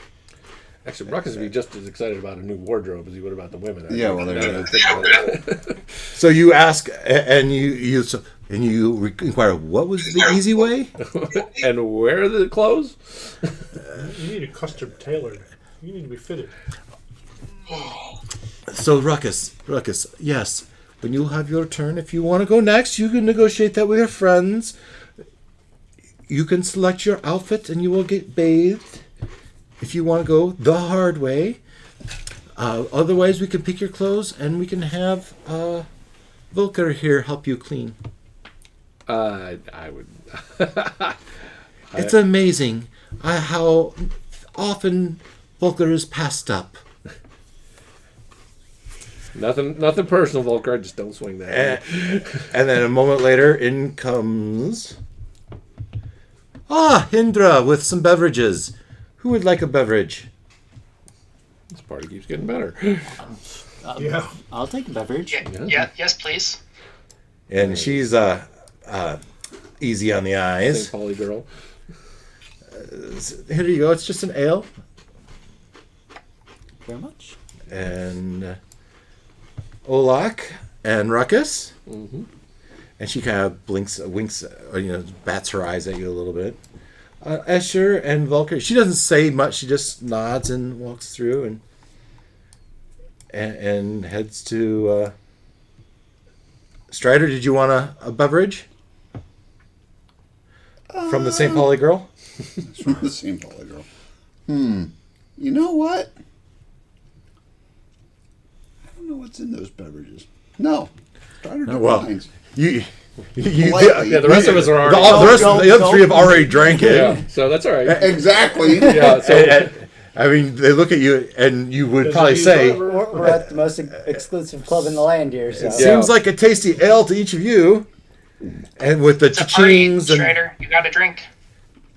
Actually, Ruckus would be just as excited about a new wardrobe as he would about the women. Yeah, well, there you go. So you ask, and you inquire, what was the easy way? And where are the clothes? You need a custom tailored. You need to be fitted. So Ruckus, yes. When you have your turn, if you want to go next, you can negotiate that with your friends. You can select your outfit, and you will get bathed. If you want to go the hard way, otherwise we can pick your clothes and we can have Volker here help you clean. I would. It's amazing how often Volker is passed up. Nothing personal, Volker. Just don't swing that. And then a moment later, in comes Hindra with some beverages. Who would like a beverage? This party keeps getting better. Yeah. I'll take a beverage. Yes, please. And she's easy on the eyes. St. Pauli girl. Here you go. It's just an ale. Very much. And Olak and Ruckus. Mm-hmm. And she kind of winks, or, bats her eyes at you a little bit. Escher and Volker. She doesn't say much. She just nods and walks through and heads to Strider. Did you want a beverage from the St. Pauli girl? It's from the St. Pauli girl. You know what? I don't know what's in those beverages. No. Strider declines. The rest of us are already. The other three have already drank it. Yeah, so that's all right. Exactly. Yeah, so I mean, they look at you, and you would probably say, We're at the most exclusive club in the land here, so. seems like a tasty ale to each of you. And with the It's a party, cha-chings and Strider. You got a drink.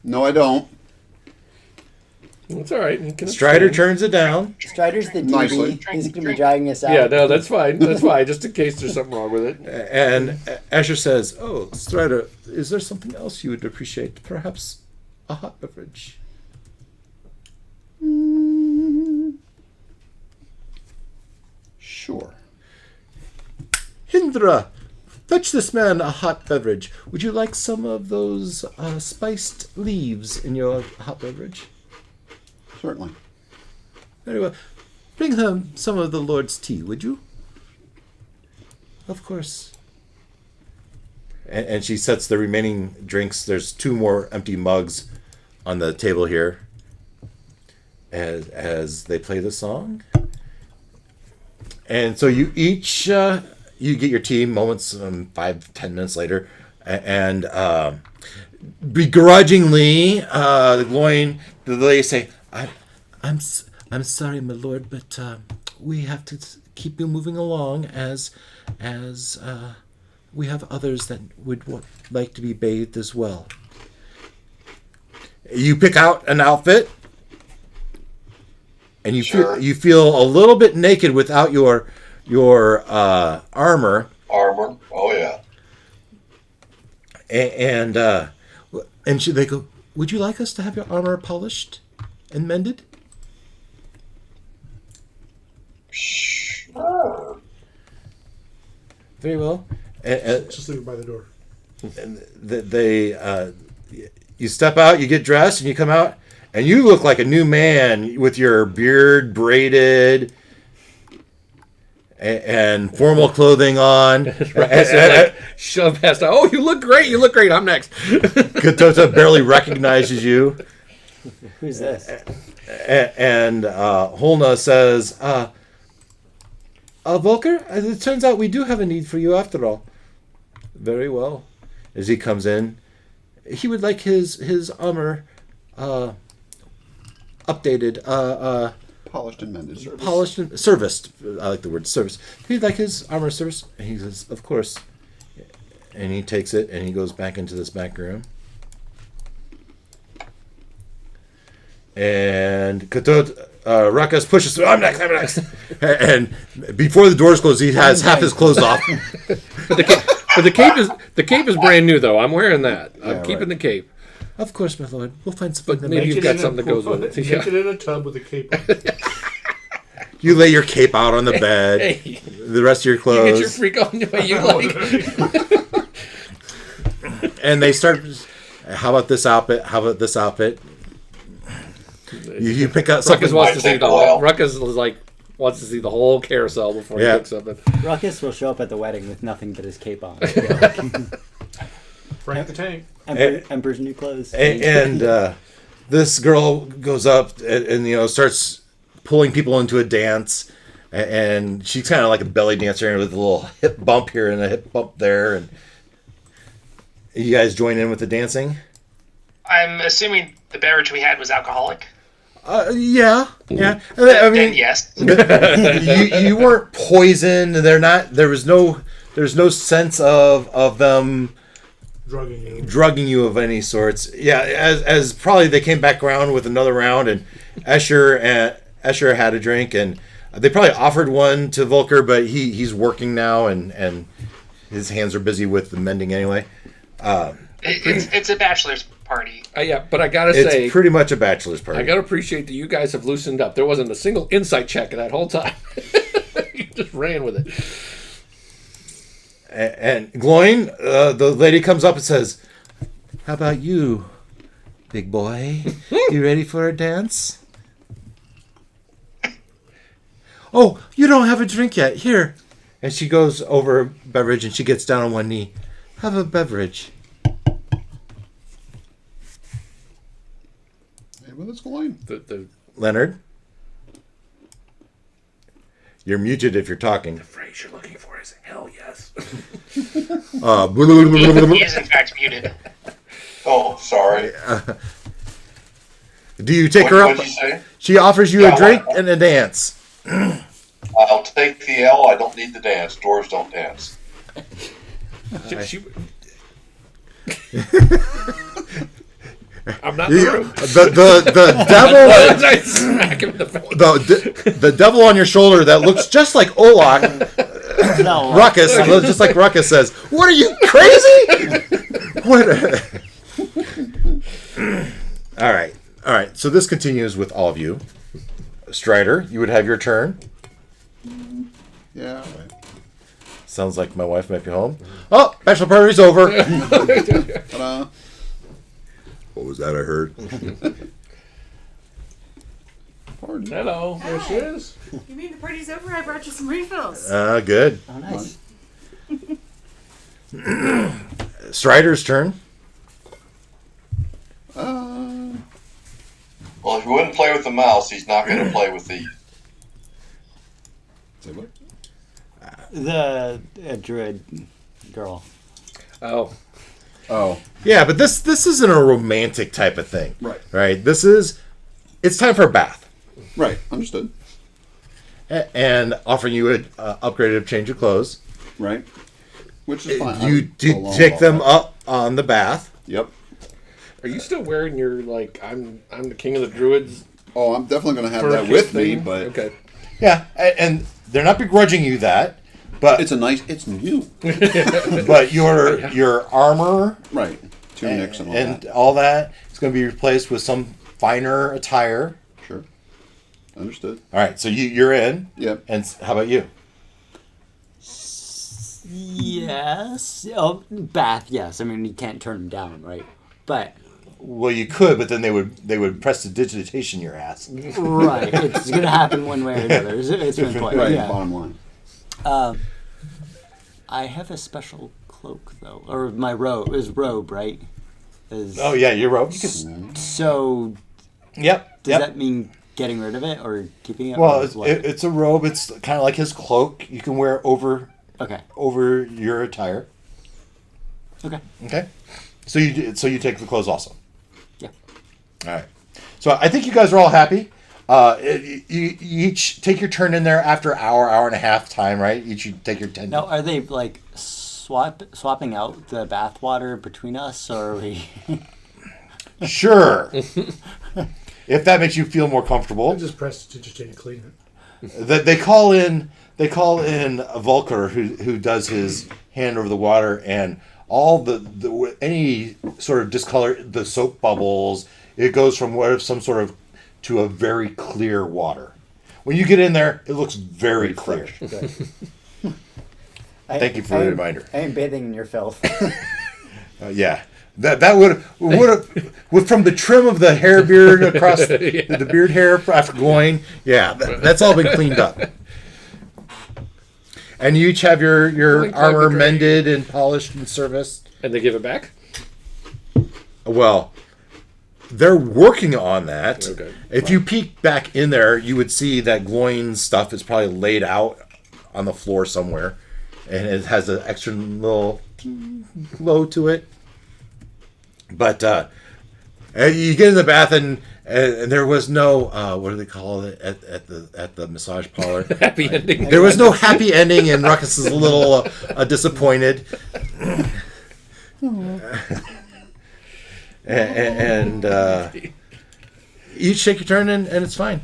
No, I don't. it's all right. You can Strider abstain. turns it down. Strider's the Nicely. DB. He's going to be dragging us out. Yeah, no, that's fine. That's fine. Just in case there's something wrong with it. And Escher says, "Oh, Strider, is there something else you would appreciate? Perhaps a hot beverage?" Sure. Hindra, fetch this man a hot beverage. Would you like some of those spiced leaves in your hot beverage? Certainly. Very well. Bring him some of the Lord's tea, would you? Of course. And she sets the remaining drinks. There's 2 more empty mugs on the table here as they play the song. And so you each, you get your tea moments, 5-10 minutes later, and begrudgingly, the lady say, I'm sorry, my lord, but we have to keep you moving along as we have others that would like to be bathed as well. You pick out an outfit, and you feel a little bit naked without your armor. Armor. Oh yeah. And they go, would you like us to have your armor polished and mended? Sure. Very well. Just leave it by the door. And you step out, you get dressed, and you come out, and you look like a new man with your beard braided and formal clothing on. Shove past. Oh, you look great. You look great. I'm next. Katota barely recognizes you. Who's this? And Holna says, Volker, it turns out we do have a need for you after all. Very well. As he comes in, he would like his armor updated, Polished and mended. Service. polished and serviced. I like the word service. He'd like his armor serviced. And he says, of course. And he takes it and he goes back into this back room. And Ruckus pushes through. I'm next. And before the doors close, he has half his clothes off. But the cape is brand new though. I'm wearing that. I'm keeping right. the cape. Of course, my lord. We'll find something. But that maybe makes- you've got something that goes with it. Make Yeah. it in a tub with a cape on. You lay your cape out on the bed. Hey, The rest of your you clothes. get your freak on the way you like. And they start. How about this outfit? How about this outfit? You pick out something. Ruckus wants to see Might the take a while. Ruckus is like wants to see the whole carousel before Yeah. he picks something. Ruckus will show up at the wedding with nothing but his cape on. Frank the Tank. Emperor's new clothes. And this girl goes up and starts pulling people into a dance, and she's kind of like a belly dancer with a little hip bump here and a hip bump there. And you guys join in with the dancing. I'm assuming the beverage we had was alcoholic. Yeah. I Then mean, yes. you weren't poisoned. They're not. There's no sense of them drugging you of any sorts. Yeah, as probably they came back around with another round, and Escher had a drink, and they probably offered one to Volker, but he's working now, and his hands are busy with the mending anyway. It's a bachelor's party. Yeah, but I gotta It's say, pretty much a bachelor's party. I gotta appreciate that you guys have loosened up. There wasn't a single insight check that whole time. You just ran with it. And Gloin, the lady comes up and says, "How about you, big boy? You ready for a dance?" "Oh, you don't have a drink yet. Here." And she goes over a beverage and she gets down on one knee. "Have a beverage." Hey, well, it's going. Leonard, you're muted if you're talking. The phrase you're looking for is hell yes. He is in fact muted. Oh, sorry. Do you take her up? What did you say? She offers you Yeah, a drink what? and a dance. I'll take the L. I don't need the dance. Dwarves don't dance. I'm not The devil. I smack him in the face. The devil on your shoulder that looks just like Olak, No, Ruckus, just like Ruckus says, "What are you, crazy?" What? All right. So this continues with all of you. Strider, you would have your turn. Yeah. Right. Sounds like my wife might be home. Oh, bachelor party's over. Ta-da. What was that I heard? Pardon. Hello. There she is. You mean the party's over? I brought you some refills. Good. Oh, nice. Strider's turn. Well, if he wouldn't play with the mouse, he's not going to play with these. Say what? The druid girl. Oh. Yeah, but this isn't a romantic type of thing. Right. It's time for a bath. Right. Understood. And offering you an upgraded change of clothes. Right. Which is fine. You do take them up on the bath. Yep. Are you still wearing your I'm the king of the druids? Oh, I'm definitely going to have that fur with thing? me, but Okay. Yeah, and they're not begrudging you that, but it's new. but your armor Right. Tunics and all and that. all that is going to be replaced with some finer attire. Sure. Understood. All right, so you're in. Yep. And how about you? Yes. Oh, bath. Yes. I mean, you can't turn them down, right? But Well, you could, but then they would press the digitation your ass. right, it's gonna happen one way or another. It's been point. Right. Yeah. Bottom line. I have a special cloak though, or my robe is robe, right? Oh yeah, your robe. You can, So yep. does that mean getting rid of it or keeping it? Well, or what? it's a robe. It's kind of like his cloak. You can wear over Okay. your attire. Okay. Okay. So you take the clothes also. Yeah. All right. So I think you guys are all happy. You each take your turn in there after hour and a half time, right? Each you take your 10. Now, are they like swapping out the bath water between us, or are we? Sure. If that makes you feel more comfortable. I just press digitate and clean it. They call in a Volker who does his hand over the water, and all any sort of discolor, the soap bubbles, it goes from some sort of to a very clear water. When you get in there, it looks very clear. Thank you for the reminder. I am bathing in your filth. Yeah. That would have from the trim of the hair beard across the beard hair after going. Yeah, that's all been cleaned up. And you each have your armor mended and polished and serviced. And they give it back? Well, they're working on that. Okay. If you peek back in there, you would see that glowing stuff is probably laid out on the floor somewhere, and it has an extra little glow to it. But you get in the bath and there was no what do they call it at the massage parlor? Happy ending. There was no happy ending, and Ruckus is a little disappointed. and you shake your turn and it's fine.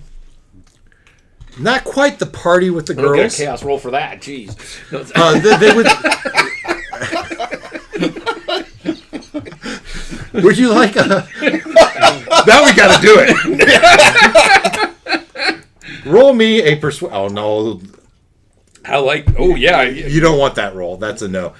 Not quite the party with the I don't get a girls. chaos roll for that. Jeez. They would. Would you like a? Now we got to do it. Roll me a persuasion. Oh no! I like. Oh yeah. You don't want that roll. That's a no.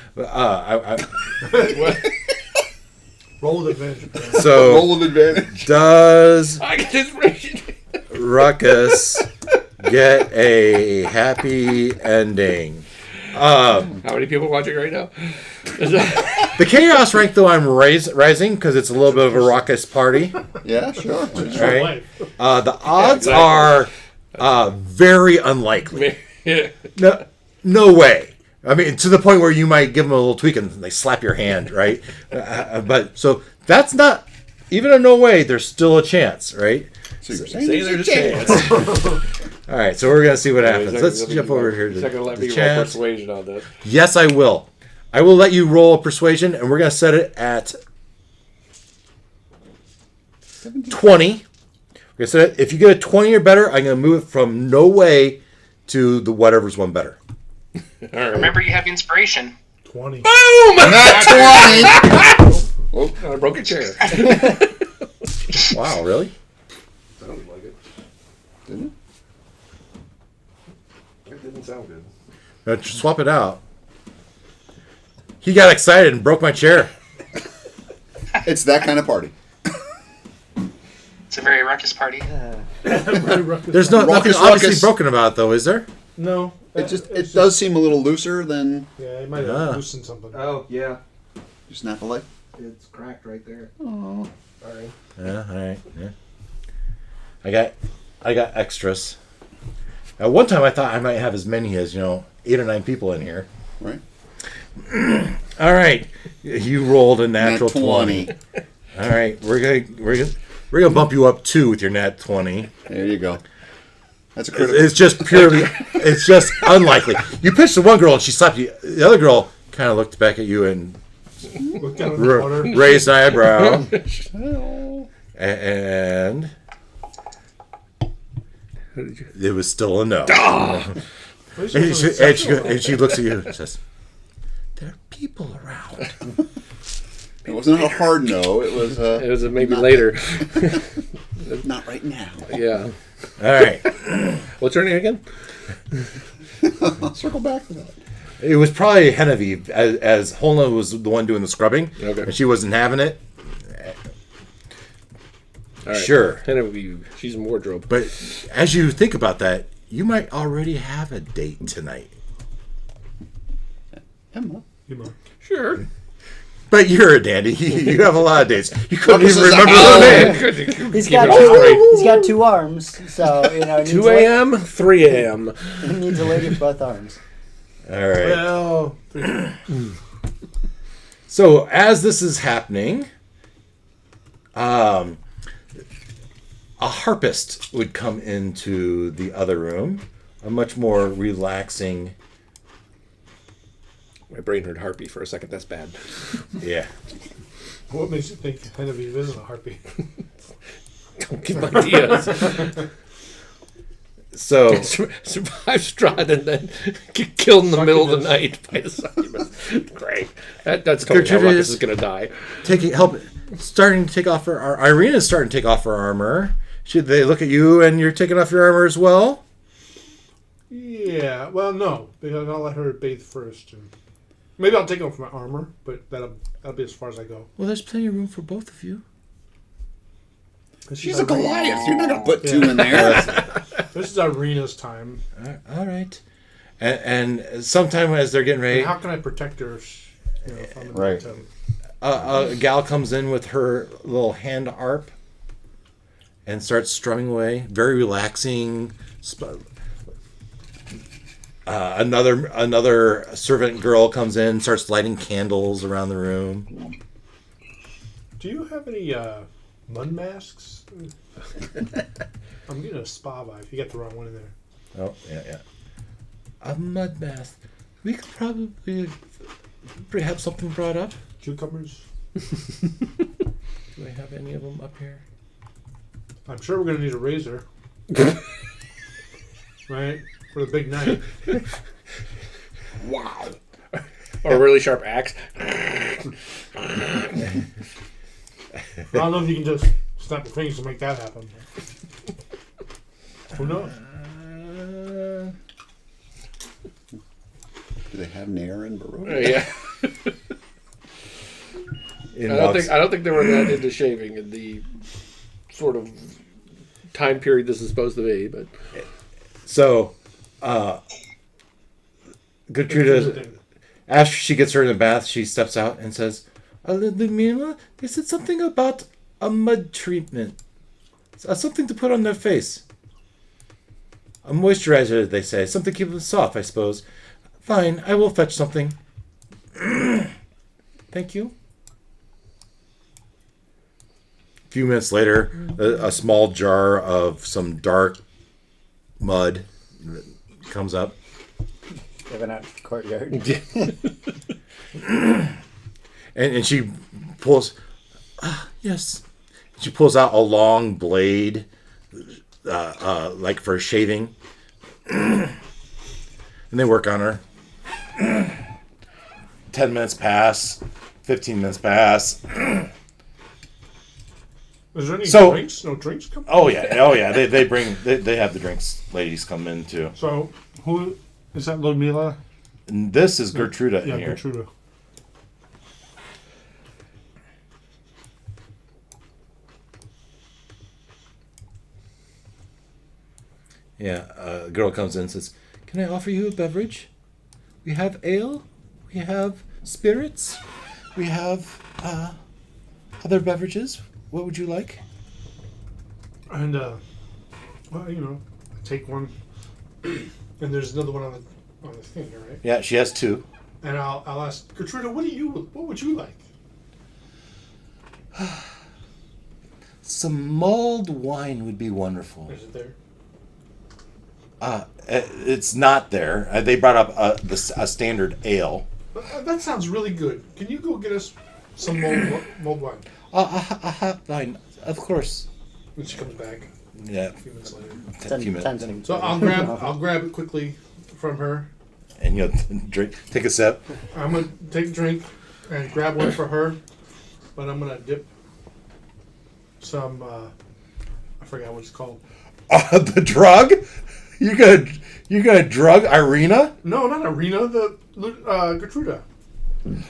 Roll with advantage. So Roll with advantage. does I got this right. Ruckus get a happy ending? How many people watching right now? The chaos rank, though, I'm rising because it's a little bit of a raucous party. Yeah, sure. Right? The odds are very unlikely. No way. I mean, to the point where you might give them a little tweak and they slap your hand, right? But so that's not even a no way. There's still a chance, right? So you're Say there's a chance. All right, so we're gonna see what happens. Let's jump over here to Second, let me the roll chat. persuasion on this. Yes, I will. I will let you roll a persuasion, and we're gonna set it at 20. We're gonna set it. If you get a 20 or better, I'm gonna move it from no way to the whatever's one better. All right. Remember, you have inspiration. 20. Boom! Not 20. Oh, I broke a chair. Wow, really? Sounded like it. Didn't it? It didn't sound good. Now, swap it out. He got excited and broke my chair. It's that kind of party. It's a very ruckus party. There's nothing Raucous, obviously raucous. broken about it, though, is there? No. It does seem a little looser than Yeah, it might Ah. have loosened something. Oh, yeah. you snap a leg. It's cracked right there. Oh. Sorry. Yeah, all right. Yeah. I got extras. At one time, I thought I might have as many as 8 or 9 people in here. Right. All right, you rolled a natural Nat 20. 20. All right, we're gonna bump you up 2 with your nat 20. There you go. That's a critical. It's just purely, it's just unlikely. You pitched to one girl and she slapped you. The other girl kind of looked back at you and Look down in the water. raised an eyebrow. And it was still a no. And she looks at you and says, "There are people around." It wasn't a hard no. It was It was maybe later. not right now. Yeah. All right. What's her name again? Circle back to that. It was probably Genevieve, as Holna was the one doing the scrubbing, Okay. and she wasn't having it. All right. Sure. She's in wardrobe. But as you think about that, you might already have a date tonight. Emma. Sure. But you're a dandy. You have a lot of dates. You couldn't Ruckus even is remember out. her name. He's Keep got it straight. he's got 2 arms, so it needs 2 a.m., 3 a.m. He needs a lady with both arms. All right. Well, So as this is happening, a harpist would come into the other room, a much more relaxing. My brain heard harpy for a second. That's bad. Yeah. what makes you think Genevieve isn't a harpy? Don't give ideas. So Survive Strahd and then get killed in the middle of the night by the succubus. Great. That's totally how Ruckus is going to die. starting to take off her. Irina's starting to take off her armor. Should they look at you and you're taking off your armor as well? Yeah. Well, no, because I'll let her bathe first. And maybe I'll take off my armor, but that'll be as far as I go. Well, there's plenty of room for both of you. She's a Goliath. You're not going to put two in there. This is Irina's time. All right. And sometime as they're getting ready, And how can I protect her? If I'm in Right. the bathtub? a gal comes in with her little hand harp and starts strumming away. Very relaxing. Another servant girl comes in, starts lighting candles around the room. Do you have any mud masks? I'm getting a spa vibe. You got the wrong one in there. Oh, yeah. A mud mask. We could probably have something brought up. Cucumbers. Do I have any of them up here? I'm sure we're going to need a razor. Right? For the big night. Wow. Or a really sharp axe. I don't know if you can just snap your fingers to make that happen. Who knows? Do they have Nair in Baroque? Yeah. I don't think they were that into shaving in the sort of time period this is supposed to be, but So, Gertrude, after she gets her in the bath, she steps out and says, Ludmila, they said something about a mud treatment. Something to put on their face. A moisturizer, they say. Something to keep them soft, I suppose. Fine, I will fetch something. Thank you. A few minutes later, a small jar of some dark mud comes up. Living out in the courtyard. And she pulls, yes. She pulls out a long blade, like for shaving. And they work on her. 10 minutes pass, 15 minutes pass. Is there any So- drinks? No drinks come? Oh yeah. They have the drinks. Ladies come in too. So, who is that? Ludmila? And this is Gertruda Yeah, in here. Gertruda. Yeah, a girl comes in and says, "Can I offer you a beverage? We have ale, we have spirits, we have other beverages. What would you like?" And, well, take one. And there's another one on the thing here, right? Yeah, she has two. And I'll ask Gertruda, what would you like? Some mulled wine would be wonderful. Is it there? It's not there. They brought up a standard ale. That sounds really good. Can you go get us some mulled wine? Fine, of course. When she comes back Yeah, a few minutes later. a few minutes. So I'll grab it quickly from her. And you'll take a sip. I'm gonna take a drink and grab one for her, but I'm gonna dip some. I forgot what it's called. The drug? You gonna drug Irina? No, not Irina. The Gertruda.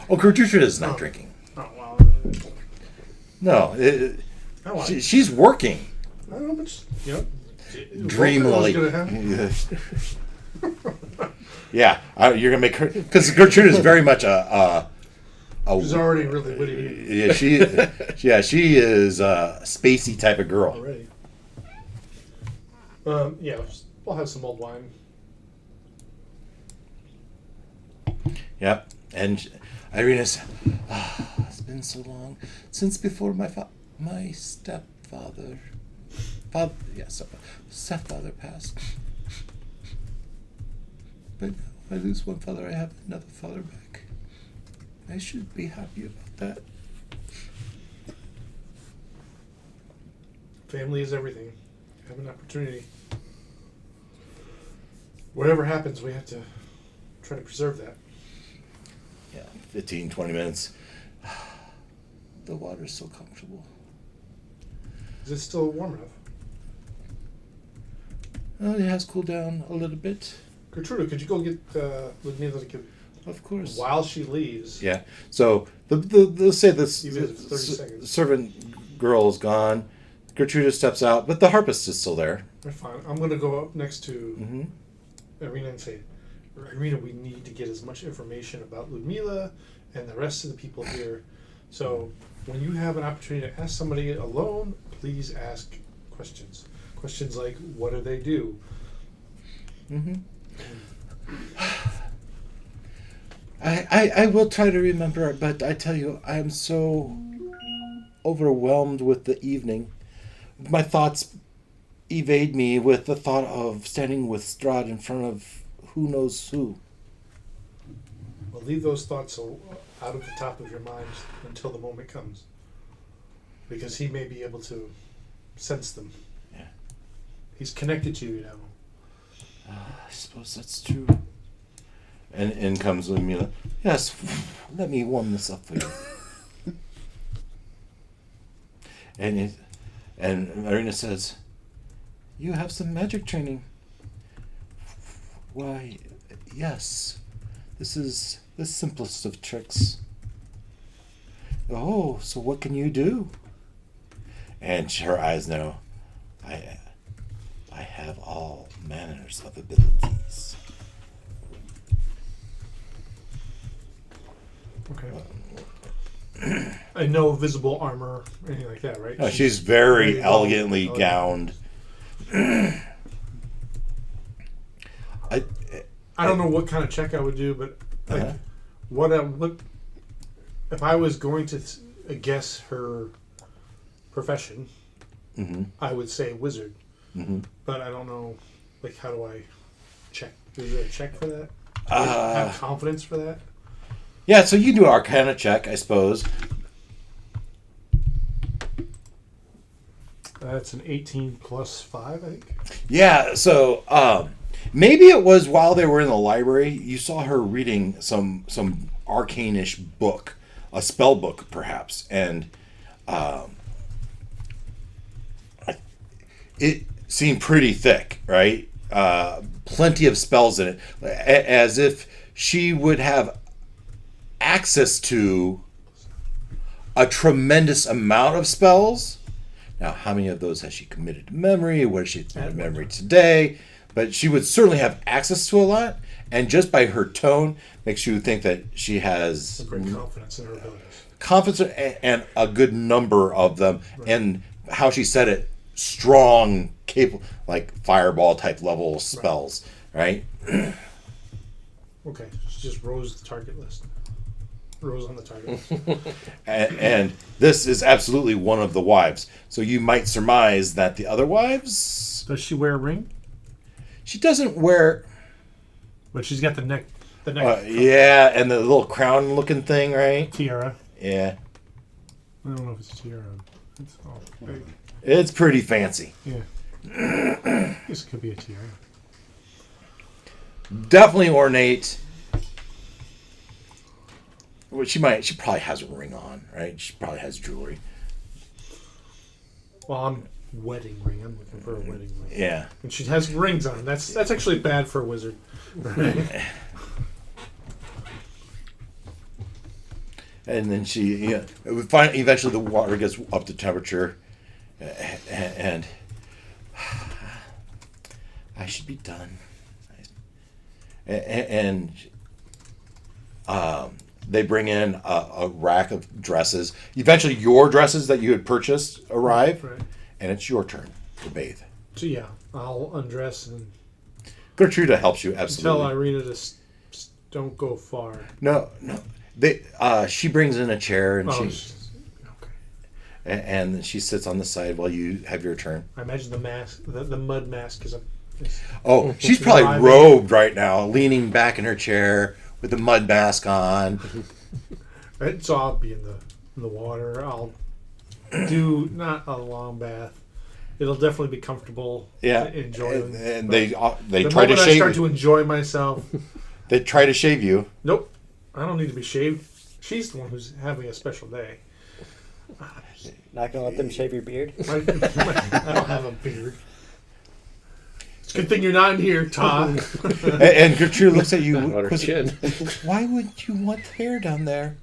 Oh, Gertruda's not drinking. Oh well. No, she's working. I don't know, but just, Dreamily. both of those gonna happen. Yeah, you're gonna make her because Gertrude is very much a She's already really witty yeah she is a spacey type of girl. already. Yeah, we'll have some old wine. Yep, and Irina's. It's been so long since before my stepfather. Stepfather passed. But if I lose one father, I have another father back. I should be happy about that. Family is everything. Have an opportunity. whatever happens, we have to try to preserve that. Yeah, 15, 20 minutes. The water's so comfortable. Is it still warm enough? Oh, it has cooled down a little bit. Gertruda, could you go get Ludmila to give, Of course. while she leaves? Yeah. So let's say this Even if it's 30 seconds. servant girl is gone. Gertruda steps out, but the harpist is still there. That's fine. I'm going to go up next to Mm-hmm. Irina and say, Irina, we need to get as much information about Ludmila and the rest of the people here. So when you have an opportunity to ask somebody alone, please ask questions. Questions like, what do they do? Mm-hmm. I will try to remember, but I tell you, I am so overwhelmed with the evening. My thoughts evade me with the thought of standing with Strahd in front of who knows who. Well, leave those thoughts out of the top of your mind until the moment comes. Because he may be able to sense them. Yeah. He's connected to you, you know. I suppose that's true. And in comes Ludmila. Yes, let me warm this up for you. And Marina says, you have some magic training. Why, yes. This is the simplest of tricks. Oh, so what can you do? And her eyes know, I have all manners of abilities. Okay. And no visible armor or anything like that, right? No, she's very elegantly well gowned. I don't know what kind of check I would do, but like, what if I was going to guess her profession? Mm-hmm. I would say wizard, Mm-hmm. but I don't know. Like, how do I check? Is there a check for that? Do I have confidence for that? Yeah, so you do Arcana check, I suppose. That's an 18 plus 5, I think. Yeah, so maybe it was while they were in the library, you saw her reading some arcane-ish book, a spell book, perhaps, and it seemed pretty thick, right? Plenty of spells in it, as if she would have access to a tremendous amount of spells. Now, how many of those has she committed to memory? What has she committed to memory today? But she would certainly have access to a lot, and just by her tone makes you think that she has Great confidence in her abilities. confidence and a good number of them, and how she said it, strong, capable, like fireball type level spells, right? Okay, she just rose the target list. Rose on the target list. And this is absolutely one of the wives. So you might surmise that the other wives... Does she wear a ring? She doesn't wear... But she's got the neck. Yeah, and the little crown-looking thing, right? Tiara. Yeah. I don't know if it's a tiara. It's all big. It's pretty fancy. Yeah. I guess it could be a tiara. Definitely ornate. Well, she probably has a ring on, right? She probably has jewelry. Well, I'm wedding ring. I'm looking for a wedding ring. Yeah. And she has rings on. That's actually bad for a wizard. Right? And then eventually the water gets up to temperature, and I should be done. And they bring in a rack of dresses. Eventually, your dresses that you had purchased arrive, Right. and it's your turn to bathe. So yeah, I'll undress and Gertruda helps you absolutely. tell Irina to don't go far. No. She brings in a chair and Okay. and she sits on the side while you have your turn. I imagine the mask, the mud mask, is Oh, she's probably Arriving. robed right now, leaning back in her chair with the mud mask on. right. So I'll be in the water. I'll do not a long bath, it'll definitely be comfortable. Yeah, enjoying. and they The try to moment I shave. start to enjoy myself. They try to shave you. Nope, I don't need to be shaved. She's the one who's having a special day. Not gonna let them shave your beard. I don't have a beard. It's a good thing you're not in here, Todd. And Gertrude looks at you. On her chin. Why would you want hair down there?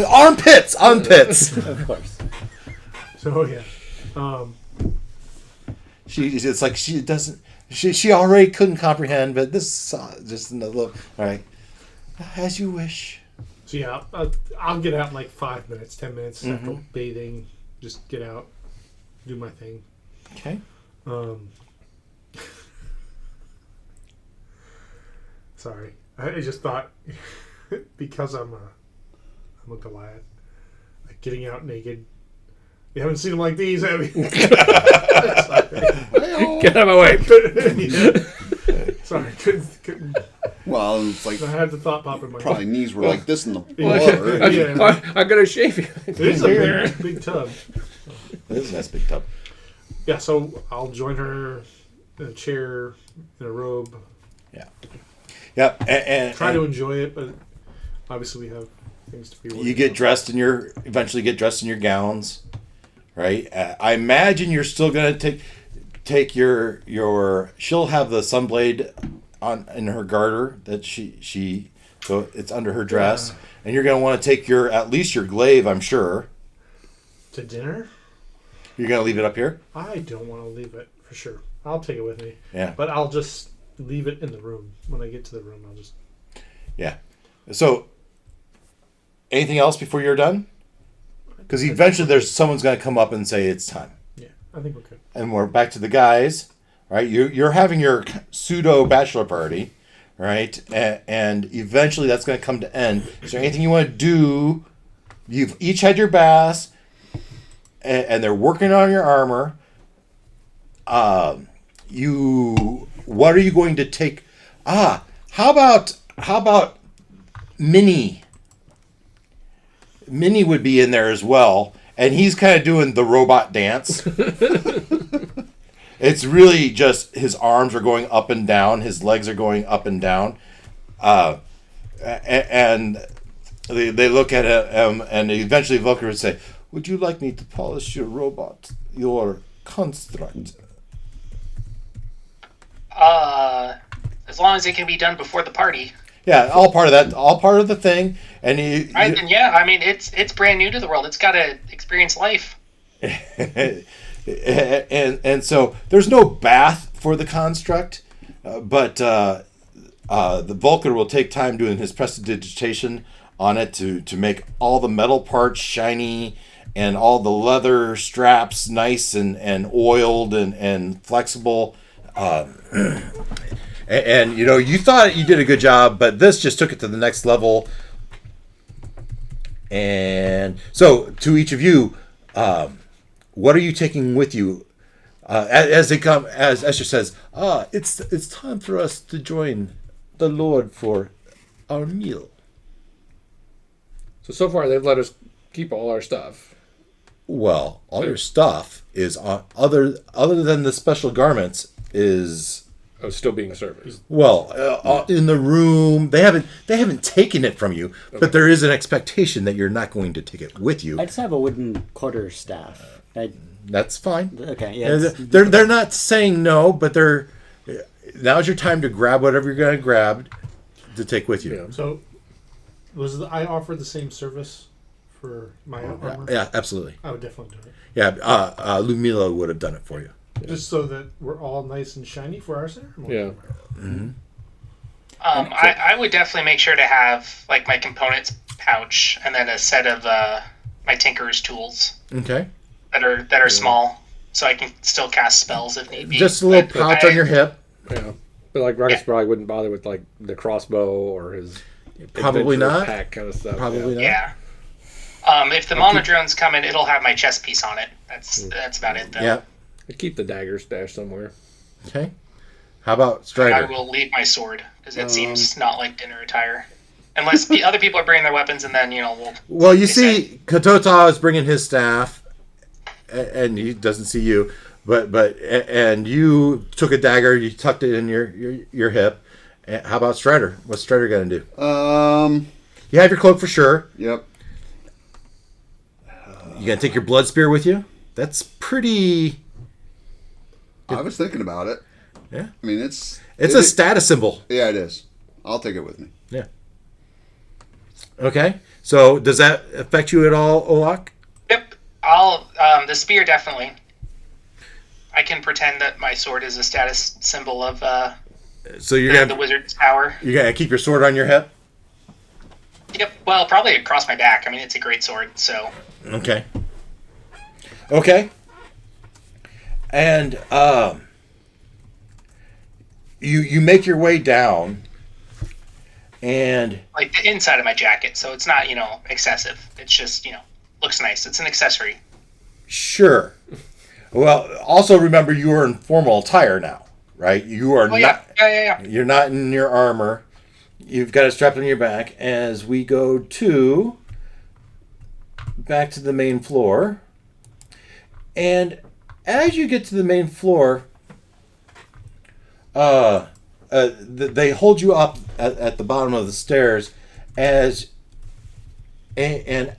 Armpits. Of course. So yeah, It's like she doesn't. She already couldn't comprehend, but this just another little. All right, as you wish. so yeah, I'll get out in like 5 minutes, 10 minutes after bathing. Just get out, do my thing. Okay. Sorry, I just thought because I'm a Goliath, like getting out naked. You haven't seen them like these, have you? Get out of my way. Yeah. Sorry, couldn't. Well, it's like I had the thought pop in my probably head. knees were like this in the Yeah. water. Yeah. I'm gonna shave you. It is a big tub. This is a nice big tub. Yeah, so I'll join her in a chair, in a robe. Yep. And Try to enjoy it, but obviously we have things to be working you get on. dressed in your gowns, right? I imagine you're still gonna take your she'll have the sunblade on in her garter that she so it's under her dress, and you're gonna want to take at least your glaive, I'm sure. To dinner? You're gonna leave it up here. I don't want to leave it for sure. I'll take it with me. Yeah. But I'll just leave it in the room. When I get to the room, I'll just... Yeah. So, anything else before you're done? Because eventually someone's going to come up and say it's time. Yeah, I think we're good. And we're back to the guys, right? You're having your pseudo bachelor party, right? And eventually that's going to come to end. Is there anything you want to do? You've each had your baths, and they're working on your armor. What are you going to take? How about Minnie? Minnie would be in there as well, and he's kind of doing the robot dance. It's really just his arms are going up and down, his legs are going up and down, and they look at him, and eventually Volker would say, "Would you like me to polish your robot, your construct?" As long as it can be done before the party. Yeah, all part of that, all part of the thing. And Then yeah, I mean it's brand new to the world. It's got to experience life. and so there's no bath for the construct, but the Vulcan will take time doing his prestidigitation on it to make all the metal parts shiny and all the leather straps nice and oiled and flexible. And you thought you did a good job, but this just took it to the next level. And so, to each of you, what are you taking with you as they come? As Esther says, it's time for us to join the Lord for our meal. So far they've let us keep all our stuff. Well, all your stuff is on other than the special garments is. Oh, still being serviced. Well, in the room, they haven't taken it from you, but there is an expectation that you're not going to take it with you. I just have a wooden quarter staff. That's fine. Okay, yeah. They're not saying no, but now's your time to grab whatever you're going to grab to take with you. Yeah. So, I offered the same service for my armor? Yeah, absolutely. I would definitely do it. Yeah, Lumila would have done it for you. Just so that we're all nice and shiny for our ceremony. Yeah. Mm-hmm. I would definitely make sure to have like my components pouch and then a set of my tinker's tools. Okay. That are small, so I can still cast spells if need be. Just a little pouch on your hip. Yeah. But like Ruckus probably wouldn't bother with like the crossbow or his Probably adventure not. pack kind of stuff. Probably not. Yeah. If the monodrone's coming, it'll have my chest piece on it. That's about it though. Yeah. I'd keep the dagger stashed somewhere. Okay. How about I Strider? will leave my sword because it seems not like dinner attire, unless the other people are bringing their weapons, and then we'll. Well, you see, Katota is bringing his staff, and he doesn't see you, and you took a dagger, you tucked it in your hip. How about Strider? What's Strider gonna do? You have your cloak for sure. Yep. You gonna take your blood spear with you? That's pretty. I was thinking about it. Yeah. I mean, it's a status symbol. Yeah, it is. I'll take it with me. Yeah. Okay. So does that affect you at all, Olak? Yep. The spear definitely. I can pretend that my sword is a status symbol of So you're the gonna wizard's power. you're gonna keep your sword on your hip. Yep. Well, probably across my back. I mean, it's a great sword, so. Okay. Okay. And you make your way down, and Like the inside of my jacket, so it's not, excessive. It's just, looks nice. It's an accessory. sure. Well, also remember you are in formal attire now, right? You are Oh, not. yeah. You're not in your armor. You've got it strapped on your back. As we go back to the main floor, and as you get to the main floor, they hold you up at the bottom of the stairs, and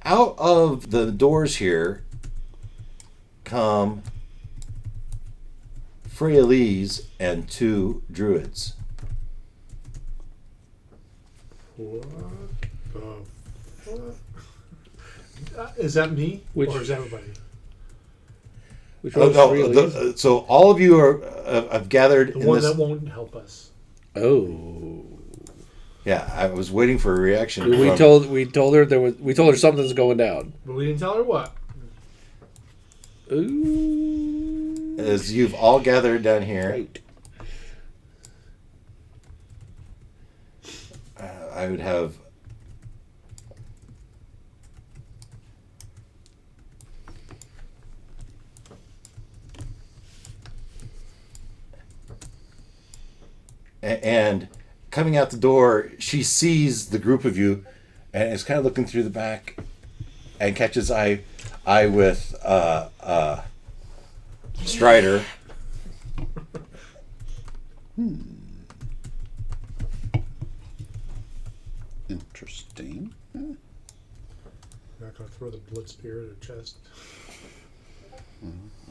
out of the doors here come Freyalise and 2 druids. What the fuck? Is that me? Which- or is everybody? Which Oh, one's no, really? so all of you have gathered The in one this. that won't help us. Oh. Yeah, I was waiting for a reaction. We from- told her something's going down. But we didn't tell her what. Ooh. as you've all gathered down here. Right. I would have and coming out the door, she sees the group of you and is kind of looking through the back and catches eye with Strider. Interesting. I'm not going to throw the blood spear at her chest.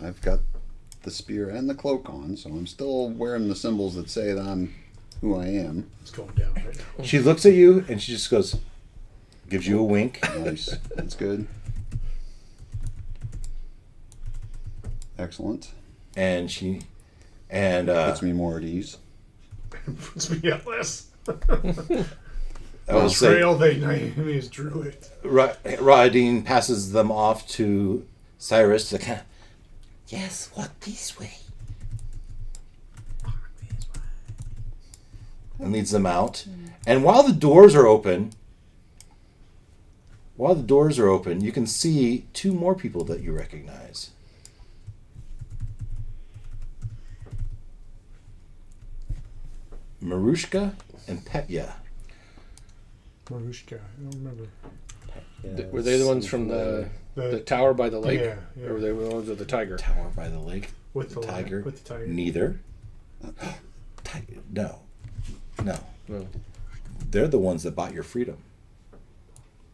I've got the spear and the cloak on, so I'm still wearing the symbols that say that I'm who I am. It's going down right now. She looks at you and she just goes, gives you a wink. Nice. That's good. Excellent. And she Puts me more at ease. Puts me at less. I will say Trail they name is druid. Radine passes them off to Cyrus to kind of, yes, walk this way. And leads them out. And while the doors are open, you can see two more people that you recognize. Marushka and Petya. Marushka. I don't remember. Were they the ones from the tower by the lake? Yeah, yeah. Or were they the ones with the tiger? Tower by the lake. With the Tiger. With the tiger. Neither. Tiger. No. No. They're the ones that bought your freedom.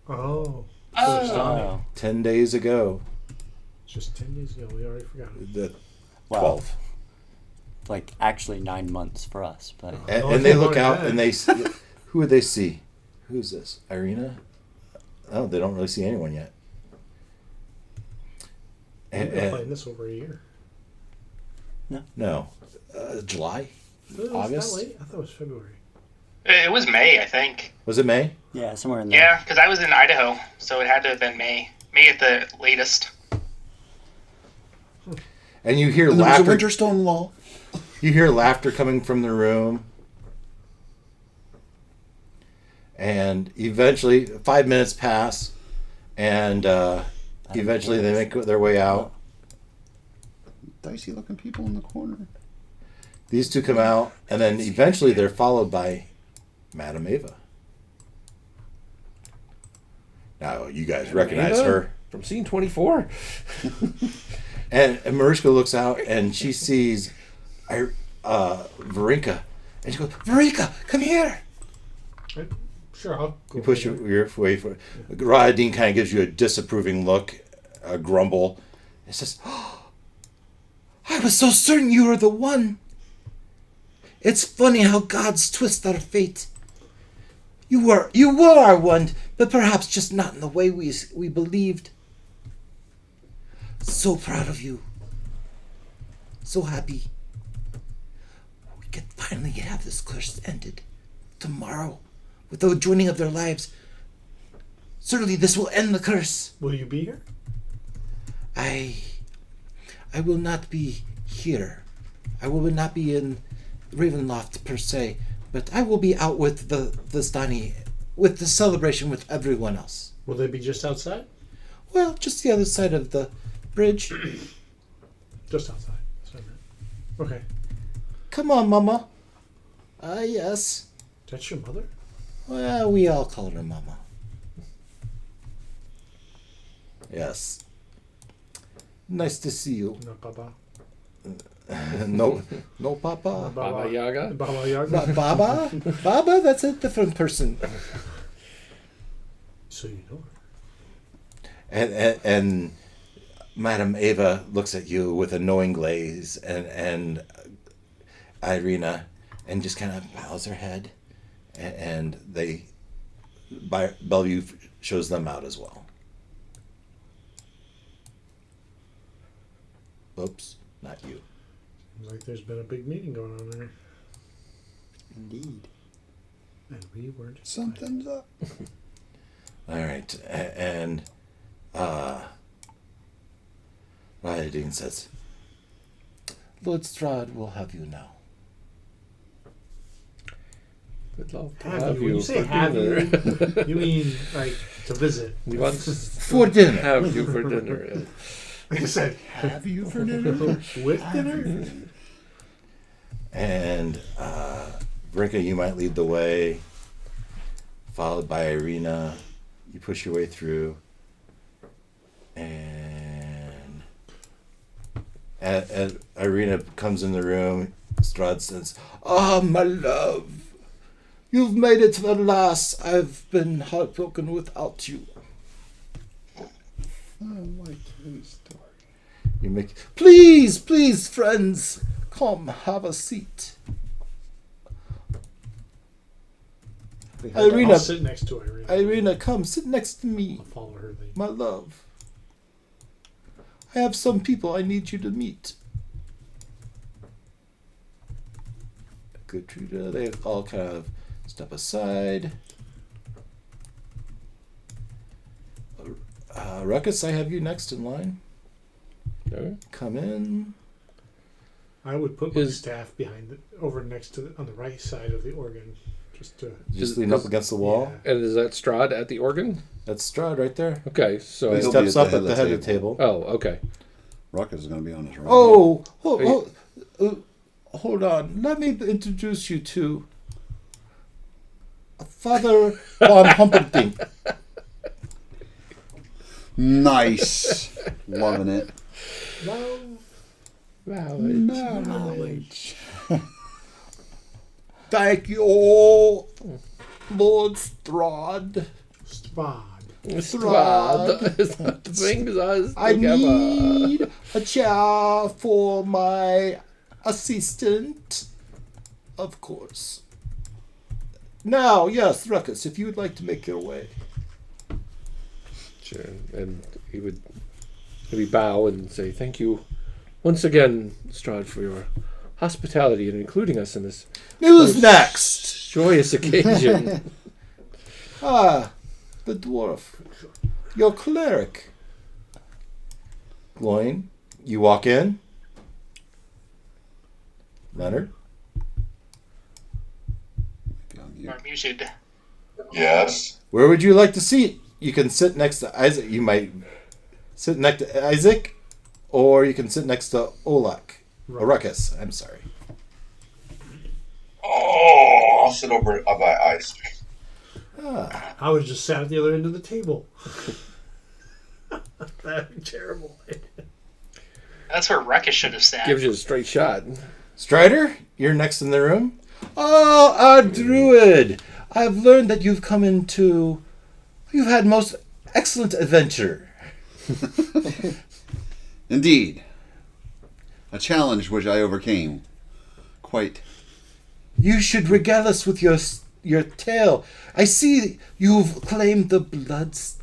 Oh. Oh. 10 days ago. Just 10 days ago. We already forgot. The Wow. 12. Like actually 9 months for us, but And they look out and they see, who would they see? Who's this? Irina? Oh, they don't really see anyone yet. We've been playing this over a year. No. July? Was August? that late? I thought it was February. It was May, I think. Was it May? yeah, somewhere in there. Yeah, because I was in Idaho, so it had to have been May. May at the latest. And you hear And there was a laughter. winter stone wall. You hear laughter coming from the room. And eventually, 5 minutes pass. And eventually they make their way out. Dicey looking people in the corner. These two come out. And then eventually they're followed by Madame Ava. Now, you guys recognize Ava? her. From scene 24? And Mariska looks out and she sees Varinka. And she goes, Varinka, come here. Sure, I'll go. You push your way for it. Rahadin kind of gives you a disapproving look, a grumble. It says, oh, I was so certain you were the one. It's funny how gods twist our fate. You were our one, but perhaps just not in the way we believed. So proud of you. So happy. We can finally have this curse ended. Tomorrow. With the joining of their lives. Certainly this will end the curse. Will you be here? I will not be here. I will not be in Ravenloft per se, but I will be out with the Stani, with the celebration with everyone else. Will they be just outside? Well, just the other side of the bridge. Just outside. That's what I meant. Okay. Come on, Mama. Yes. That's your mother? Well, we all call her Mama. Yes. Nice to see you. No, Papa. No, Papa. Baba Yaga? Baba Yaga? Baba? Baba? That's a different person. So you know her. And Madame Ava looks at you with a knowing glaze, and Irina, and just kind of bows her head, and Bellevue shows them out as well. Oops, not you. Seems like there's been a big meeting going on there. Indeed. And we weren't. Something's up. All right, and Rahadin says, Lord Strahd will have you now. Would love to Have have you? When you say for have dinner. you, you mean like to visit? He wants For dinner. to have you for dinner. Yeah. I said, Have you for dinner? with dinner? And Brinka, you might lead the way, followed by Irina. You push your way through, and as Irina comes in the room, Strahd says, "Ah, my love, you've made it at last. I've been heartbroken without you." You make, please, friends, come have a seat. Irina, I'll sit next to Irina. Irina, come sit next to me, I'll follow her lead. my love. I have some people I need you to meet. Gertruda, they all kind of step aside. Ruckus, I have you next in line. Okay. Come in. I would put my Is- staff over next to on the right side of the organ, just to. Just lean up against the wall. Yeah. And is that Strahd at the organ? That's Strahd right there. Okay, so He He'll be steps at up the at the head of the table. oh, okay. Ruckus is going to be on his right. Hold on. Let me introduce you to Father von Humperdinck. Nice. Loving it. Knowledge. Thank you, Lord Strahd. Strahd brings us I together. need a chair for my assistant. Of course. Now, yes, Ruckus, if you would like to make your way. Sure. And he would maybe bow and say, "Thank you once again, Strahd, for your hospitality and including us in this Who's next? joyous occasion." Ah, the dwarf. Your cleric. Gloin, you walk in. Leonard? You're muted. Yes. Where would you like to sit? You can sit next to Isaac. You might sit next to Isaac, or you can sit next to Olak. Or Ruckus, I'm sorry. Oh, I'll sit over by Isaac. Ah, I was just sat at the other end of the table. That'd be terrible. That's where Ruckus should have sat. Gives you a straight shot. Strider, you're next in the room. Oh, our druid. I've learned that you've had most excellent adventure. Indeed. A challenge which I overcame. Quite. You should regale us with your tale. I see you've claimed the blood staff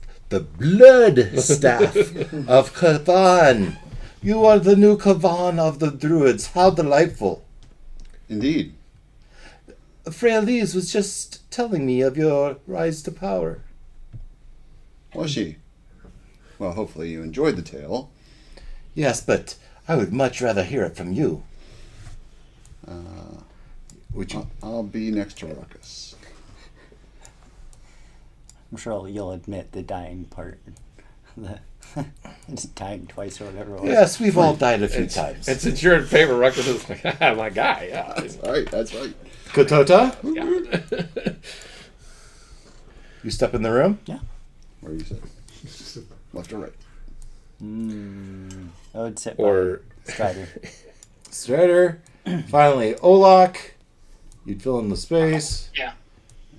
of Kavan. You are the new Kavan of the druids. How delightful. Indeed. Freya Lees was just telling me of your rise to power. Was she? Well, hopefully you enjoyed the tale. Yes, but I would much rather hear it from you. I'll be next to Ruckus. I'm sure you'll admit the dying part. It's dying twice or whatever it was. Yes, we've all died a few times. And since you're in favor, Ruckus is like, my guy. Yeah. That's right. Katota, Yeah. you step in the room? Yeah. Where you sit? Left or right? I would sit Or by Strider. Strider. Finally, Olak. You'd fill in the space. Yeah.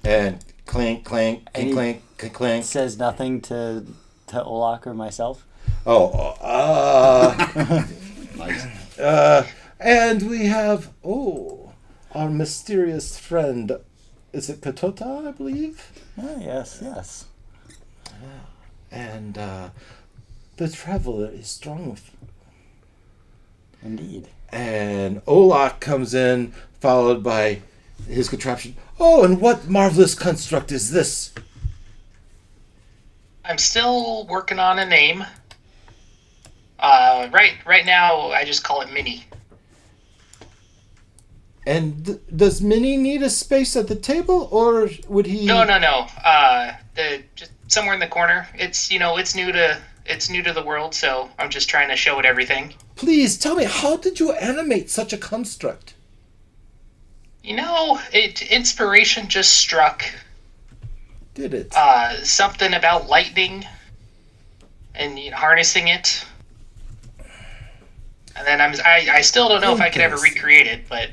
And clink, clank, Any- clink, clink, clink. Says nothing to Olak or myself. Oh, Nice. and we have, our mysterious friend. Is it Katota, I believe? Oh, yes. And the traveler is strong with. Indeed. And Olak comes in, followed by his contraption. Oh, and what marvelous construct is this? I'm still working on a name. Right now, I just call it Mini. And does Minnie need a space at the table, or would he? No. Just somewhere in the corner. It's new to the world, so I'm just trying to show it everything. Please tell me, how did you animate such a construct? Inspiration just struck. Did it? Something about lightning and harnessing it. And then I still don't know if I could ever recreate it, but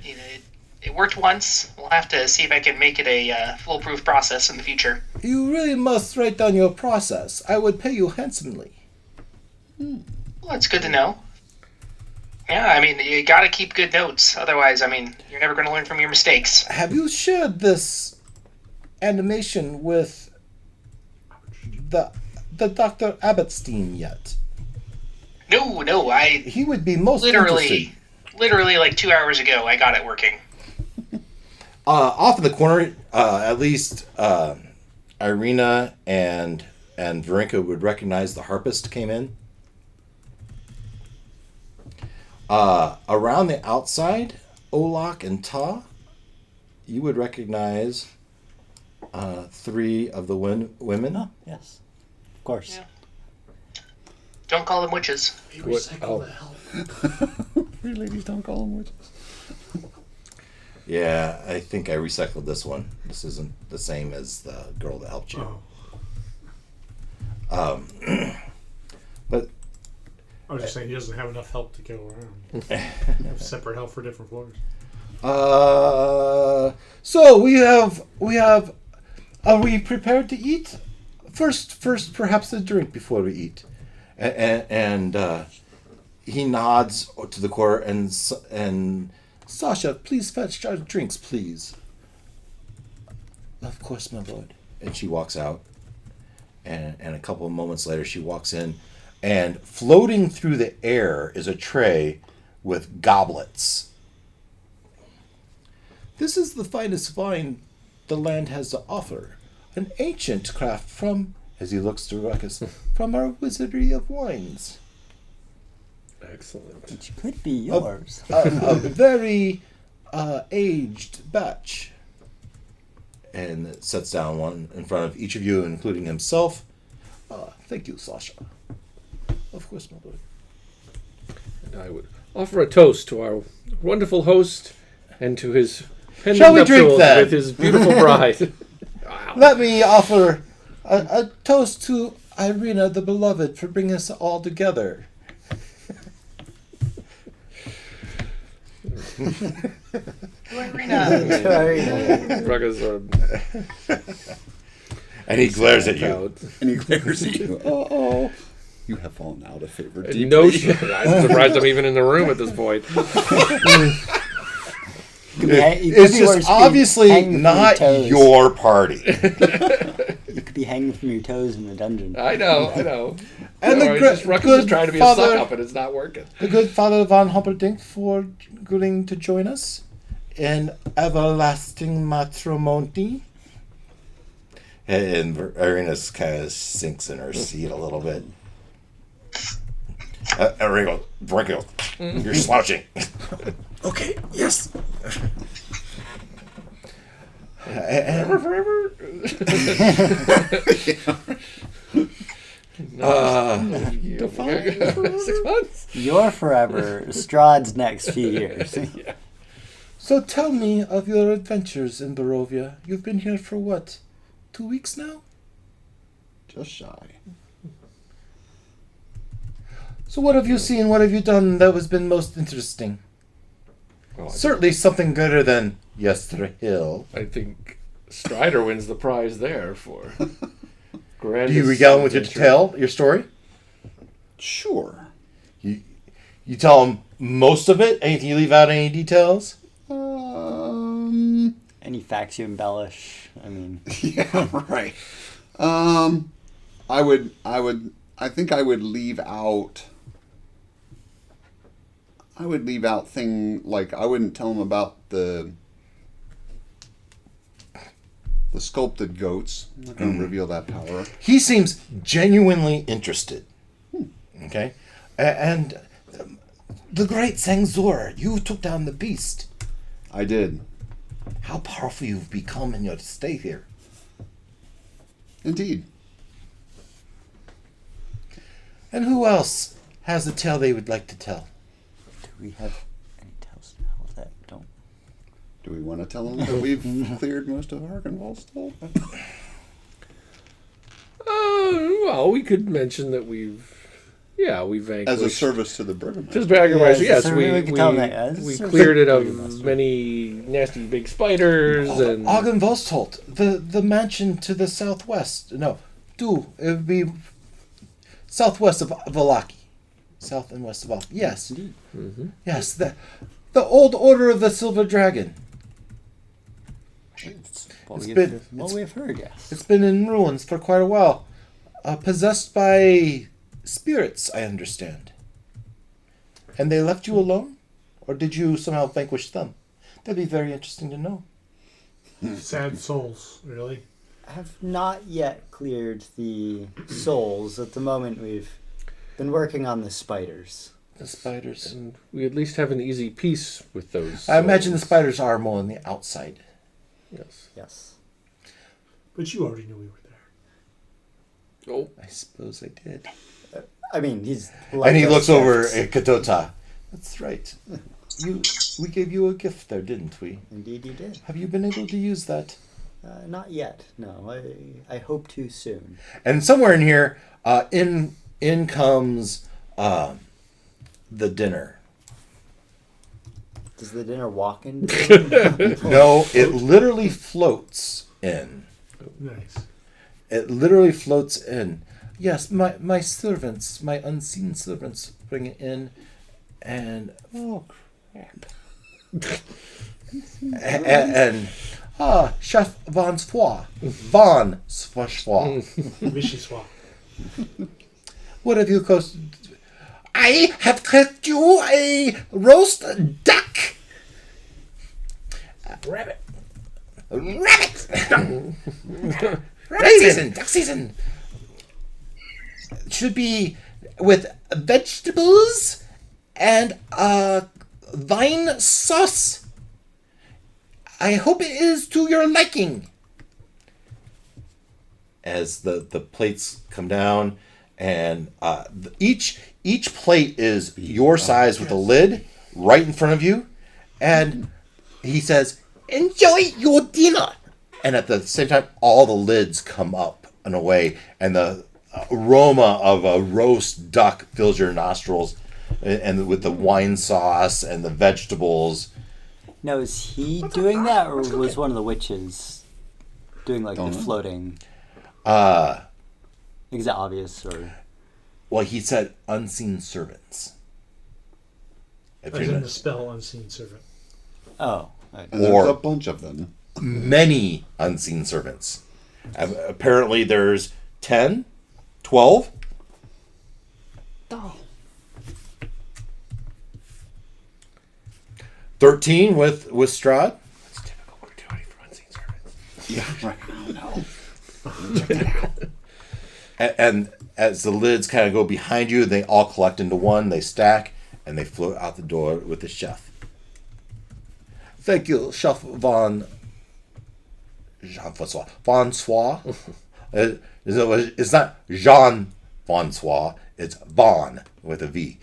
it worked once. We'll have to see if I can make it a foolproof process in the future. You really must write down your process. I would pay you handsomely. Well, that's good to know. Yeah, you gotta keep good notes. Otherwise, you're never gonna learn from your mistakes. Have you shared this animation with the Dr. Abbottstein yet? No, He would be most interested. literally like 2 hours ago, I got it working. Off in the corner, at least Irina and Varinka would recognize the harpist came in. Around the outside, Olak and Ta, you would recognize 3 of the women. Oh, yes. Of course. Yeah. Don't call them witches. Recycle the help. Free ladies don't call them witches. Yeah, I think I recycled this one. This isn't the same as the girl that helped you. But I was just saying he doesn't have enough help to go around. Have separate help for different floors. so we have. Are we prepared to eat? First, perhaps a drink before we eat. And he nods to the core and Sasha, please fetch our drinks, please. Of course, my lord. And she walks out. And a couple of moments later, she walks in, and floating through the air is a tray with goblets. This is the finest wine the land has to offer. An ancient craft from, as he looks to Ruckus, from our wizardry of wines. Excellent. Which could be yours. A very aged batch. And it sets down one in front of each of you, including himself. Thank you, Sasha. Of course, my lord. And I would offer a toast to our wonderful host and to his pending Shall we drink nuptials then? with his beautiful bride. Wow. Let me offer a toast to Irina the Beloved for bringing us all together. Brugga's And he glares at you. And he glares at you. Oh, you have fallen out of favor deeply. No shit. I'm surprised I'm even in the room at this point. It's just obviously not your party. You could be hanging from your toes in the dungeon. I know. And the Ruckus is trying to be a suck up and it's not working. The good Father von Humperdinck for agreeing to join us in everlasting matrimony. And Irina kind of sinks in her seat a little bit. Irina goes, you're slouching. Okay, yes. Forever. Define 6 months. Your forever, Strahd's next few years. Yeah. So tell me of your adventures in Barovia. You've been here for what? 2 weeks now? Just shy. So what have you seen? What have you done that has been most interesting? Well, Certainly something greater than Yester Hill. I think Strider wins the prize there for Do grandest you regale him with your adventure. tale, your story? Sure. You tell him most of it? Anything you leave out any details? Any facts you embellish? I mean, Yeah, right. I think I would leave out. I would leave out thing like I wouldn't tell him about the sculpted goats. I'm not going to reveal that power. He seems genuinely interested. Okay? And the great Sangzor, you took down the beast. I did. How powerful you've become in your stay here. Indeed. And who else has a tale they would like to tell? do we have any tales to tell that don't? Do we want to tell them that we've cleared most of Arkansas still? Well, we could mention that we've vanquished. As a service to the Burgomaster. Just Burgomaster, Yeah, yes, so we we could tell that, yeah, we it's a cleared it Burgomaster. of many nasty big spiders and Ogden Vostholt, the mansion to the southwest. No, it would be southwest of Valaki. South and west of Valaki. Yes. Indeed. Yes, the old order of the Silver Dragon. It's what It's we've heard, yes. It's been in ruins for quite a while. Possessed by spirits, I understand. And they left you alone? Or did you somehow vanquish them? That'd be very interesting to know. Sad souls, really. I have not yet cleared the souls. At the moment, we've been working on the spiders. The spiders. and we at least have an easy peace with those. I imagine the souls. spiders are more on the outside. Yes. Yes. But you already knew we were there. Oh, I suppose I did. I mean, he's. And he looks over gifts. at Katota. That's right. We gave you a gift there, didn't we? Indeed, you did. Have you been able to use that? Not yet. No, I hope to soon. And somewhere in here, in comes the dinner. Does the dinner walk into the room? No, it literally floats in. Nice. It literally floats in. Yes, my servants, my unseen servants, bring it in, and oh crap. and Chef Von Swa. Von Swa. Vichy swap. What have you cost? I have cooked you a roast duck. Rabbit. Duck season. Should be with vegetables and vine sauce. I hope it is to your liking. As the plates come down, and each plate is your size with a lid right in front of you, and he says, "Enjoy your dinner." And at the same time, all the lids come up and away, and the aroma of a roast duck fills your nostrils, and with the wine sauce and the vegetables, Now, is he doing that, or was one of the witches doing like Don't the know. floating? Is that obvious, or? Well, he said unseen servants. If As you're in not- the spell unseen servant. Oh, right. And there's Or- a bunch of them. many unseen servants. Apparently, there's 10, 12. Oh. 13 with Strahd. That's typical gratuity for unseen servants. Yeah, right. And as the lids kind of go behind you, they all collect into one, they stack, and they float out the door with the chef. Thank you, Chef Jean-Francois. Francois. It's not Jean Francois, it's Von with a V.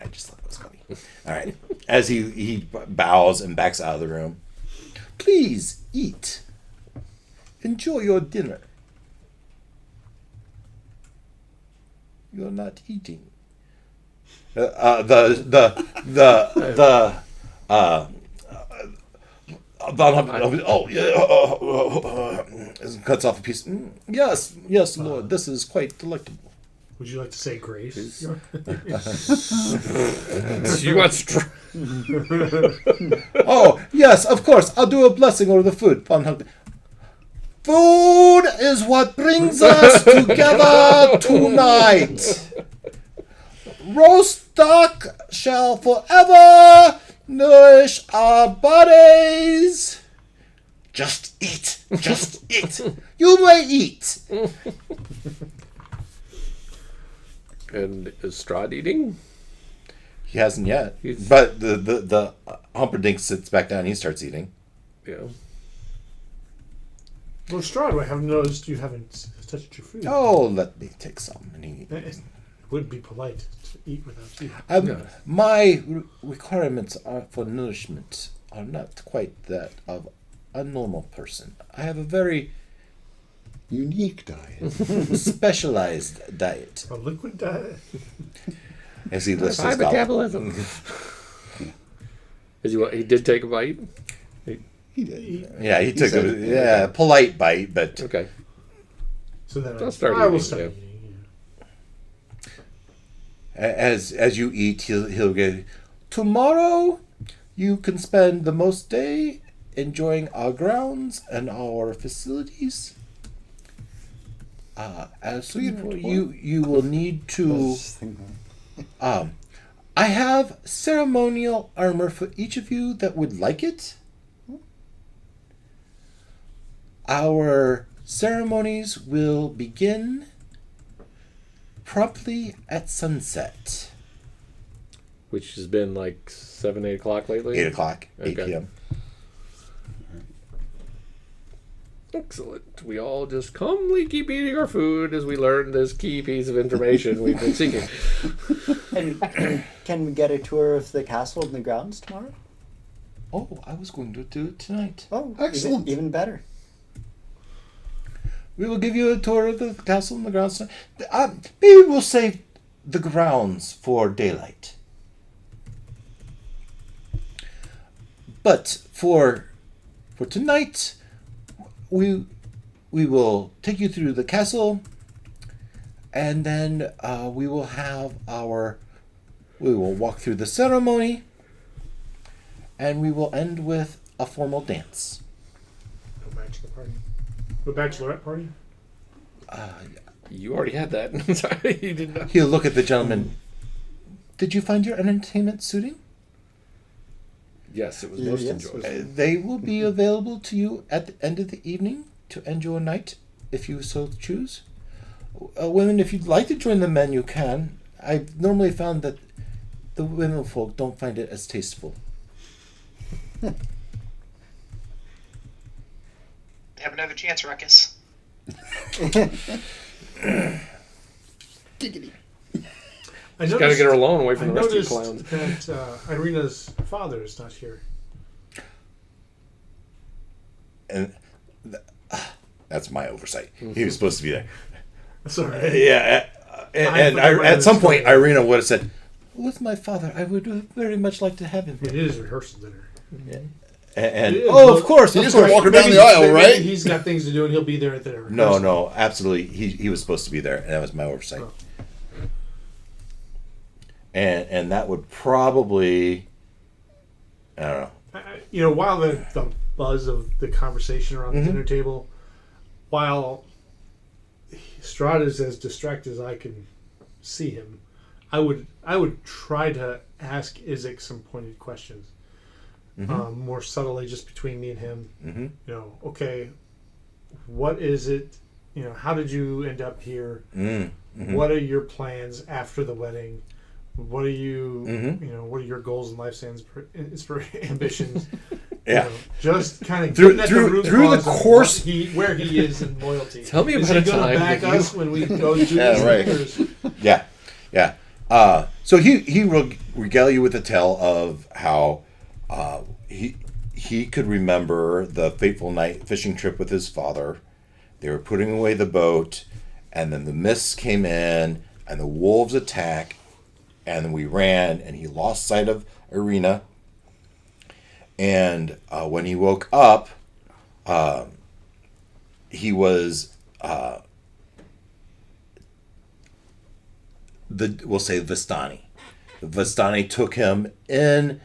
I just thought it was funny. All right. As he bows and backs out of the room. Please eat. Enjoy your dinner. You're not eating. Cuts off a piece. Yes, Lord. This is quite delectable. Would you like to say grace? You want Oh, yes, of course. I'll do a blessing over the food. Food is what brings us together tonight. Roast duck shall forever nourish our bodies. Just eat. Just eat. You may eat. And is Strahd eating? He hasn't yet. He's- But the Humperdinck sits back down and he starts eating. Yeah. Well, Strahd, I have noticed you haven't touched your food. Oh, let me take some. And he, It would be polite to eat without you. Yeah. My requirements are for nourishment are not quite that of a normal person. I have a very Unique diet. specialized diet. A liquid diet? As he lists High his goblet. metabolism. He did take a bite? He did. Yeah, he took said a it. polite bite, but Okay. So then I'll start I will eating, start yeah. eating. as you eat, he'll go, tomorrow you can spend the most day enjoying our grounds and our facilities. As for you will need to. I have ceremonial armor for each of you that would like it. Our ceremonies will begin promptly at sunset. Which has been like 7, 8 o'clock lately? 8 o'clock, 8 Okay. p.m. Excellent. We all just calmly keep eating our food as we learn this key piece of information we've been seeking. And can we get a tour of the castle and the grounds tomorrow? Oh, I was going to do it tonight. Oh, Excellent. Even better. We will give you a tour of the castle and the grounds. Maybe we'll save the grounds for daylight. But for tonight, we will take you through the castle, and then we will walk through the ceremony, and we will end with a formal dance. No bachelor party. No bachelorette party? You already had that. I'm sorry, you did not. He'll look at the gentleman. Did you find your entertainment suiting? Yes, it was most Yes. enjoyable. They will be available to you at the end of the evening to end your night, if you so choose. Women, if you'd like to join the men, you can. I've normally found that the women folk don't find it as tasteful. Have another chance, Ruckus. I Just gotta get her alone away from I the rest of you noticed clowns. that Irina's father is not here. And that's my oversight. He was supposed to be there. Sorry. Yeah, and at some point, Irina would have said, "With my father, I would very much like to have him." It is rehearsal dinner. And Yeah, oh, well, of course, He's just gonna walk her down Maybe- the aisle, maybe right? He's got things to do, and he'll be there at the No, absolutely. He was supposed to be there, and that was my oversight. Oh. And that would probably, I don't know. While the buzz of the conversation around the dinner table, while Strahd is as distracted as I can see him, I would try to ask Isaac some pointed questions, more subtly, just between me and him. Okay, what is it? How did you end up here? What are your plans after the wedding? What are you? What are your goals in life? Ambitions? Yeah. Just kind of Through the the course, where he is in loyalty. Tell me is about he a going to time back that you- us when we go do Yeah, these right. things? yeah. So he will regale you with a tale of how he could remember the fateful night fishing trip with his father. They were putting away the boat, and then the mists came in, and the wolves attacked, and then we ran, and he lost sight of Irina. And when he woke up, he was we'll say Vistani. The Vistani took him in,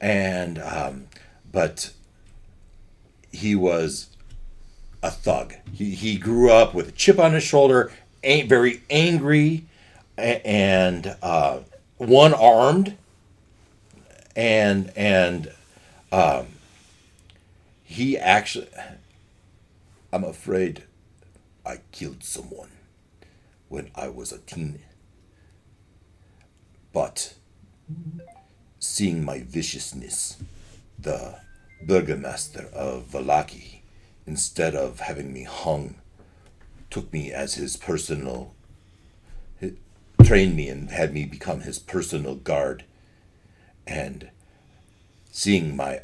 and but he was a thug. He grew up with a chip on his shoulder, very angry, and one-armed, and he actually, I'm afraid I killed someone when I was a teen. But seeing my viciousness, the burgomaster of Valaki, instead of having me hung, took me as his personal, trained me and had me become his personal guard. And seeing my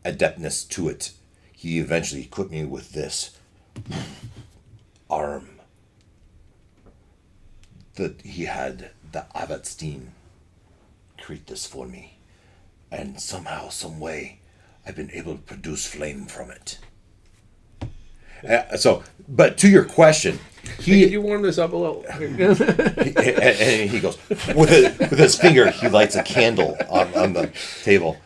adeptness to it, he eventually equipped me with this arm that he had the Abbotstein create this for me. And somehow, some way, I've been able to produce flame from it. But to your question, You warm this up a little. and he goes with his finger. He lights a candle on the table.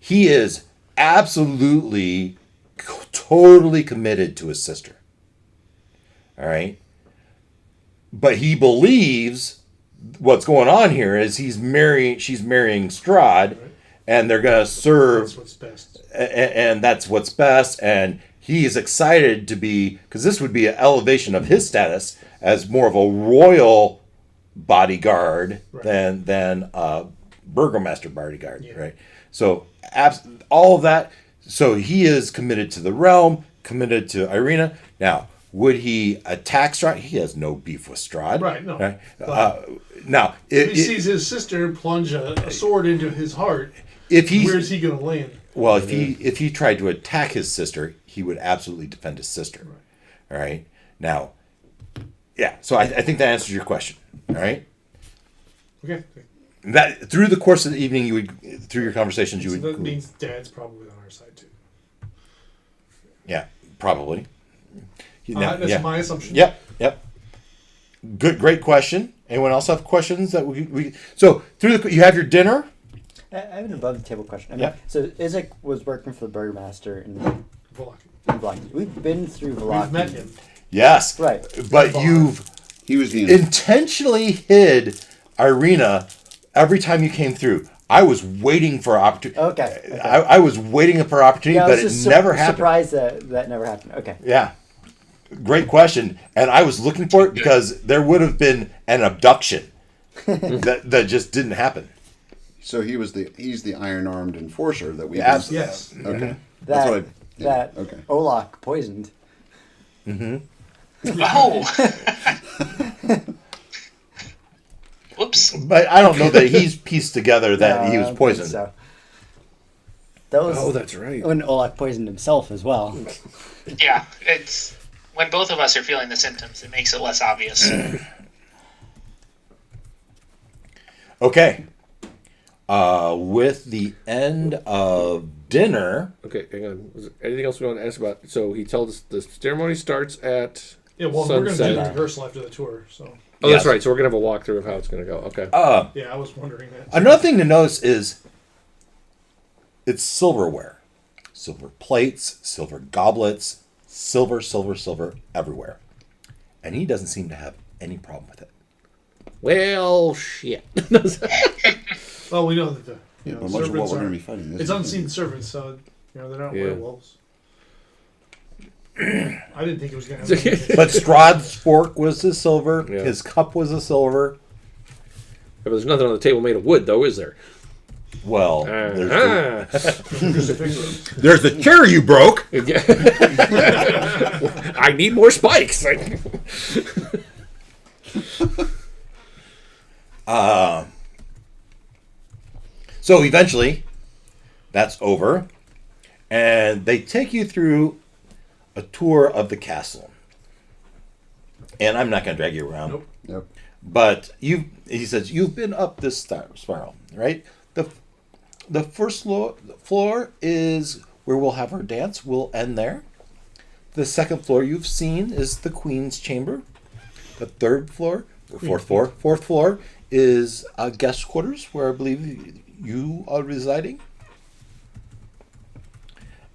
He is absolutely, totally committed to his sister. All right, but he believes what's going on here is she's marrying Strahd, and they're gonna serve. That's what's best. And that's what's best, and he is excited to be, because this would be an elevation of his status as more of a royal bodyguard than a burgomaster bodyguard, right? So all of that. So he is committed to the realm, committed to Irina. Now, would he attack Strahd? He has no beef with Strahd, Right, no. Right? Now, If he sees his sister plunge a sword into his heart, where's he going to land? Well, if he tried to attack his sister, he would absolutely defend his sister. All right. Now, yeah. So I think that answers your question. All right. Okay. That through the course of the evening, through your conversations, you So would. that means Dad's probably on our side too. Yeah, probably. That's my assumption. Yep. Great question. Anyone else have questions that we? So you have your dinner. I have an above the table question. Yeah. So Isaac was working for the burgomaster in Valaki. We've been through Valaki. We've met him. Yes. Right. But he was intentionally hid Irina every time you came through. I was waiting for opportunity. Okay. I was waiting for opportunity, but it never happened. Surprised that never happened. Okay. Yeah. Great question. And I was looking for it because there would have been an abduction that just didn't happen. So he's the iron-armed enforcer that we. Yes. Okay. That That's what okay. Olak poisoned. Mm-hmm. Oh. Whoops. But I don't know that he's pieced together that he was poisoned. So. That's right. When Olak poisoned himself as well. Yeah, it's when both of us are feeling the symptoms, it makes it less obvious. Okay. With the end of dinner. Okay, hang on. Was there anything else we want to ask about? So he told us the ceremony starts at Yeah, well, we're going to do the sunset. rehearsal after the tour, so. Oh, Yes. that's right. So we're gonna have a walkthrough of how it's gonna go. Okay. Yeah, I was wondering that. Another thing to notice is it's silverware. Silver plates, silver goblets, silver everywhere. And he doesn't seem to have any problem with it. Well, shit. Well, we know that the Yeah, know, but much of what servants we're are. going to be fighting is It's unseen servants, so they're not Yeah. werewolves. I didn't think it was going to happen. But Strahd's fork was the silver. Yeah. His cup was the silver. But there's nothing on the table made of wood, though, is there? Well, Uh-huh. there's the chair you broke. I need more spikes. So eventually, that's over. And they take you through a tour of the castle. And I'm not going to drag you around. Nope. Yep. But he says, you've been up this spiral, right? The first floor is where we'll have our dance. We'll end there. The second floor you've seen is the Queen's Chamber. The third floor, or fourth floor is guest quarters, where I believe you are residing.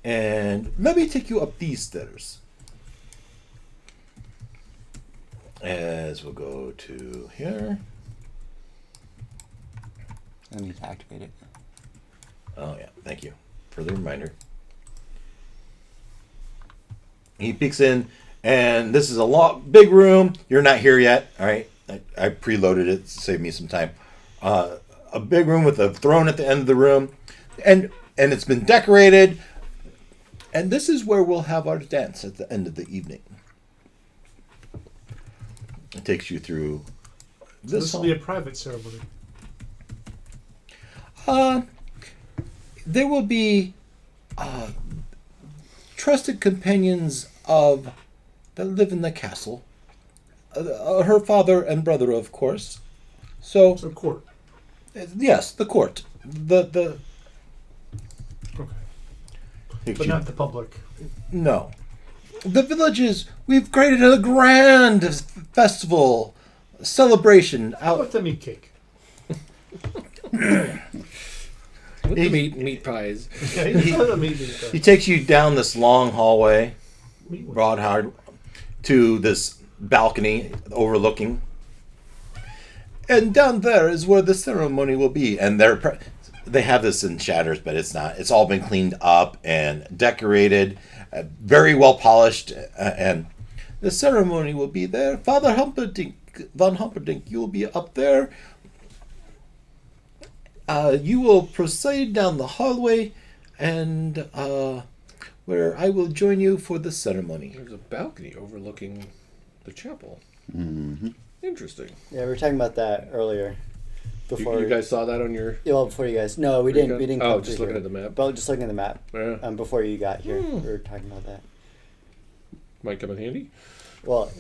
And let me take you up these stairs. As we'll go to here. I need to activate it. Oh yeah, thank you for the reminder. He peeks in, and this is a big room. You're not here yet, all right? I preloaded it to save me some time. A big room with a throne at the end of the room, and it's been decorated. And this is where we'll have our dance at the end of the evening. It takes you through This will be a private ceremony. There will be trusted companions that live in the castle. Her father and brother, of course. So court. Yes, the court. The Okay. But not the public. No. The villages, we've created a grand festival celebration out. Let them eat cake. With the meat pies. Yeah, let them eat it. He takes you down this long hallway, Meat ones. broad to this balcony overlooking. And down there is where the ceremony will be. And they have this in shatters, but it's not. It's all been cleaned up and decorated, very well polished. And the ceremony will be there. Father von Humperdinck, you will be up there. You will proceed down the hallway, and where I will join you for the ceremony. There's a balcony overlooking the chapel. Mm-hmm. Interesting. Yeah, we were talking about that earlier. Before You guys saw that on your... Yeah, well, before you guys. No, we didn't. We didn't. Oh, come just through looking here. at the map. But just looking at the map. Yeah. Before you got here, we were talking about that. Might come in handy. Well,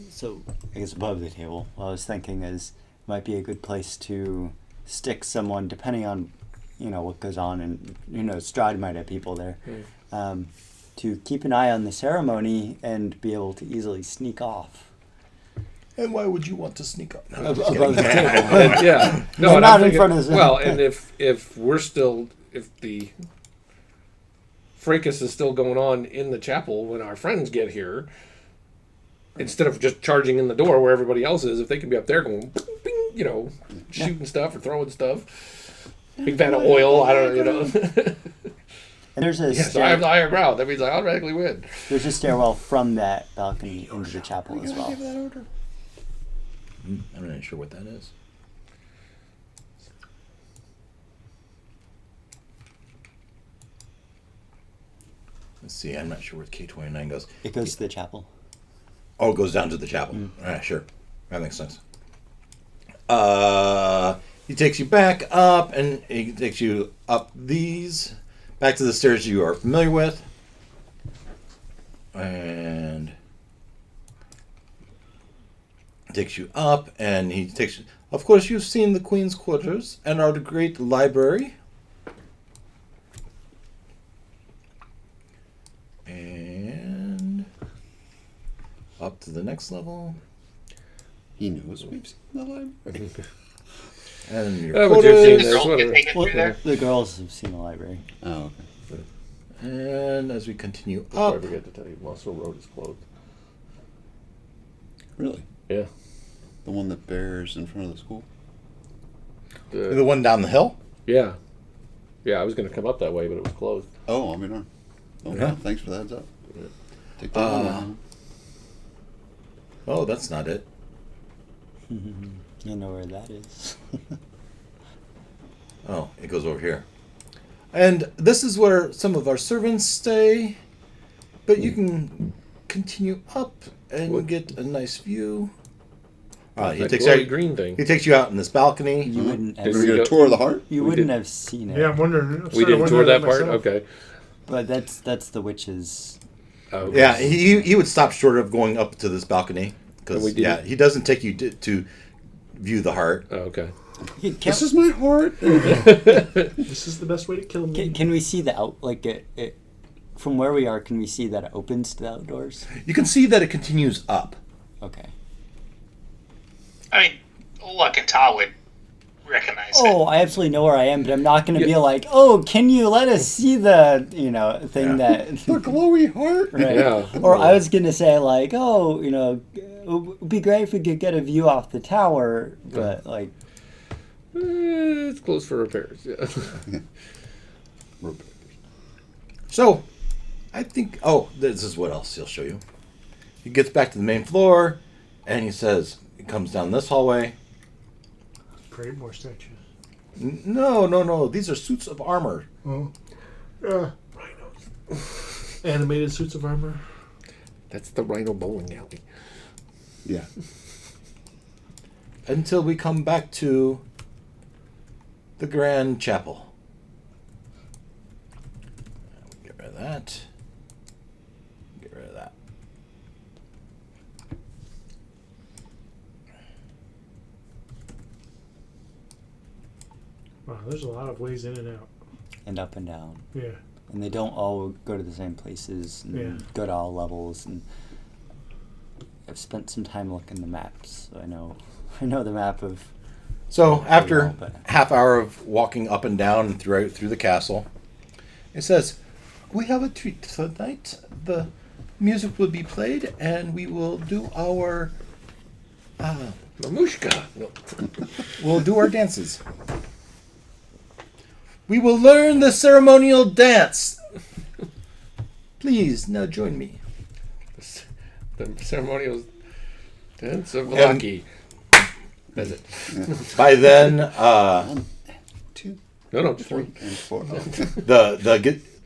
so I guess above the table, what I was thinking is might be a good place to stick someone, depending on what goes on, and Strahd might have people there, to keep an eye on the ceremony and be able to easily sneak off. And why would you want to sneak up? No, I'm Above just the kidding. table. Yeah. No, Well, and not I'm in thinking, front of the- well, and if we're still, if the fracas is still going on in the chapel when our friends get here, instead of just charging in the door where everybody else is, if they can be up there going, bing, shooting stuff or throwing stuff, big vat of oil, I don't know, And there's a Yes, I have the higher ground. That means I automatically win. there's a stairwell from that balcony into the chapel as well. Give that order. I'm not sure what that is. Let's see. I'm not sure where K29 goes. It goes to the chapel. Oh, it goes down to the chapel. All right, sure. That makes sense. He takes you back up, and he takes you up back to the stairs you are familiar with. And takes you up, and he takes you Of course, you've seen the Queen's quarters and our great library. And up to the next level. He knows we've seen the library. And your Oh, but you've quarters. seen The this, girls get whatever. taken Well, through there. the girls have seen the library. Oh, okay. And as we continue Before I up, forget to tell you, Muscle Road is closed. Really? Yeah. The one that bears in front of the school? the one down the hill. Yeah. Yeah, I was going to come up that way, but it was closed. Oh, I'll be darned. Oh, Yeah. thanks for the heads up. Take that one down. Oh, that's not it. I know where that is. Oh, it goes over here. And this is where some of our servants stay. But you can continue up and What? get a nice view. He That takes glowy you. green thing. He takes you out in this balcony. You wouldn't have Did Did we seen, get a go- tour of the heart? you we wouldn't did- have seen it. Yeah, I'm wondering. We didn't tour that part? myself. Okay. But that's the witch's. Oh, Yeah, he would stop short of going up to this balcony And because we didn't? he doesn't take you to view the heart. Oh, okay. Can, This is my heart. This is the best way to kill me. can we see the out like it from where we are? Can we see that it opens to the outdoors? You can see that it continues up. Okay. I mean, look, and Ta would recognize Oh, it. I absolutely know where I am, but I'm not going to be like, oh, can you let us see the thing that. The glowy heart. Right. Yeah. Or I was gonna say like, oh, it would be great if we could get a view off the tower, but like, It's closed for repairs. Yeah. So, I think. Oh, this is what else he'll show you. He gets back to the main floor, and he says, he comes down this hallway. Create more statues. No. These are suits of armor. Oh. Animated suits of armor. That's the Rhino bowling alley. Yeah. Until we come back to the Grand Chapel. Get rid of that. Get rid of that. Wow, there's a lot of ways in and out. and up and down, Yeah. and they don't all go to the same places and Yeah. go to all levels. And I've spent some time looking the maps, so I know the map of. So after well, but- half hour of walking up and down and through the castle, it says, "We have a treat tonight. The music will be played, and we will do our Mamushka. No. we'll do our dances. We will learn the ceremonial dance. Please now join me." The ceremonial dance of Lucky. That's it. By then, 1, 2, No, just 3, one. and 4. Oh.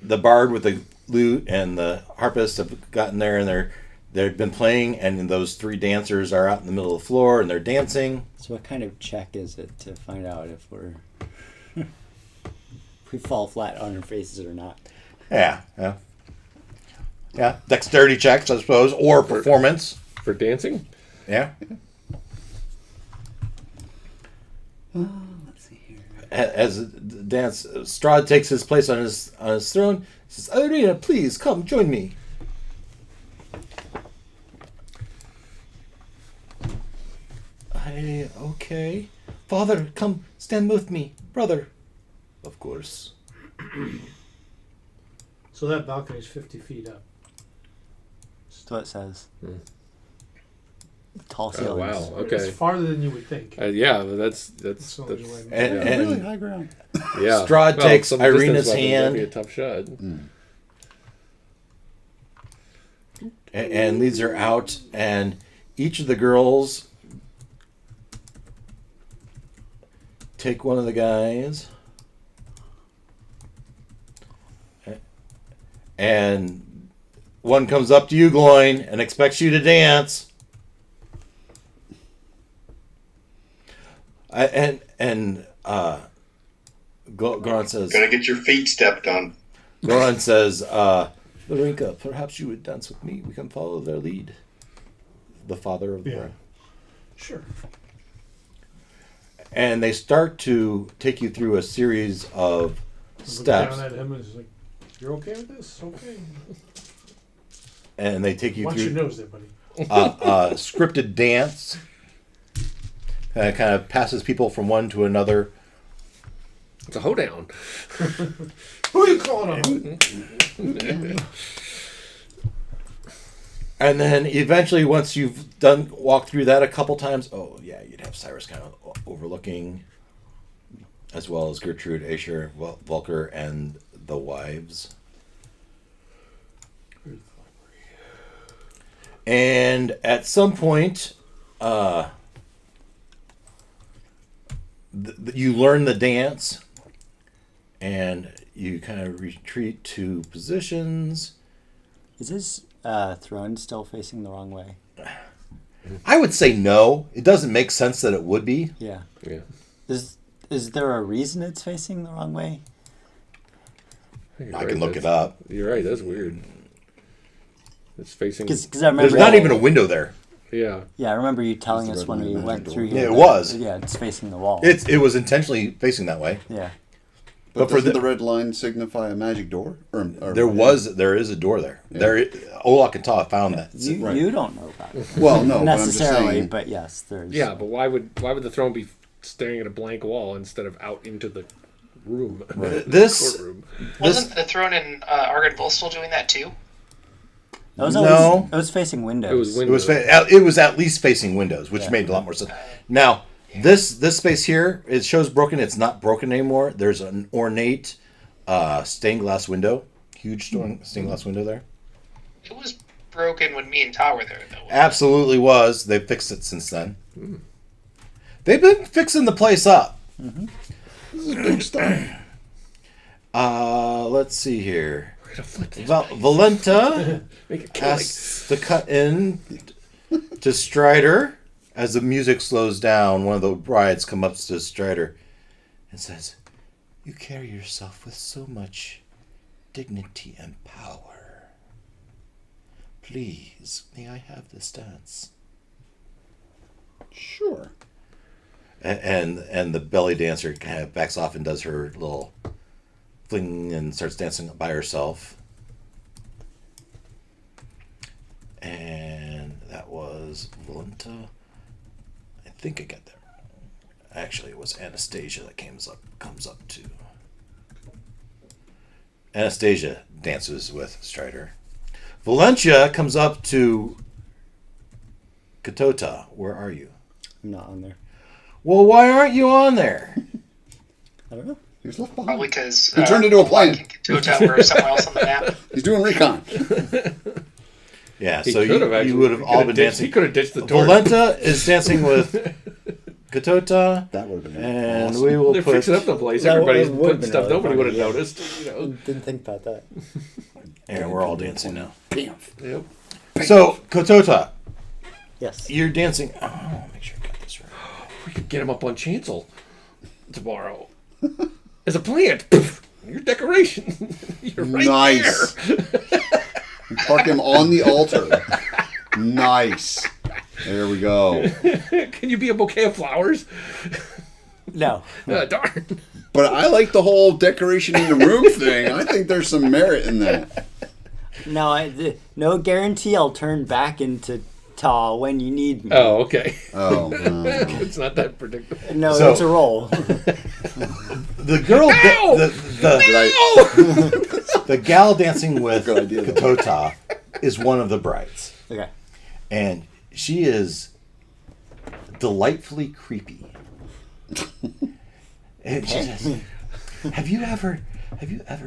the bard with the lute and the harpist have gotten there, and they've been playing, and those three dancers are out in the middle of the floor and they're dancing. So what kind of check is it to find out if we fall flat on our faces or not? Yeah. Dexterity checks, I suppose, or performance. For dancing? Yeah. Let's see here. As the dance, Strahd takes his place on his throne. He says, "Irina, please come join me." Okay. Father, come stand with me. Brother. Of course. So that balcony is 50 feet up. That's what it says. Tall Oh, ceilings. wow. It's Okay. farther than you would think. Yeah, that's So much away. And, Yeah. and Really high ground. yeah. Strahd takes some distance Irina's weapons, hand. That'd be a tough shot. and leads her out, and each of the girls take one of the guys, and one comes up to you, Gloin, and expects you to dance. Goran says, Gonna get your feet stepped on. Goran says, Larinka, perhaps you would dance with me. We can follow their lead. The father of the Yeah. bride. Sure. and they start to take you through a series of steps. Down at him and is like, "You're okay with this? Okay." And they take you Watch through your nose there, buddy. scripted dance. Kind of passes people from one to another. It's a hoedown. Who are you calling on? And then eventually, once you've walked through that a couple times, you'd have Cyrus kind of overlooking, as well as Gertrude, Asher, Volker, and the wives. And at some point, you learn the dance, and you kind of retreat to positions. Is his throne still facing the wrong way? I would say no. It doesn't make sense that it would be. Yeah. Yeah. Is there a reason it's facing the wrong way? I can look it up. You're right. That's weird. It's facing. Because I remember There's not even a window there. Yeah. Yeah, I remember you telling us when we went through here. Yeah, it was. Yeah, it's facing the wall. It was intentionally facing that way. Yeah. But for doesn't the red line signify a magic door? Or there is a door there. Yeah. There, Olak and Ta found that. You don't know about it. Well, no, necessarily, but I'm just saying, but yes, there's. Yeah, but why would the throne be staring at a blank wall instead of out into the room? This courtroom. Wasn't the throne in Argid still doing that too? It was No. It was facing windows. It was it windows. was at least facing windows, which made a lot more sense. Now, this space here, it shows broken. It's not broken anymore. There's an ornate stained glass window, huge stained glass window there. It was broken when me and Ta were there, though. Absolutely was. They've fixed it since then. They've been fixing the place up. this is big stuff. Let's see here. Valenta has to cut in to Strider. As the music slows down, one of the brides comes up to Strider and says, "You carry yourself with so much dignity and power. Please, may I have this dance?" Sure. And the belly dancer kind of backs off and does her little fling and starts dancing by herself. And that was Valenta. I think I got there. Actually, it was Anastasia that comes up too. Anastasia dances with Strider. Valencia comes up to Katota. Where are you? I'm not on there. Well, why aren't you on there? I don't know. He was left behind. Probably because He turned into a plane. Tota were somewhere else on the map. He's doing recon. Yeah, He so could have you actually. would have He all could been ditched- dancing. He could have ditched the torch. Valenta is dancing with Katota, That would have been and awesome. we will They're put. fixing up the place. That Everybody's would've putting been stuff really nobody would have funny, yeah. noticed. You know. Didn't think about that. And we're all dancing now. Bam. Yep. So Katota, Yes. you're dancing. Oh, make sure I got this right. We could get him up on chancel tomorrow as a plant. Poof, your decoration. You're right Nice. there. Park him on the altar. Nice. There we go. Can you be a bouquet of flowers? No. Darn. But I like the whole decoration in the room thing. I think there's some merit in that. No, no guarantee I'll turn back into Ta when you need me. Oh, okay. Oh, It's not that predictable. No, So- it's a roll. The girl, Ow! the gal dancing with Good idea, though. Katota is one of the brides, Okay. and she is delightfully creepy. And she says, Have you ever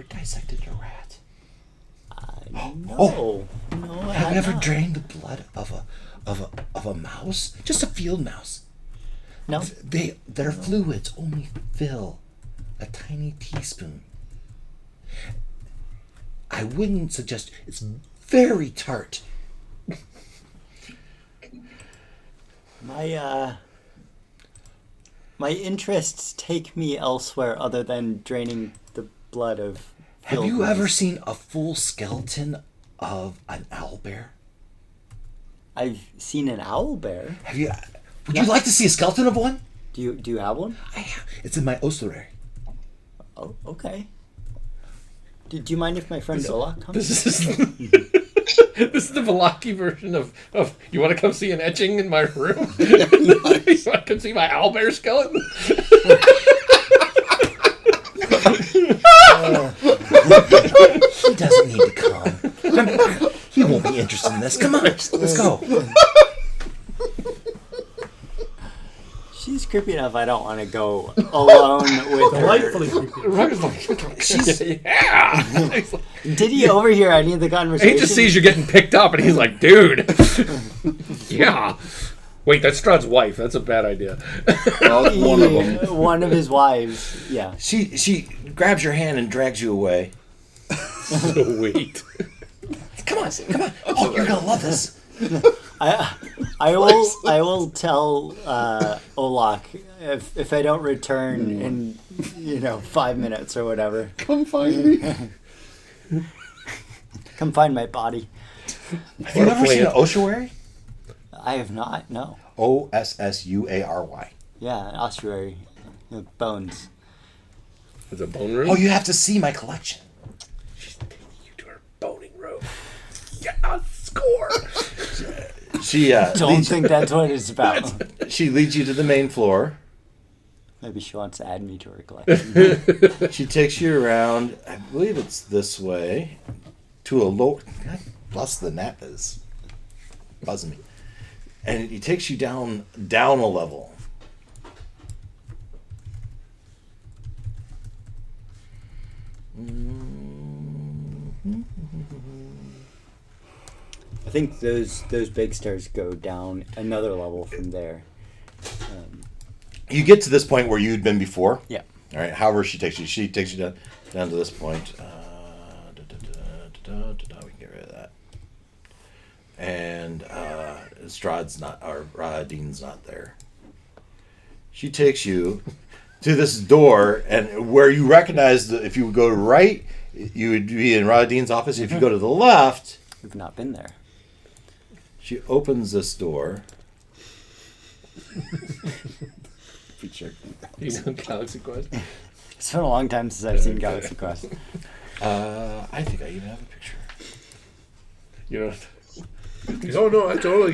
dissected a rat? No. No, I Have you ever not. drained the blood of a mouse? Just a field mouse. No. Their fluids only fill a tiny teaspoon. I wouldn't suggest. It's very tart. My interests take me elsewhere other than draining the blood of. Have you field ever mice. seen a full skeleton of an owlbear? I've seen an owl bear. Have you? Would you like to see a skeleton of one? Do you have one? It's in my ossuary. Oh, okay. Do you mind if my friend Ola comes? This is this is the Velaki version of you want to come see an etching in my room? You want to come see my owlbear skeleton? He doesn't need to come. He won't be interested in this. Come on, let's go. She's creepy enough. I don't want to go alone with her. Delightfully creepy. Rugger's like, yeah. Did he overhear any of the conversation? He just sees you getting picked up, and he's like, dude. Yeah. Wait, that's Strahd's wife. That's a bad idea. Well, that's one of them. One of his wives. Yeah. She grabs your hand and drags you away. So wait. Come on. Oh, you're gonna love this. I will tell Olak if I don't return in 5 minutes or whatever. Come find me. Come find my body. Have you ever seen an ossuary? I have not. No. Ossuary. Yeah, ossuary, bones. It's a bone room? Oh, you have to see my collection. She's taking you to her boning room. Yeah, score! She Don't think that's what it's about. She leads you to the main floor. Maybe she wants to add me to her collection. She takes you around. I believe it's this way to a low. God bless the gnat is buzzing me, and he takes you down a level. I think those big stairs go down another level from there. You get to this point where you'd been before. Yeah. All right. However, she takes you down to this point. We can get rid of that. And Strahd's not, or Dean's not there. She takes you to this door, and where you recognize that if you would go to right, you would be in Dean's office. If you go to the left, We've not been there. she opens this door. You know Galaxy Quest? It's been a long time since I've seen Galaxy Quest. I think I even have a picture. You know, Oh no, I totally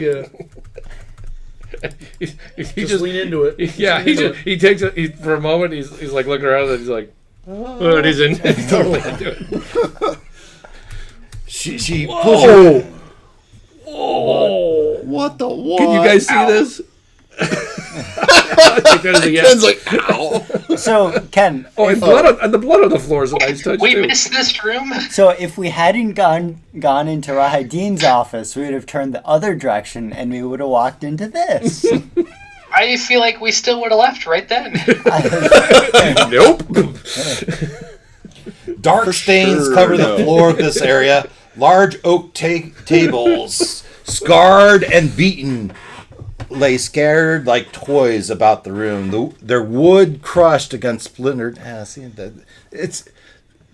he just lean into it. Yeah, he takes it for a moment. He's like looking around and he's like, oh, and he's totally into it. She pulls you. Oh, What the what? can you guys see this? I think that is a yes. Ken's like, ow. So, Ken, Oh, and the blood on the floor is a nice touch We too. missed this room. so if we hadn't gone into Rahadine's office, we would have turned the other direction and we would have walked into this. I feel like we still would have left right then. Nope. Dark stains sure, cover no. the floor of this area. Large oak tables, scarred and beaten, lay scattered like toys about the room. Their wood crushed against splintered. It's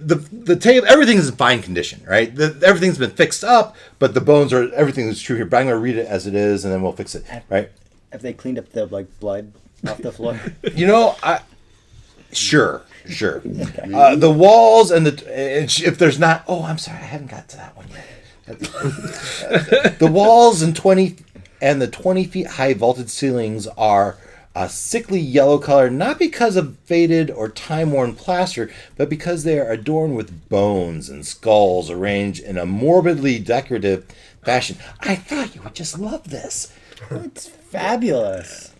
the table. Everything's in fine condition, right? Everything's been fixed up, but the bones are. Everything is true here. But I'm going to read it as it is, and then we'll fix it, right? Have they cleaned up the blood off the floor? You know, Sure. The walls and if there's not, I'm sorry, I haven't got to that one yet. The walls and 20 feet high vaulted ceilings are a sickly yellow color, not because of faded or time-worn plaster, but because they are adorned with bones and skulls arranged in a morbidly decorative fashion. I thought you would just love this. It's fabulous.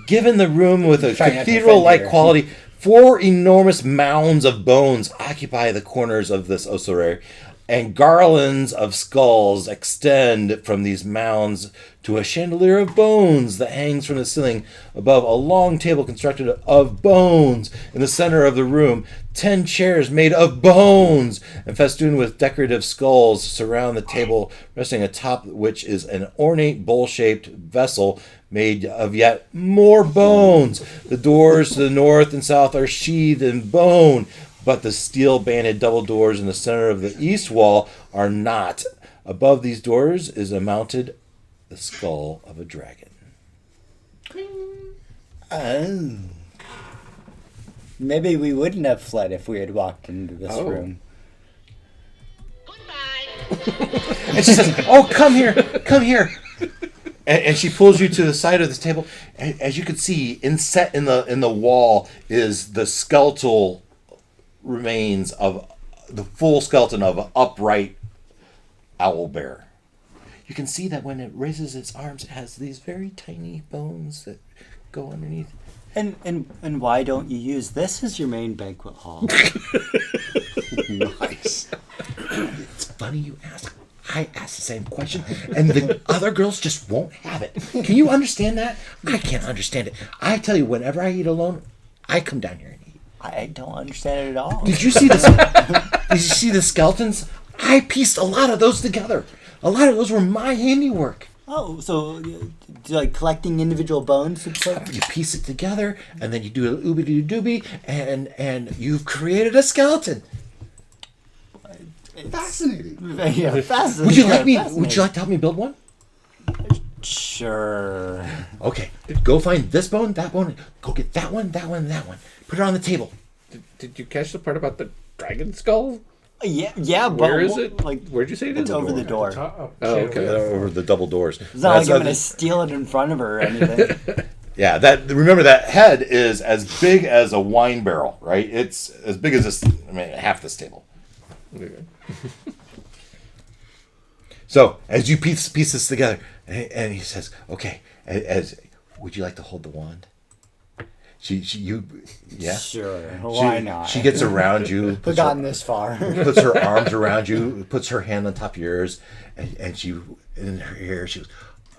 Given the room with a Try not to cathedral-like offend you. quality, 4 enormous mounds of bones occupy the corners of this ossuary, and garlands of skulls extend from these mounds to a chandelier of bones that hangs from the ceiling above a long table constructed of bones. In the center of the room, 10 chairs made of bones and festooned with decorative skulls surround the table, resting atop which is an ornate bowl-shaped vessel made of yet more bones. The doors to the north and south are sheathed in bone, but the steel-banded double doors in the center of the east wall are not. Above these doors is mounted the skull of a dragon. Oh. Maybe we wouldn't have fled if we had walked into this room. And she says, "Oh, come here, come here." And she pulls you to the side of this table. And as you can see, inset in the wall is the skeletal remains of the full skeleton of an upright owl bear. You can see that when it raises its arms, it has these very tiny bones that go underneath. And why don't you use this as your main banquet hall? Nice. It's funny you ask. I asked the same question, and the other girls just won't have it. Can you understand that? I can't understand it. I tell you, whenever I eat alone, I come down here and eat. I don't understand it at all. Did you see this? Did you see the skeletons? I pieced a lot of those together. A lot of those were my handiwork. Oh, so like collecting individual bones? You piece it together, and then you do a oobity-doobie, and you've created a skeleton. Fascinating. Yeah, fascinating. Would you like me? Would you like to help me build one? Sure. Okay. Go find this bone, that bone. Go get that one, that one, that one. Put it on the table. Did you catch the part about the dragon skull? Yeah. But Where is it? Like, Where'd you say it is? it's over the door. Oh, okay. Over the double doors. It's not like I'm gonna steal it in front of her or anything. Yeah, remember that head is as big as a wine barrel, right? It's as big as this. I mean, half this table. Okay. So as you piece this together, and he says, "Okay, would you like to hold the wand?" Yeah. Sure. Why not? She gets around you. We've gotten this far. Puts her arms around you. Puts her hand on top of yours, and she in her ear she goes,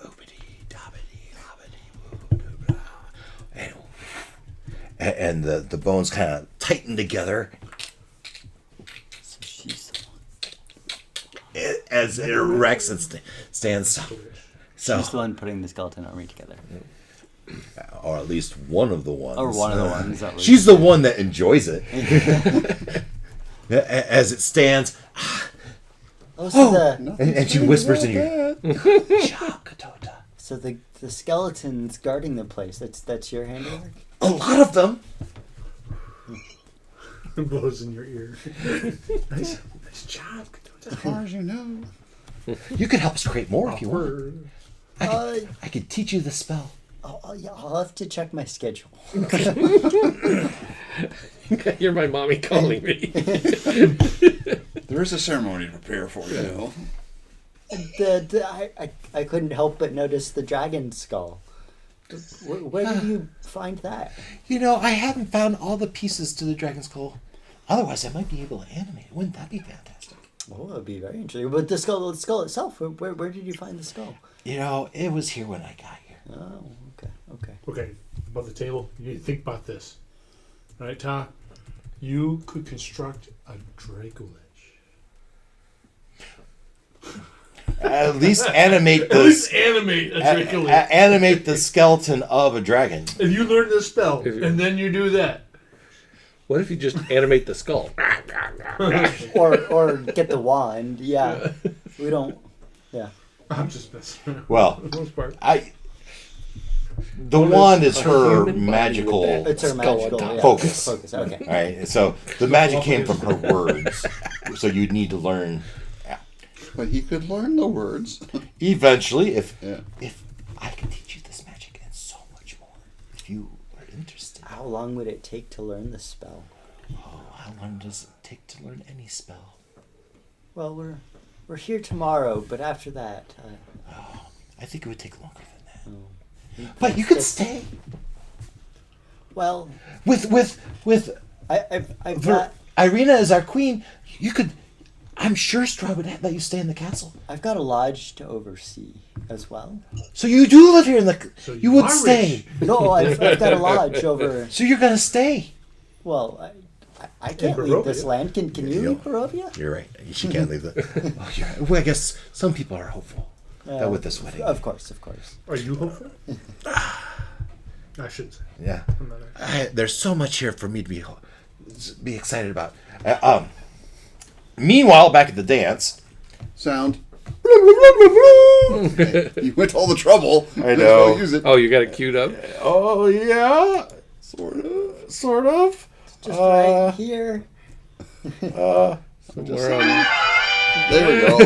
"Oobity dobbity lobbity," and the bones kind of tighten together. So she's As it erects and stands. So, she's the one putting the skeleton army together. or at least one of the ones. Or one of the ones. That She's the one that enjoys it. As it stands. And she whispers in your ear. So the skeletons guarding the place, that's your handiwork? A lot of them. Blows in your ear. Nice job. As far as you know. You could help us create more if you want. I could teach you the spell. Yeah, I'll have to check my schedule. You're my mommy calling me. There is a ceremony to prepare for you. I couldn't help but notice the dragon skull. Where did you find that? You know, I haven't found all the pieces to the dragon skull. Otherwise, I might be able to animate it. Wouldn't that be fantastic? Oh, that'd be very interesting. But the skull itself, where did you find the skull? You know, it was here when I got here. Oh, okay. Okay, above the table, you need to think about this. All right, Ta? You could construct a Draco Lich. At least animate At least animate a Draco Lich. animate the skeleton of a dragon. If you learn the spell, and then you do that. What if you just animate the skull? or get the wand. Yeah. We don't. Yeah. I'm just messing. Well, For the most part. The wand is her magical It's her magical focus. Focus. Okay. All right, so the magic came from her words. So you'd need to learn. But he could learn the words. Eventually, if I could teach you this magic and so much more, if you are interested. How long would it take to learn the spell? Oh, how long does it take to learn any spell? Well, we're here tomorrow, but after that. I think it would take longer than that. Oh. But you could stay. Well, With I've got Irina as our queen, you could. I'm sure Strahd would let you stay in the castle. I've got a lodge to oversee as well. So you do live here in the. So you would are stay. rich. No, I've got a lodge over. So you're gonna stay. Well, I can't leave this land. Can you leave Barovia? You're right. She can't leave the. Well, I guess some people are hopeful that with this wedding. Of course. Are you hopeful? I shouldn't say. Yeah. I'm not. There's so much here for me to be excited about. Meanwhile, back at the dance. Sound. You went to all the trouble. I Might as know. well use it. Oh, you got it queued up? Oh yeah, sort of. Just right here. There we go.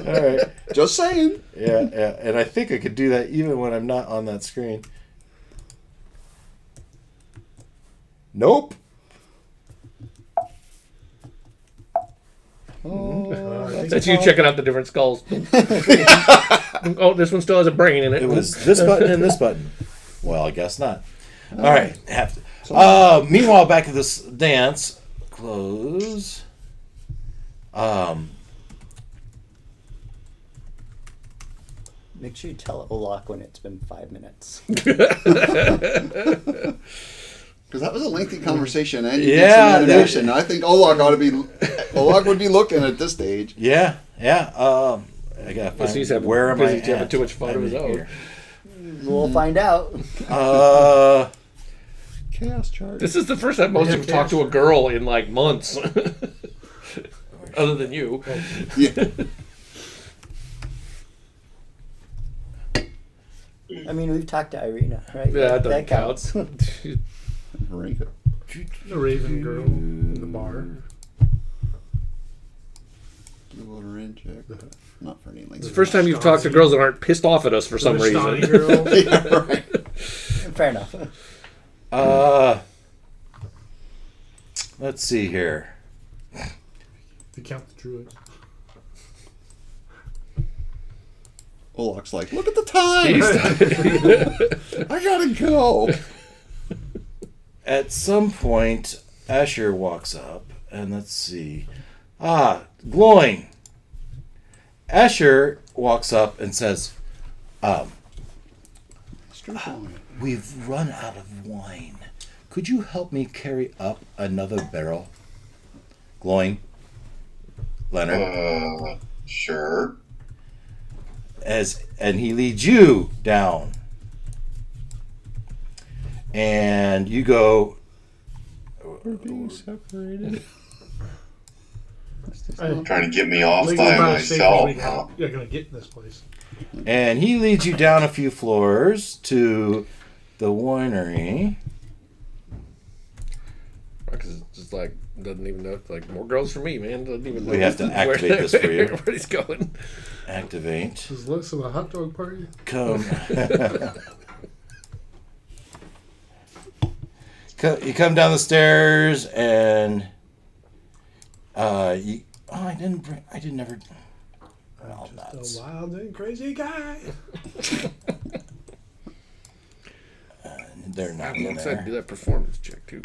All right. Just saying. Yeah, and I think I could do that even when I'm not on that screen. Nope. That's you checking out the different skulls. Oh, this one still has a brain in it. It was this button and this button. Well, I guess not. All right. Have to. Meanwhile, back at this dance. Close. Make sure you tell Olak when it's been 5 minutes. Because that was a lengthy conversation, and you did Yeah, some animation. I think Olak would be looking at this stage. Yeah. I gotta find He's having, where am I busy having at? too much fun of his I'm own. here. We'll find out. Chaos chart. This is the first time most of you talked to a girl in like months. Other than you. Yeah. I mean, we've talked to Irina, right? Yeah, that counts. Rank it. The Raven girl in the bar. Arcana check. Not for any length. It's the first time you've talked to girls that aren't pissed off at us for some reason. Vistani girl. Yeah, right. Fair enough. Let's see here. To count the druids. Olak's like, look at the time. I gotta go. At some point, Asher walks up, and let's see. Glowing. Asher walks up and says, we've run out of wine. Could you help me carry up another barrel? Glowing. Leonard. Sure. And he leads you down. And you go. We're being separated. Trying to get me off Legal by amount of safety myself. we got- You're gonna get in this place. And he leads you down a few floors to the winery. Because it's just like, doesn't even know. It's like, more girls for me, man. Doesn't even know. We have to activate this for you. Everybody's going. Activate. This looks like a hot dog party. Come. You come down the stairs and I didn't ever. Well, nuts. A wild and crazy guy. They're not I'm in excited to there. do that performance check too.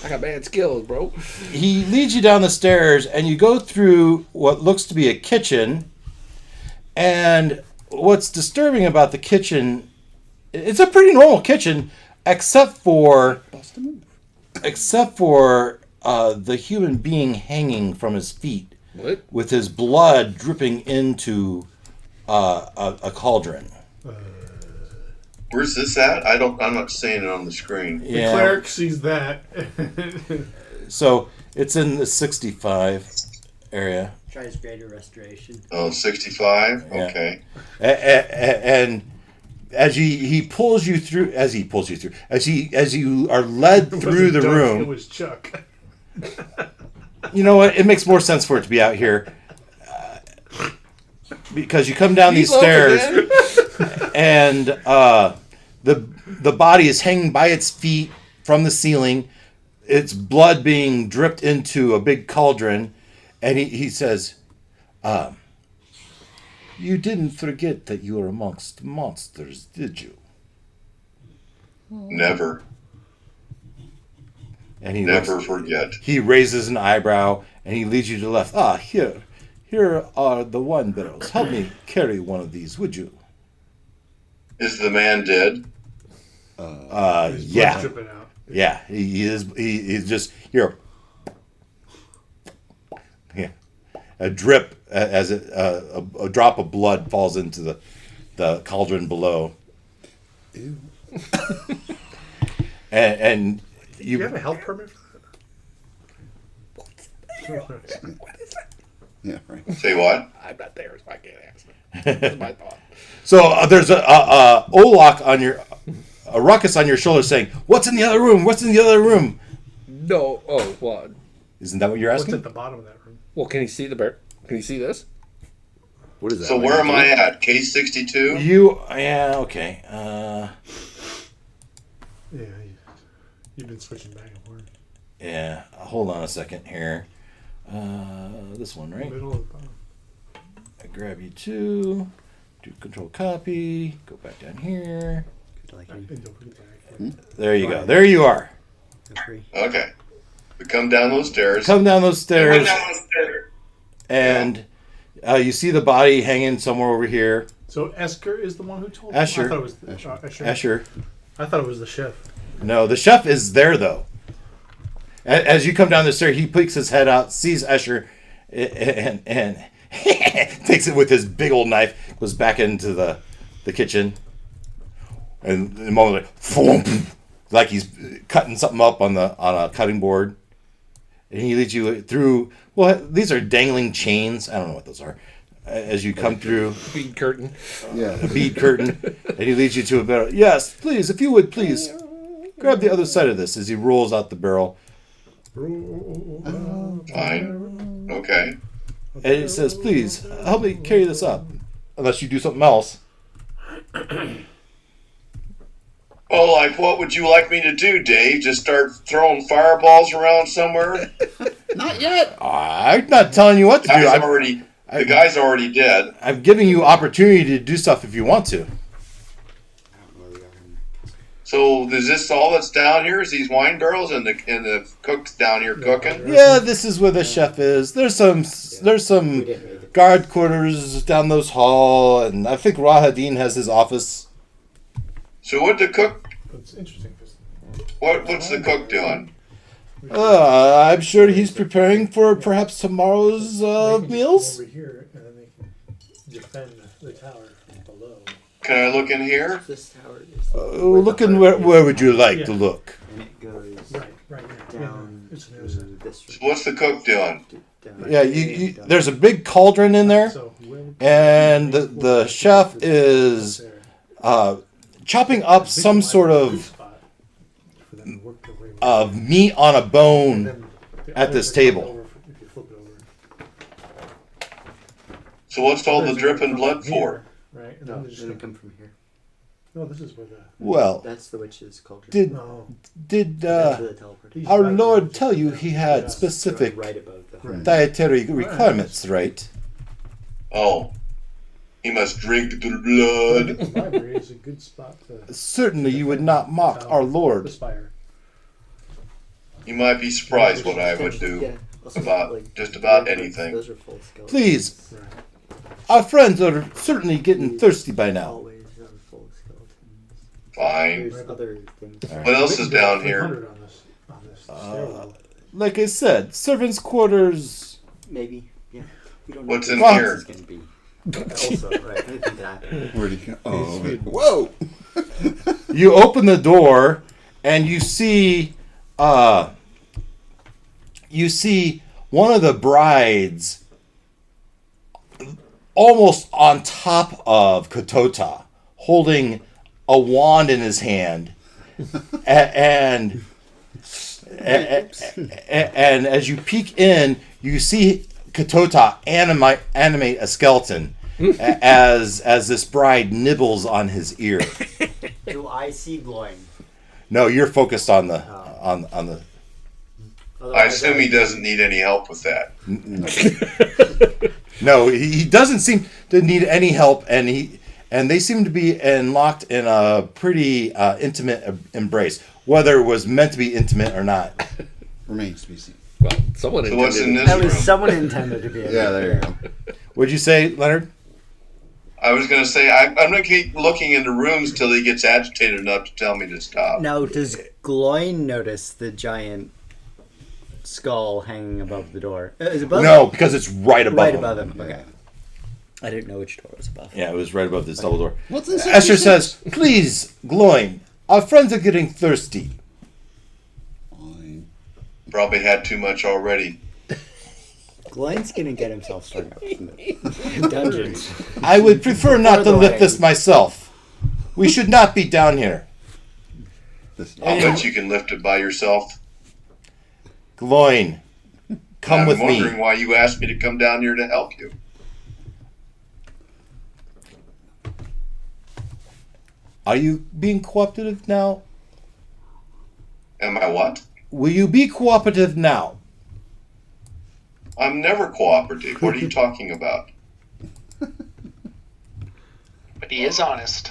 I got bad skills, bro. He leads you down the stairs and you go through what looks to be a kitchen. And what's disturbing about the kitchen, it's a pretty normal kitchen, except for the human being hanging from his feet. What? With his blood dripping into a cauldron. Where's this at? I'm not seeing it on the screen. The Yeah. cleric sees that. So it's in the 65 area. Tries greater restoration. Oh, 65? Yeah. Okay. And as he pulls you through, as you are led through the It room, was Chuck. you know what? It makes more sense for it to be out here. Because you come down these stairs and the body is hanging by its feet from the ceiling. Its blood being dripped into a big cauldron. And he says, you didn't forget that you were amongst monsters, did you? Never. And he Never forget. He raises an eyebrow and he leads you to the left. Here are the wine barrels. Help me carry one of these, would you? Is the man dead? His blood Yeah. dripping out. Yeah, he is. He's just here. Yeah, a drip as a drop of blood falls into the cauldron below. Ew. and Do you have a health permit for that? What is that? Yeah, right. Say what? I'm not there, so I can't answer. That's my thought. So there's a Olak on a ruckus on your shoulder saying, "What's in the other room? What's in the other room?" No. Oh, well. Isn't that what you're What's asking? at the bottom of that room? Well, can he see the bear? Can he see this? What is that? So where am I at? K62? Yeah, okay. Yeah, you've been switching back and forth. Yeah, hold on a second here. This one, right? Middle of the bottom. I grab you two, do control copy, go back down here. Like And don't forget that. There you go. There you are. Okay. We come down those stairs. Come down those stairs, and you see the body hanging somewhere over here. So Esker is the one who told Asher. I thought it was Escher. Asher. I thought it was the chef. No, the chef is there, though. As you come down the stairs, he peeks his head out, sees Escher, and takes it with his big old knife, goes back into the kitchen, and in a moment, like he's cutting something up on a cutting board, and he leads you through. Well, these are dangling chains. I don't know what those are. As you come through Bead curtain. a bead curtain, and he leads you to a barrel. Yes, please, if you would, please grab the other side of this. As he rolls out the barrel, Fine. Okay. and it says, "Please help me carry this up, unless you do something else." Well, like, what would you like me to do, Dave? Just start throwing fireballs around somewhere? Not yet. I'm not telling you what to do. The guy's already dead. I'm giving you opportunity to do stuff if you want to. So is this all that's down here? Is these wine barrels and the cooks down here cooking? Yeah, this is where the chef is. There's some guard quarters down those hall, and I think Rahadin has his office. So what's the cook interesting. What's the cook doing? I'm sure he's preparing for perhaps tomorrow's meals. Over here, and then they can defend the tower from below. Can I look in here? This tower is Looking where would you like to look? and it goes Right down It's an to innocent. this So what's the cook doing? down. Yeah, there's a big cauldron in there, So when and the chef is chopping up some sort of meat on a bone at this table. If you flip it over. So what's all the dripping blood for? Right. And No, then it they just didn't come from here. no, this is where the Well, That's the witch's cauldron. did That's where the teleportation. our Lord tell you he had Yes. specific Right above the heart. dietary requirements, right? Oh, he must drink the blood. the library is a good spot to Certainly you would not mock our Lord. aspire. You might be surprised what I would do. Yeah. Also, About just about anything. Those are full skeletons. Please, Right. our friends are certainly getting thirsty by now. Always are full skeletons. Fine. There's other things. What else is down here? 300 on this stairwell. Like I said, servants' quarters. Maybe. Yeah. We don't know What's what in this here? is gonna be. Also, right. Anything could happen. Where'd he go? Oh, okay. Whoa! You open the door and you see one of the brides almost on top of Katota, holding a wand in his hand, and as you peek in, you see Katota animate a skeleton as this bride nibbles on his ear. Do I see glowing? No, you're focused on the on the. I assume he doesn't need any help with that. No, he doesn't seem to need any help, and they seem to be locked in a pretty intimate embrace, whether it was meant to be intimate or not. Remains to be seen. Well, someone So what's in intended. this That was room? someone intended to be. Yeah, there you go. What'd you say, Leonard? I was going to say, I'm going to keep looking into rooms till he gets agitated enough to tell me to stop. Now, does Gloin notice the giant skull hanging above the door? Is it above? No, because it's right above Right him. above him. Okay. I didn't know which door was above. Yeah, it was right above this double door. What's in Esther says, "Please, Gloin, our friends are getting thirsty." Fine. Probably had too much already. Glenn's gonna get himself strung up in the dungeons. I would prefer not to the lift way. this myself. We should not be down here. I'll bet you can lift it by yourself. Gloin, come with I'm me. wondering why you asked me to come down here to help you. Are you being cooperative now? Am I what? Will you be cooperative now? I'm never cooperative. What are you talking about? But he is honest.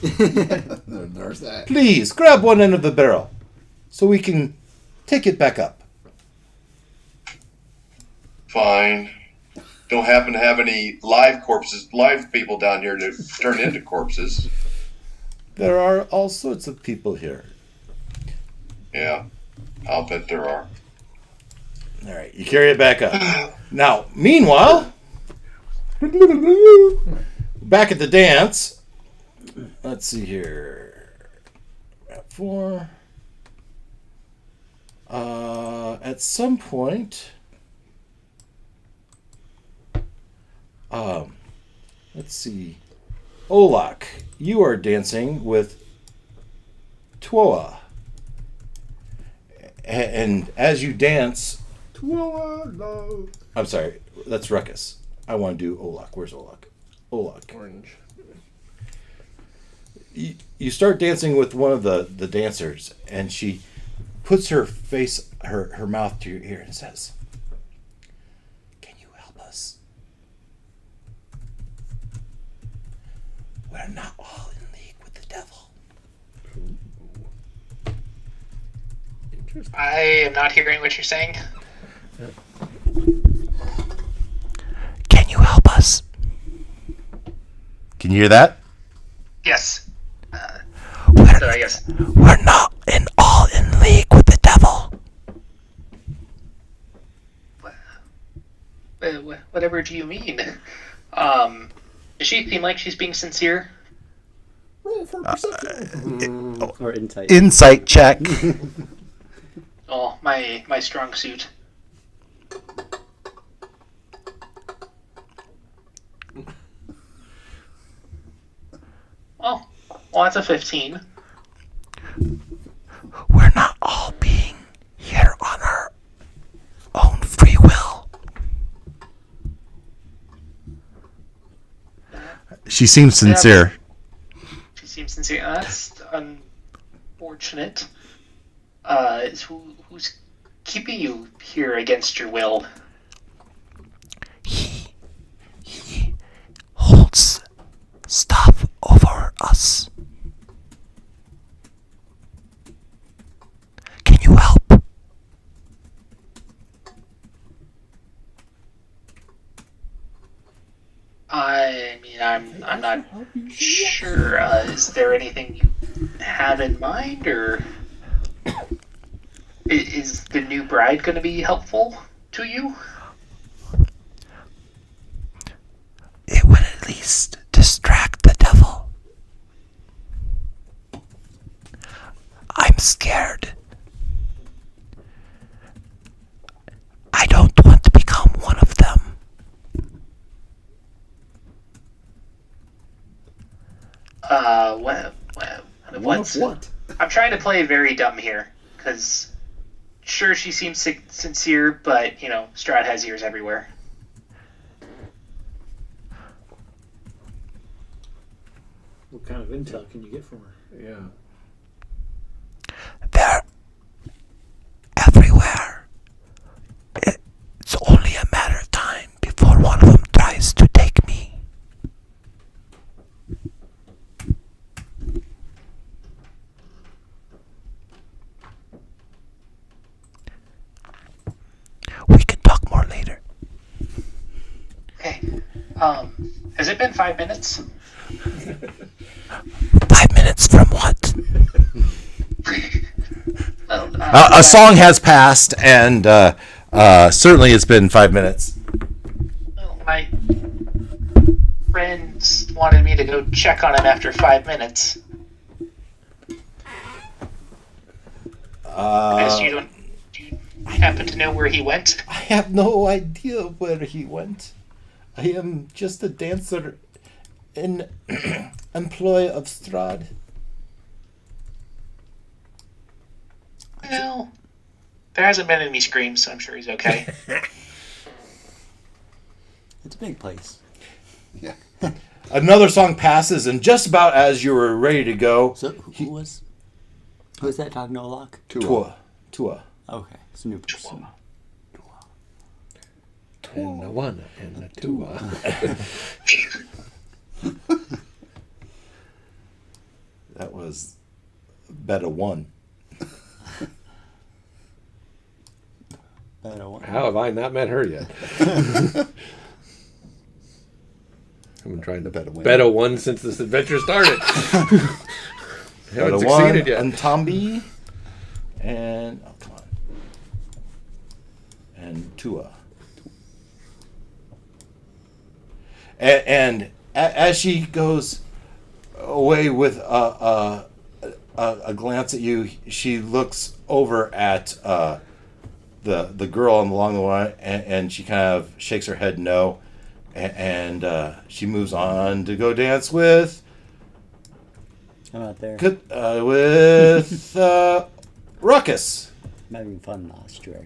There's that. Please, grab one end of the barrel so we can take it back up. Fine. Don't happen to have any live people down here to turn into corpses. There are all sorts of people here. Yeah, I'll bet there are. All right, you carry it back up. Now, meanwhile, back at the dance. Let's see here. At 4. At some point, let's see. Olak, you are dancing with Tuoa. And as you dance, I'm sorry, that's Ruckus. I want to do Olak. Where's Olak? Olak. Orange. You start dancing with one of the dancers, and she puts her mouth to your ear and says, "Can you help us? We're not all in league with the devil." I am not hearing what you're saying. Can you help us? Can you hear that? Yes. We're, So I guess. we're not all in league with the devil. Whatever do you mean? Does she seem like she's being sincere? Or insight. Insight check. Oh, my strong suit. Oh, well, that's a 15. We're not all being here on our own free will. She seems sincere. She seems sincere. That's unfortunate. Who's keeping you here against your will? He holds stuff over us. Can you help? I mean, I'm not sure. Is there anything you have in mind, or is the new bride going to be helpful to you? It would at least distract the devil. I'm scared. I don't want to become one of them. What? I'm trying to play very dumb here, because sure, she seems sincere, but, Strahd has ears everywhere. What kind of intel can you get from her? Yeah. They're everywhere. It's only a matter of time before one of them tries to take me. We can talk more later. Okay. Has it been 5 minutes? 5 minutes from what? Well, A song has passed, and certainly it's been 5 minutes. my friends wanted me to go check on him after 5 minutes. I guess you don't. happen to know where he went? I have no idea where he went. I am just a dancer in employ of Strahd. Well, there hasn't been any screams, so I'm sure he's okay. It's a big place. Yeah. Another song passes, and just about as you were ready to go, So who was that talking to Olak? Tua. Okay, it's a new person. And a one and a two. That was Beta 1. How have I not met her yet? I've been trying to beta one since this adventure started. Haven't succeeded yet. And Tombi, and oh come on, and Tua. And as she goes away with a glance at you, she looks over at the girl along the line, and she kind of shakes her head no, and she moves on to go dance with. I'm out there. With Ruckus. I'm having fun last year.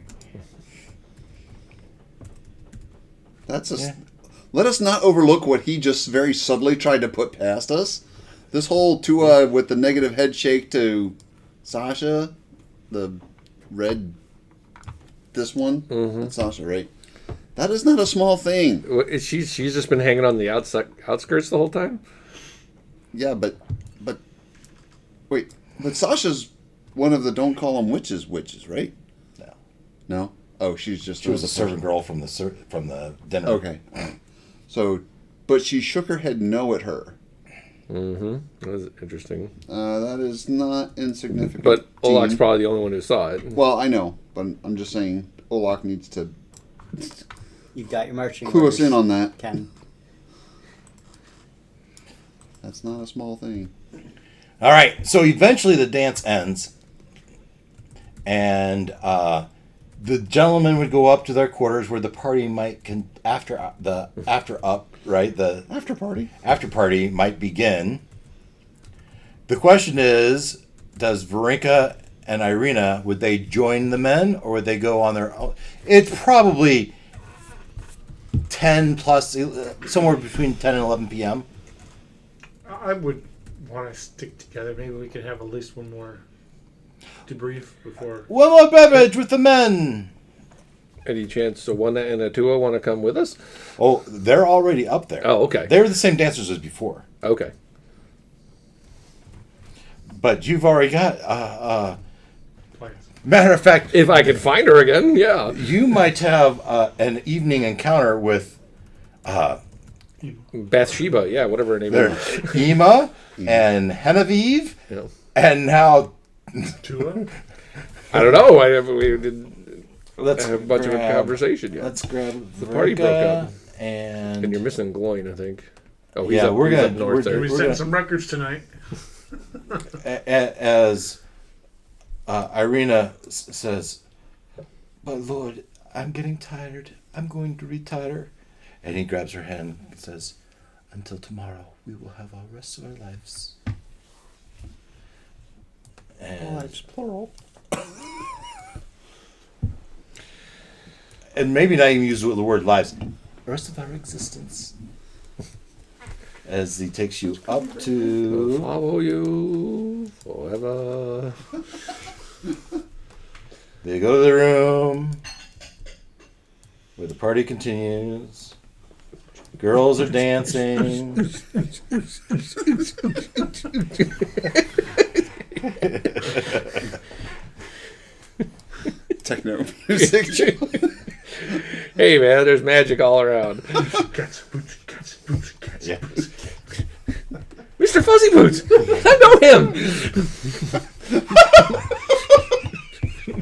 That's a. Let us not overlook what he just very subtly tried to put past us. This whole Tua with the negative head shake to Sasha, the red. This one, that's Sasha, right? That is not a small thing. She's just been hanging on the outskirts the whole time. Yeah, but wait, but Sasha's one of the don't call them witches, right? No. Oh, she was a servant girl from the dinner. Okay. So, but she shook her head no at her. Mm-hmm. That was interesting. That is not insignificant. But Olak's probably the only one who saw it. Well, I know, but I'm just saying Olak needs to You've got your marching clue orders, us in on that. Ken. That's not a small thing. All right, so eventually the dance ends, and the gentlemen would go up to their quarters where the party the after party might begin. The question is, does Varinka and Irina, would they join the men or would they go on their own? It's probably 10 plus, somewhere between 10 and 11 p.m. I would want to stick together. Maybe we could have at least one more debrief before. One more beverage with the men. Any chance so one and a Tua want to come with us? Oh, they're already up there. Oh, okay. They're the same dancers as before. Okay. But you've already got Plans. matter of fact, If I can find her again, yeah. you might have an evening encounter with Bathsheba, yeah, whatever her name is. Ema and Genevieve, Yeah. and now Tua? I don't know. We did let's have a bunch of a conversation yet. Let's grab The party broke up. and And you're missing Gloin, I think. Oh, he's Yeah, up, we're he's gonna- up north we're there. We set some records tonight. as Irina says, "My lord, I'm getting tired. I'm going to retire." And he grabs her hand and says, "Until tomorrow, we will have our rest of our lives." And, Lives, plural. and maybe not even use the word lives. Rest of our existence. As he takes you up I'll to... follow you forever. They go to the room where the party continues. Girls are dancing. Techno music. Hey, man, there's magic all around. Cats, boots, cats, boots, cats, Yeah. boots. Mr. Fuzzy Boots! I know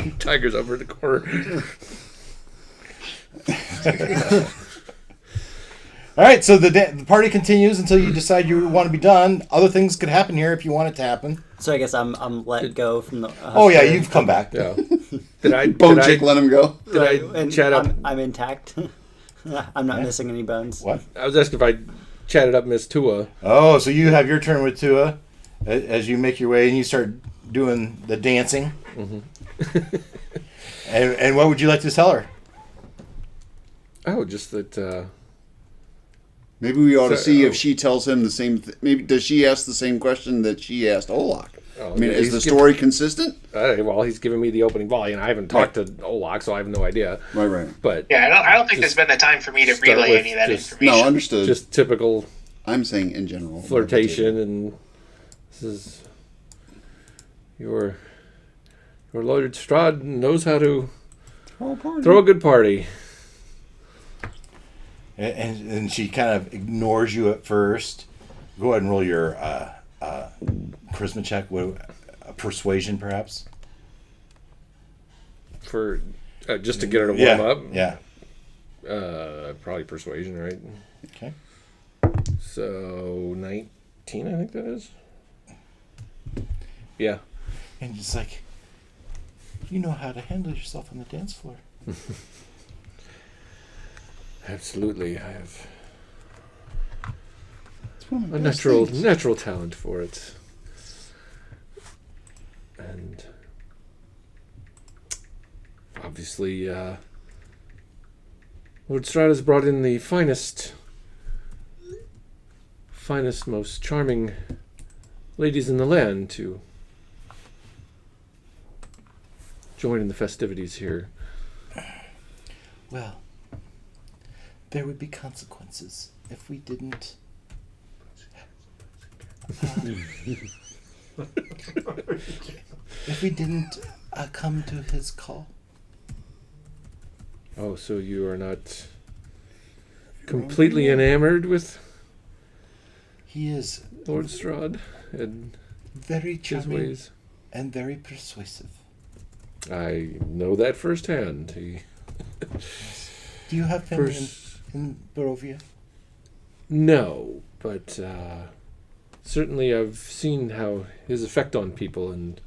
him! Tiger's over in the corner. All right, so the party continues until you decide you want to be done. Other things could happen here if you want it to happen. So I guess I'm let go from the. Oh yeah, you've come back. Yeah. Bone chick, let him go. Did I And chat up? I'm intact. I'm not missing any bones. What? I was asking if I chatted up Miss Tua. Oh, so you have your turn with Tua as you make your way and you start doing the dancing. Mm-hmm. and what would you like to tell her? Oh, just that. Maybe we ought to So- see if she tells him the same. Maybe does she ask the same question that she asked Olak? Oh, I mean, yeah, is he's the given- story consistent? Well, he's giving me the opening volley, and I haven't talked to Olak, so I have no idea. Right. But Yeah, I don't think there's been the time for me to start relay with any of that just- information. No, understood. just typical I'm saying in general. flirtation, and this is your Lord Strahd knows how to throw a good party. And she kind of ignores you at first. Go ahead and roll your charisma check with persuasion, perhaps. For just to get her to warm up. Yeah. Probably persuasion, right? Okay. So 19, I think that is. Yeah. And it's like, you know how to handle yourself on the dance floor. Absolutely, I have It's one of my a best natural things. talent for it. And obviously, Lord Strahd has brought in the finest, most charming ladies in the land to join in the festivities here. Well, there would be consequences if we didn't. If we didn't come to his call. Oh, so you are not completely enamored with He is Lord Strahd and very his charming ways? and very persuasive. I know that firsthand. He Do you have family Pers- in Barovia? No, but certainly I've seen how his effect on people and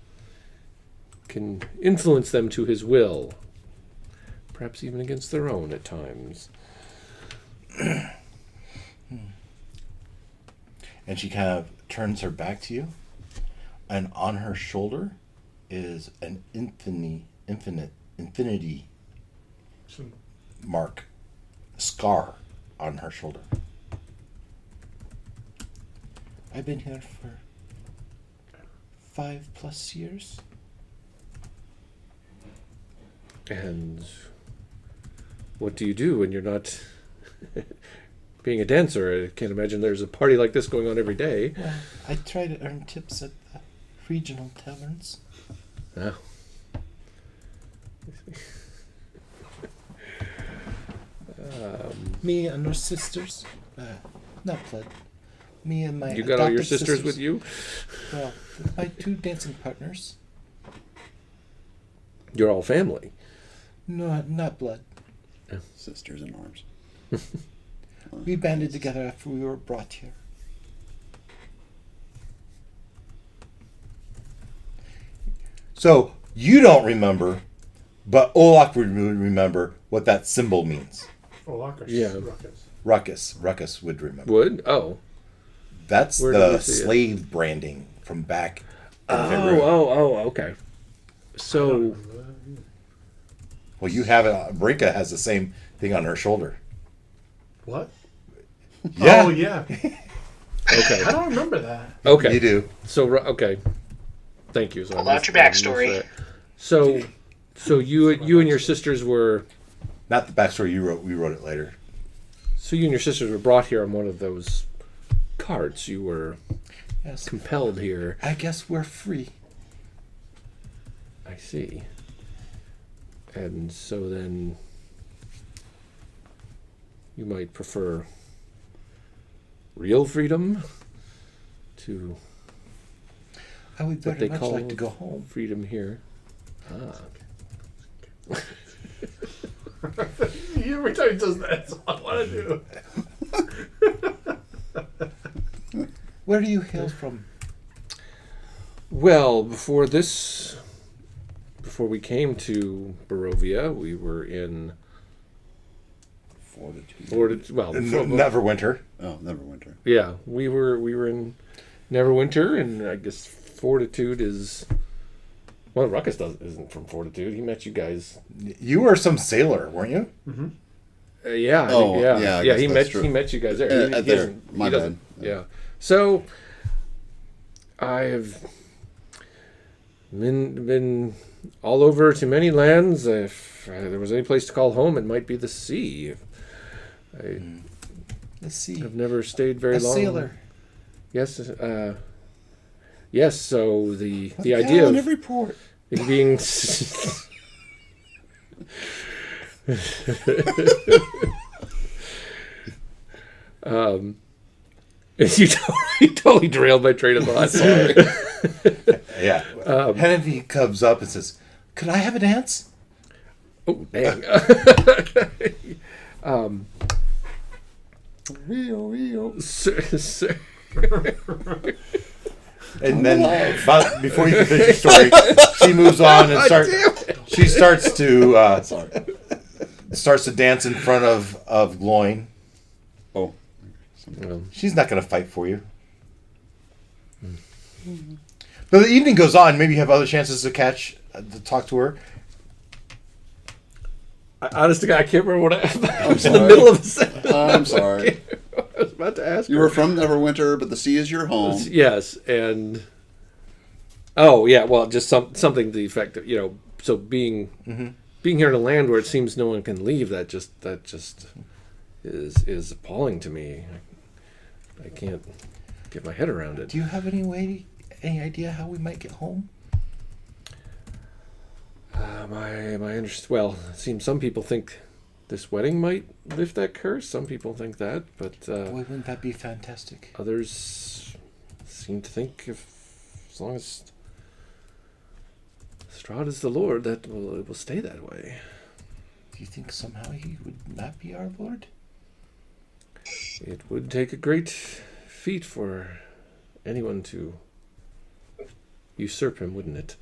can influence them to his will, perhaps even against their own at times. And she kind of turns her back to you, and on her shoulder is an infinity mark, scar on her shoulder. I've been here for 5+ years. And what do you do when you're not being a dancer? I can't imagine there's a party like this going on every day. Well, I try to earn tips at the regional taverns. Oh. Me and her sisters, not blood. Me and my You got all your adopted sisters with you? Well, my 2 dancing partners. You're all family. No, not blood. Sisters in arms. We banded together after we were brought here. So you don't remember, but Olaf would remember what that symbol means. Oh, Lockers. Yeah. Ruckus. Ruckus would remember. Would? Oh. That's Where did the we see it? slave branding from back. in Oh, February. okay. So, Well, you have it. Brinka has the same thing on her shoulder. What? Yeah, Oh, yeah. okay. I don't remember that. Okay. you do. So, okay. Thank you. So Hold I on missed- to your I missed backstory. that. So you and your sisters were Not the backstory you wrote. We wrote it later. so you and your sisters were brought here on one of those carts. You were Yes. compelled here. I guess we're free. I see. And so then you might prefer real freedom to I would what very they much call like to go home. freedom here. Ah. Every time he does that, that's all I want to do. Where do you hail from? Well, before before we came to Barovia, we were in Neverwinter. Oh, Neverwinter. Yeah, we were in Neverwinter, and I guess Fortitude is. Well, Ruckus isn't from Fortitude. He met you guys. You were some sailor, weren't you? Yeah. I Oh, think, yeah, I guess He that's met true. he met you guys there. There. My he doesn't. bad. Yeah. So I have been all over to many lands. If there was any place to call home, it might be the sea. The sea. I've never stayed very A long. sailor. Yes. Yes. So the idea of every port. it being you totally derailed my train of thought. Sorry. Yeah. Genevieve comes up and says, "Could I have a dance?" Oh, dang. Sir. And then, before you can finish your story, she moves on and starts to dance in front of Gloin. Oh. She's not going to fight for you. But the evening goes on. Maybe you have other chances to talk to her. Honest to God, I can't remember what I was in sorry. the middle of the sentence. I'm sorry. I was about to ask You her. were from Neverwinter, but the sea is your home. Yes, and well, just something to the effect of, so being here in a land where it seems no one can leave, that just is appalling to me. I can't get my head around it. Do you have any idea how we might get home? My interest. Well, it seems some people think this wedding might lift that curse. Some people think that, but Boy, wouldn't that be fantastic? others seem to think as long as Strahd is the Lord, it will stay that way. Do you think somehow he would not be our lord? It would take a great feat for anyone to usurp him, wouldn't it?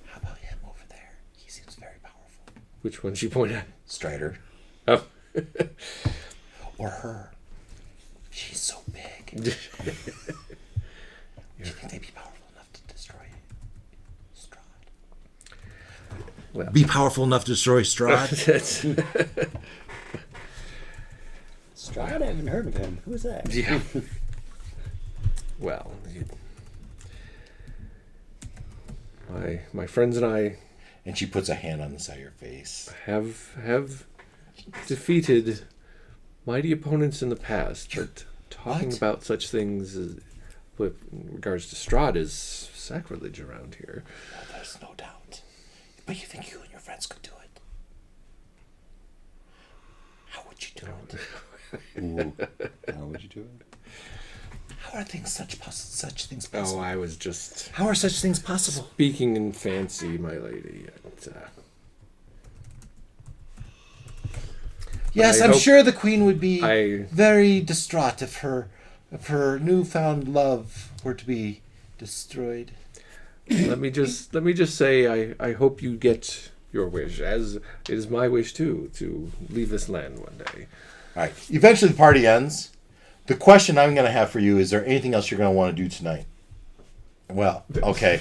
How about him over there? He seems very powerful. Which one she point at? Strider. Oh. Or her. She's so big. Do you think they'd be powerful enough to destroy Strahd? Well. Be powerful enough to destroy Strahd? Strahd? I haven't heard of him. Who's that? Yeah. Well, my friends and I And she puts a hand on the side of your face. have defeated mighty opponents in the past, but talking What? about such things with regards to Strahd is sacrilege around here. Oh, there's no doubt. But you think you and your friends could do it? How would you do it? Ooh. How would you do it? How are such things possible? Oh, I was just How are such things possible? speaking in fancy, my lady. Yes, I I'm hope- sure the queen would be I- very distraught if her newfound love were to be destroyed. Let me just say I hope you get your wish, as it is my wish too, to leave this land one day. All right. Eventually, the party ends. The question I'm going to have for you is: there anything else you're going to want to do tonight? Well, okay.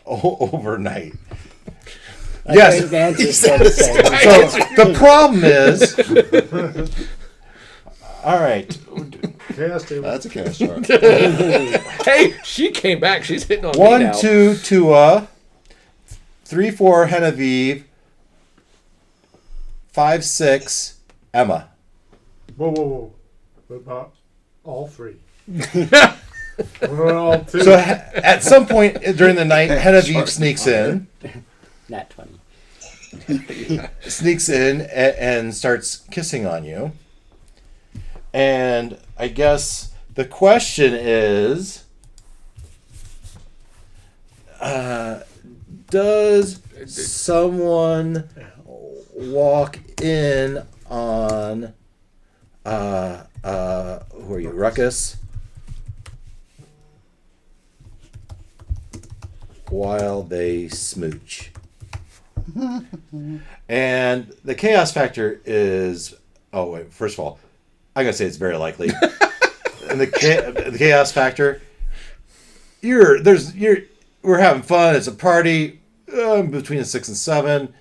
Overnight. Yes. So the problem is. All right. Chaos table. That's a chaos chart. Hey, she came back. She's hitting on me 1, now. 2, Tua. 3, 4, Genevieve. 5, 6, Emma. Whoa. What about all three? What about all two? So at some point during the night, Genevieve sneaks in. Nat 20. Sneaks in and starts kissing on you. And I guess the question is, does someone walk in on who are you, Ruckus? while they smooch. And the chaos factor is... Oh, wait. First of all, I gotta say it's very likely. And the chaos factor... We're having fun. It's a party between 6 and 7.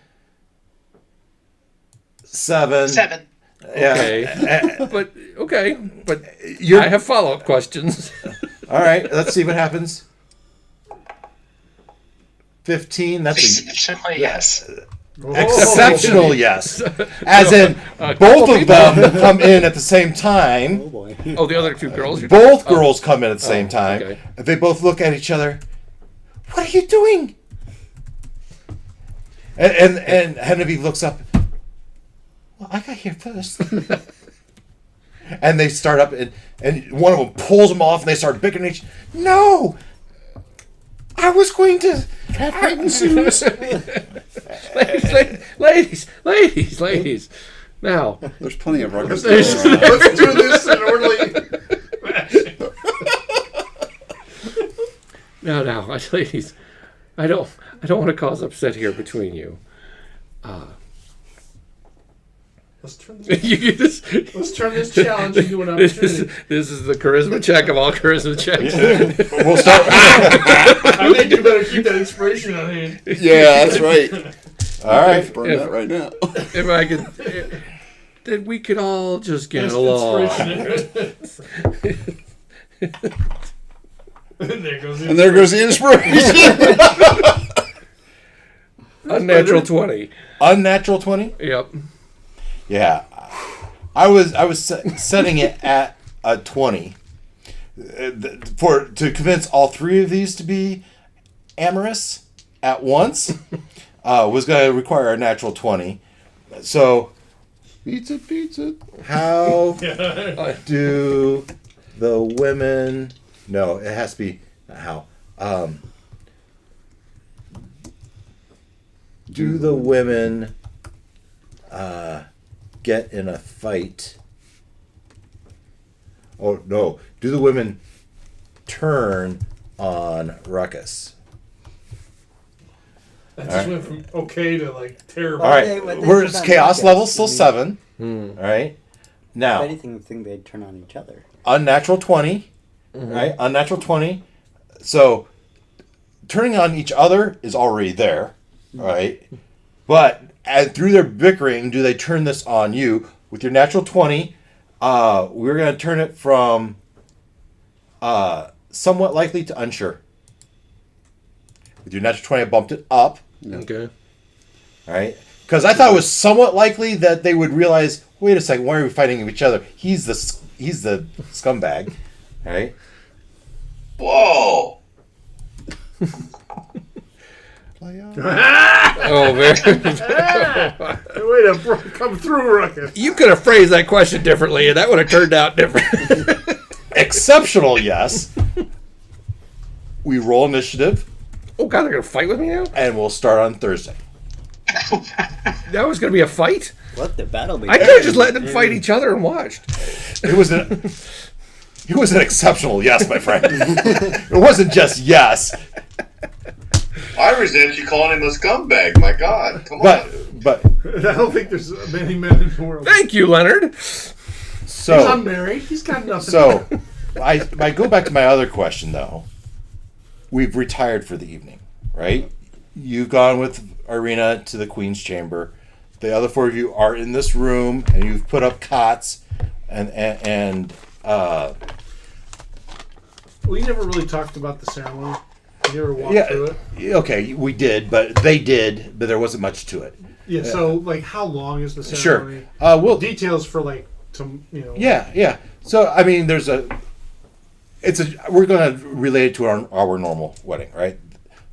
7. 7. Yeah. But You're- I have follow-up questions. All right. Let's see what happens. 15. That's Exceptionally, yes. exceptional. Yes. As in, both of them come in at the same time. Oh boy. Oh, the other two girls. Both girls come in at the same time. okay. They both look at each other. What are you doing? And Genevieve looks up. Well, I got here first. And they start up, and one of them pulls them off, and they start bickering each. No, I was going to have hide and seek. ladies. Now, There's plenty of ruckus. There's- going on. Let's do this in orderly. now, ladies, I don't want to cause upset here between you. Let's turn this, You just- let's turn this challenge into an this opportunity. is the charisma check of all charisma checks. We'll start. I think you better keep that inspiration on hand. Yeah, that's right. All right. Burn that right now. If I could, that we could all just get That's along. inspiration. And there goes the And there goes the inspiration. Unnatural 20. Unnatural 20. Yep. Yeah, I was setting it at a 20 to convince all three of these to be amorous at once. Was going to require a natural 20. So, Pizza. how do the women? No, it has to be how. Do the women get in a fight? Oh no! Do the women turn on Ruckus? That just went from okay to like terrible. All right, Okay, well, they we're turn on chaos Ruckus. level still 7. All right, If now anything, I think they'd turn on each other. unnatural 20. Right, unnatural 20. So turning on each other is already there, right? But through their bickering, do they turn this on you with your natural 20? We're going to turn it from somewhat likely to unsure. With your natural 20, I bumped it up. Okay. All right, because I thought it was somewhat likely that they would realize, wait a second, why are we fighting each other? He's the scumbag, all right? Whoa! Oh, very. Way to come through, Ruckus. You could have phrased that question differently, and that would have turned out different. Exceptional, yes. We roll initiative, Oh God, they're gonna fight with me now. and we'll start on Thursday. That was gonna be a fight. Let the battle be. I could have just let them fight each other and watched. It was an exceptional yes, my friend. It wasn't just yes, I resent you calling him a scumbag. My God, come on. but I don't think there's many men in the world. Thank you, Leonard. He's so unmarried. He's got nothing. so I go back to my other question though. We've retired for the evening, right? You've gone with Irina to the Queen's Chamber. The other 4 of you are in this room, and you've put up cots, and We never really talked about the ceremony. We never walked yeah, through it. okay, we did, but they did, but there wasn't much to it. Yeah. So, like, how long is the Sure, ceremony? we'll Details for like yeah. So I mean, we're gonna relate it to our normal wedding, right?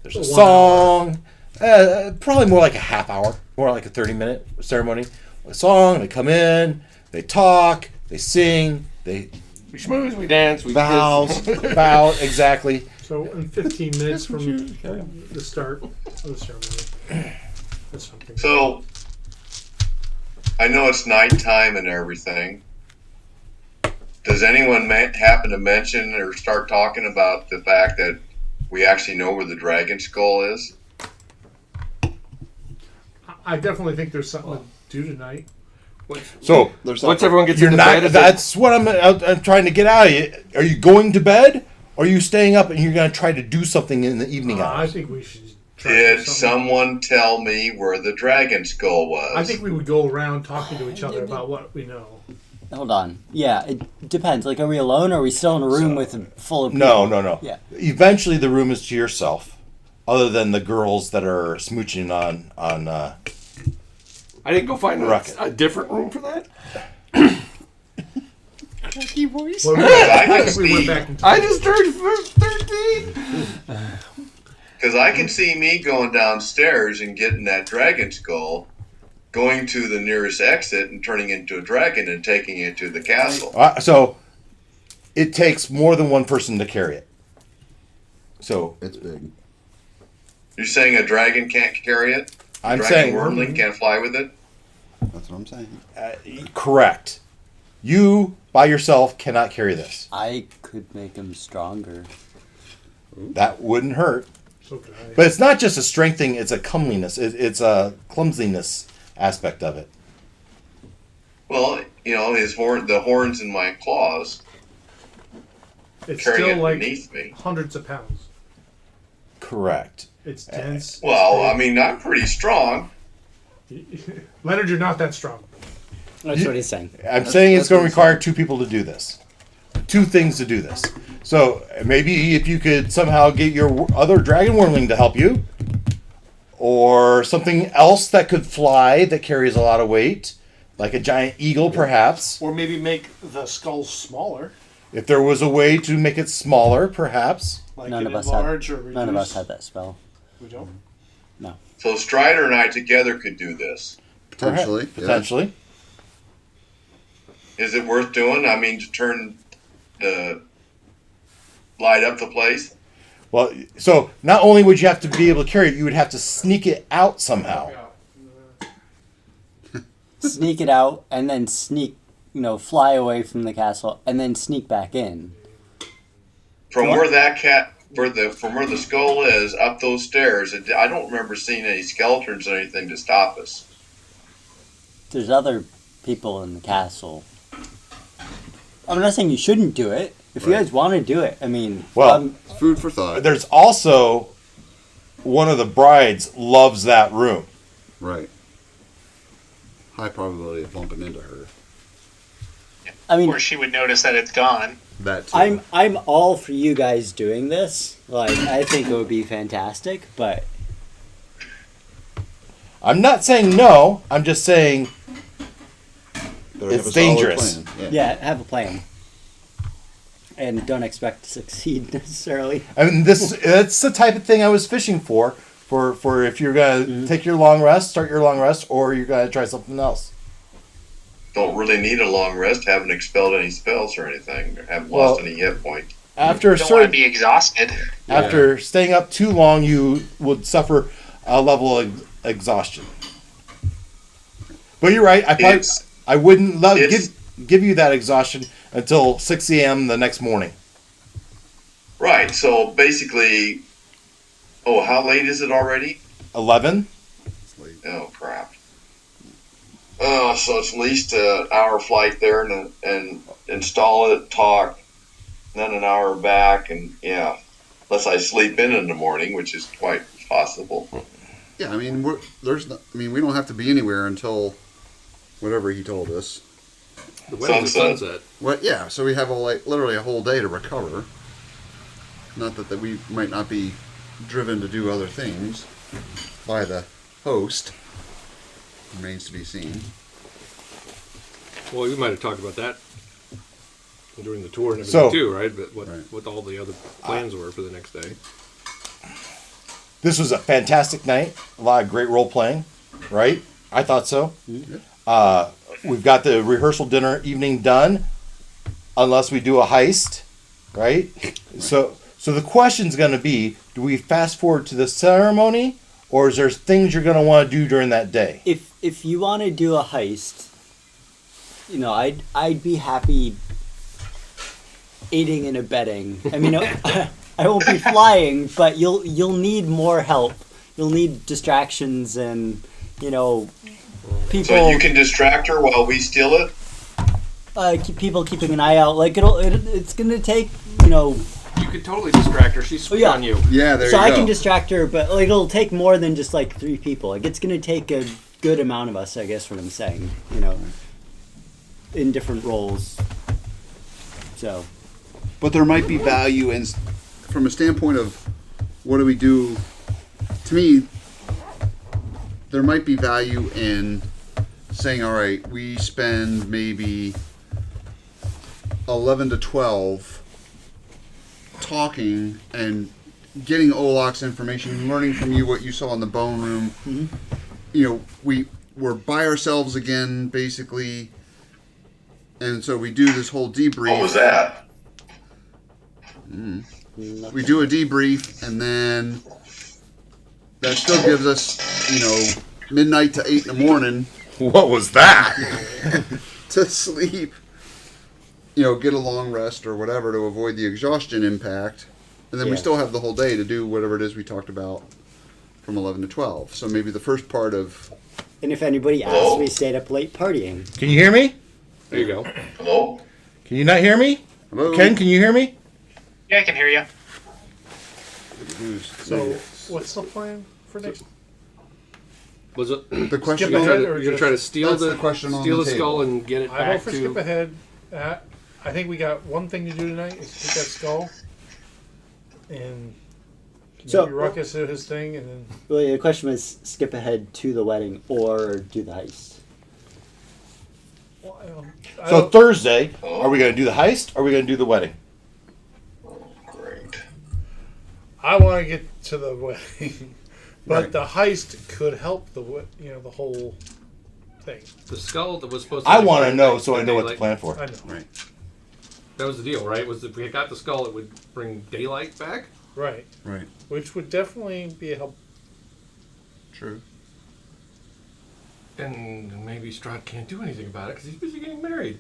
There's a 1 song, probably more like a half hour, more like a 30-minute ceremony. A song, they come in, they talk, they sing, they We schmooze, we dance, we Vows. bow, exactly. So in 15 minutes from the start of the ceremony. That's something. So, I know it's nighttime and everything. Does anyone happen to mention or start talking about the fact that we actually know where the dragon skull is? I definitely think there's something to do tonight. So Once everyone gets you're into not. bed, That's what I'm trying to get out of you. Are you going to bed? Or are you staying up and you're going to try to do something in the evening I hours? think we should try to do Did something. someone tell me where the dragon skull was? I think we would go around talking to each other about what we know. Hold on. Yeah, it depends. Like, are we alone or are we still in a room full of people? No. Yeah. Eventually, the room is to yourself, other than the girls that are smooching on. I didn't go find Rocket. a different room for that. Cracky voice. Well, I think we went back in I time. just turned 13. Because I can see me going downstairs and getting that dragon skull, going to the nearest exit and turning into a dragon and taking it to the castle. So, it takes more than one person to carry it. So It's big. You're saying a dragon can't carry it? I'm Dragon saying wormling can't fly with it? That's what I'm saying. correct. You by yourself cannot carry this. I could make him stronger. That wouldn't hurt. So could I. But it's not just a strength thing, it's a comeliness. It's a clumsiness aspect of it. Well, you know, the horns in my claws It's carrying still it like beneath me. hundreds of pounds. Correct. It's dense. Well, I mean, I'm pretty strong. Leonard, you're not that strong. That's what he's saying. I'm saying it's that's going to what require two people to do this. Two things to do this. So maybe if you could somehow get your other dragon wormling to help you, or something else that could fly that carries a lot of weight, like a giant eagle perhaps. Or maybe make the skull smaller. If there was a way to make it smaller, perhaps. Like None it of us enlarge had. or reduce. None of us had that spell. We don't. No. So Strider and I together could do this. Potentially. Perhaps. Potentially. Is it worth doing? I mean, to light up the place? Well, so not only would you have to be able to carry it, you would have to sneak it out somehow. Sneak it out and then fly away from the castle and then sneak back in. From where the skull is, up those stairs, I don't remember seeing any skeletons or anything to stop us. There's other people in the castle. I'm not saying you shouldn't do it. If you Right. guys want to do it, I mean, Well, Food for thought. there's also one of the brides loves that room. Right. High probability of bumping into her. I mean, Or she would notice that it's gone. That too. I'm all for you guys doing this. Like, I think it would be fantastic, but I'm not saying no. I'm just saying Better it's have a solid dangerous. plan. yeah, have a plan. And don't expect to succeed necessarily. I mean, it's the type of thing I was fishing for if you're gonna take your long rest, start your long rest, or you're gonna try something else. Don't really need a long rest, haven't expelled any spells or anything, or haven't Well, lost any hit points. After Don't want to be exhausted. after staying up too long, you would suffer a level of exhaustion. But you're right. I wouldn't give you that exhaustion until 6 a.m. the next morning. Right, so basically, how late is it already? 11. Oh, crap. Oh, so it's at least an hour flight there and install it, talk, then an hour back, and yeah, unless I sleep in the morning, which is quite possible. Yeah, I mean, we don't have to be anywhere until whatever he told us. The wedding is Sunset. sunset. Well, yeah, so we have literally a whole day to recover. Not that we might not be driven to do other things by the host. Remains to be seen. Well, we might have talked about that during the tour and everything So- too, right? But what Right. what all the other plans were for the next day. This was a fantastic night. A lot of great role playing, right? I thought so. We've got the rehearsal dinner evening done, unless we do a heist, right? So the question's going to be: do we fast forward to the ceremony, or is there things you're going to want to do during that day? If you want to do a heist, I'd be happy aiding and abetting. I mean, I I won't be flying, but you'll need more help. You'll need distractions and people. So you can distract her while we steal it. People keeping an eye out. Like it's gonna take You could totally distract her. She's sweet on you. Yeah, there so you I go. can distract her, but it'll take more than just like 3 people. Like it's gonna take a good amount of us, I guess. What I'm saying, in different roles. So. But there might be value in, from a standpoint of what do we do. To me, there might be value in saying, all right, we spend maybe 11 to 12 talking and getting Olak's information, learning from you what you saw in the bone room. Mm-hmm. We're by ourselves again, basically, and so we do this whole debrief. What was that? We do a debrief, and then that still gives us, midnight to 8 in the morning What was that? to sleep. Get a long rest or whatever to avoid the exhaustion impact. And then we still have the whole day to do whatever it is we talked about from 11 to 12. So maybe the first part of... And if anybody asks, we stayed up late partying. Can you hear me? There you go. Hello? Can you not hear me? Hello? Ken, can you hear me? Yeah, I can hear you. So, what's the plan for next? Was it? The question Skip ahead, or You're gonna just- try to steal That's the the question on steal the the table. skull and get it I vote back for to. skip ahead. I think we got one thing to do tonight is get that skull. And So- maybe Ruckus do his thing, and then Well, the question was skip ahead to the wedding or do the heist. well, I So don't- Thursday, are we going to do the heist or are we going to do the wedding? Great. I want to get to the wedding, but Right. the heist could help the the whole thing. The skull that was supposed to. I want to bring know back so I the know what to daylight. plan for. I know, Right. That was the deal, right? Was if we got the skull, it would bring daylight back. right? Right. Which would definitely be a help. True. And maybe Strahd can't do anything about it because he's busy getting married.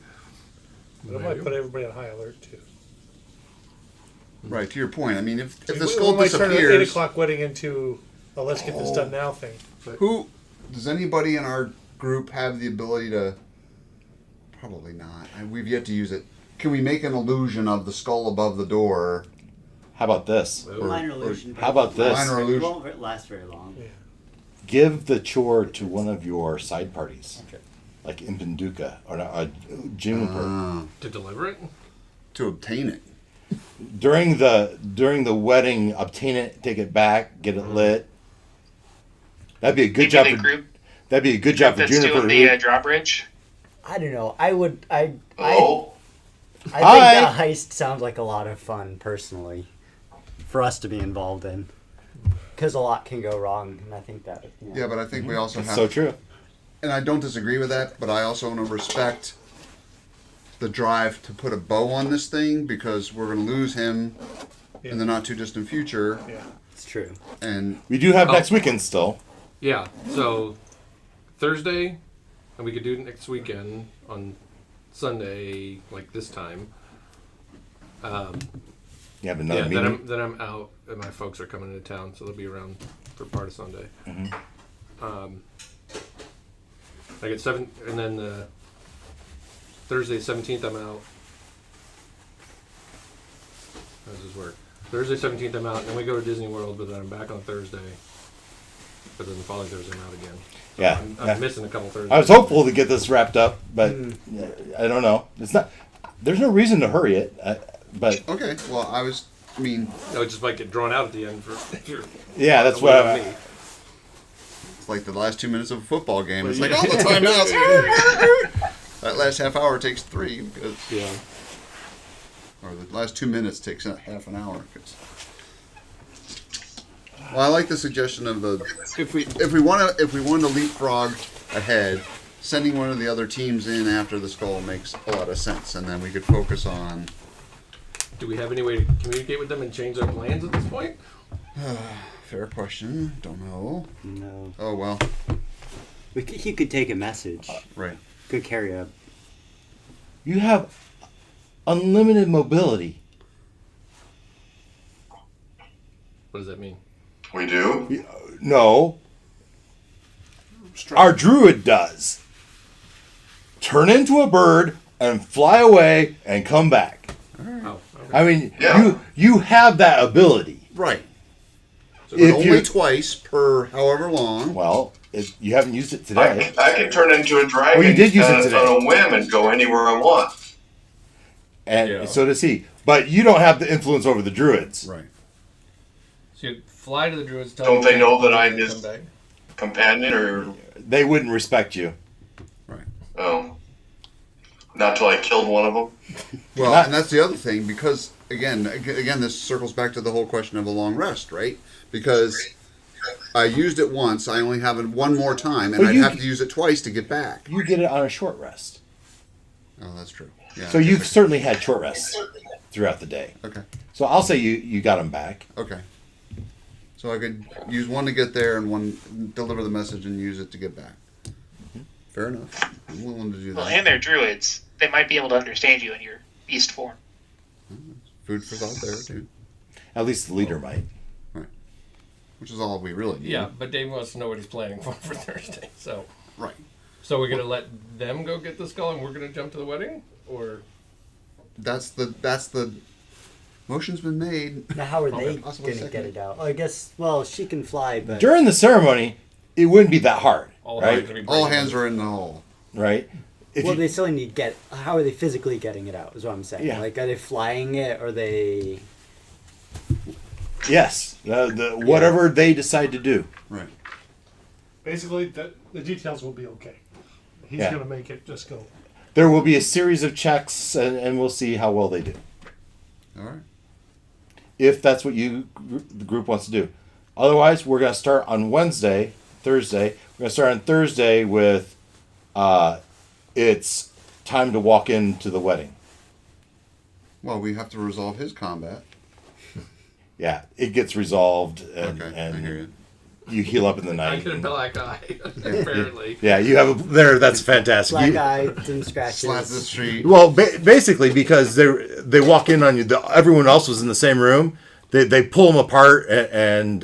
But it might put everybody on high alert too. Right, to your point. I mean, if the We skull might turn an 8 disappears... o'clock wedding into a let's get this done now thing. Who does anybody in our group have the ability to? Probably not. We've yet to use it. Can we make an illusion of the skull above the door? How about this? Minor illusion. How about this? Minor It illusion. won't last very long. Yeah. Give the chore to one of your side parties, like Impenduka or Juniper. Ah, To deliver it. to obtain it. During the wedding, obtain it, take it back, get it lit. That'd be a good Maybe job the for. group That'd be a good job for that's Juniper. doing the drawbridge. I don't know. I Hello? think Hi. that heist sounds like a lot of fun, personally, for us to be involved in. Because a lot can go wrong, and I think that. Yeah, but I think we also That's have. so true. And I don't disagree with that, but I also want to respect the drive to put a bow on this thing because we're going to lose him in the not too distant future. Yeah. It's true. And We do have next weekend still. Yeah. So Thursday, and we could do it next weekend on Sunday, like this time. You have another Yeah. meeting. Then I'm out, and my folks are coming into town, so they'll be around for part of Sunday. I get 7, and then Thursday 17th I'm out. How does this work? Thursday 17th I'm out, and then we go to Disney World, but then I'm back on Thursday. But then the following Thursday I'm out again. So Yeah. I'm missing a couple Thursdays. I was hopeful to get this wrapped up, but I don't know. It's not. There's no reason to hurry it. But okay, well, I mean, No, it just might get drawn out at the end for. yeah, that's what what. it's like the last 2 minutes of a football game. It's like all the time now. That last half hour takes 3 because, Yeah. or the last 2 minutes takes half an hour. Well, I like the suggestion of the if we want to leapfrog ahead, sending one of the other teams in after the skull makes a lot of sense, and then we could focus on. Do we have any way to communicate with them and change their plans at this point? Fair question. Don't know. No. Oh well. He could take a message. Right. Could carry a. You have unlimited mobility. What does that mean? We do. No. Our druid does. Turn into a bird and fly away and come back. Oh, okay. I mean, Yeah. you have that ability. Right. If But only you twice per however long. well, you haven't used it today. I can turn into a dragon Oh, you did use it today. on a whim and go anywhere I want. And Yeah. so does he. But you don't have the influence over the druids. Right. So you fly to the druids. Tell Don't them they know that I'm come his back. companion or They wouldn't respect you. oh? Not till I killed one of them. Well, Not- and that's the other thing, because again, this circles back to the whole question of a long rest, right? Because I used it once, I only have it one more time, and Well, I'd you- have to use it twice to get back. You get it on a short rest. Oh, that's true. Yeah. So you've certainly had short rests throughout the day. Okay. So I'll say you got them back. Okay. So I could use one to get there and one deliver the message and use it to get back. Fair enough. I'm willing to do Well, that. and they're druids. They might be able to understand you in your beast form. Food for thought there too. At least the leader might. Which is all we really need. Yeah, but Dave wants to know what he's planning for Thursday. So, Right. so we're gonna let them go get the skull, and we're gonna jump to the wedding, or That's the motion's been made. Now, how are Okay, they possibly going to second. get it out? Oh, I guess, well, she can fly, but... During the ceremony, it wouldn't be that hard, all right? hands are gonna be All breaking hands loose. are in the hole. Right? If Well, you- they still need to get... How are they physically getting it out, is what I'm saying. Yeah. Like, are they flying it, or are they... yes, whatever they decide to do. Right. Basically, the details will be okay. He's Yeah. going to make it just go. There will be a series of checks, and we'll see how well they do. All right. If that's what the group wants to do. Otherwise, we're going to start on Thursday. We're going to start on Thursday with it's time to walk into the wedding. Well, we have to resolve his combat. Yeah, it gets resolved, and, Okay, I and hear you. you heal up in the I night. get a black eye, apparently. Yeah, you have there. That's fantastic. Black You- eye, some scratches. Slap the street. Well, basically, because they walk in on you. Everyone else was in the same room. They pull them apart, and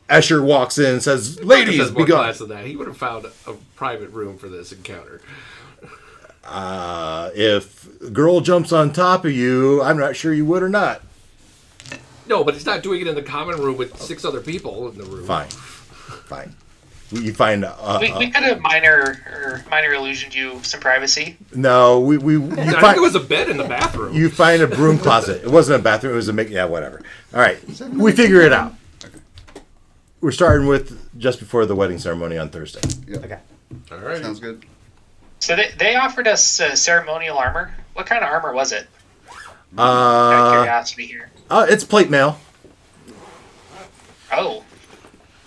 Escher walks in and says, "Ladies, Says be more gone." class than that. He would have found a private room for this encounter. If a girl jumps on top of you, I'm not sure you would or not. No, but he's not doing it in the common room with 6 other people in the room. Fine. You find We could have minor illusioned you some privacy. no. We I think find there was a bed in the bathroom. you find a broom closet. It wasn't a bathroom. It was whatever. All right, we figure it out. We're starting with just before the wedding ceremony on Thursday. Yep. Okay. All right. Sounds good. So they offered us ceremonial armor. What kind of armor was it? Out of curiosity here. It's plate mail. Oh,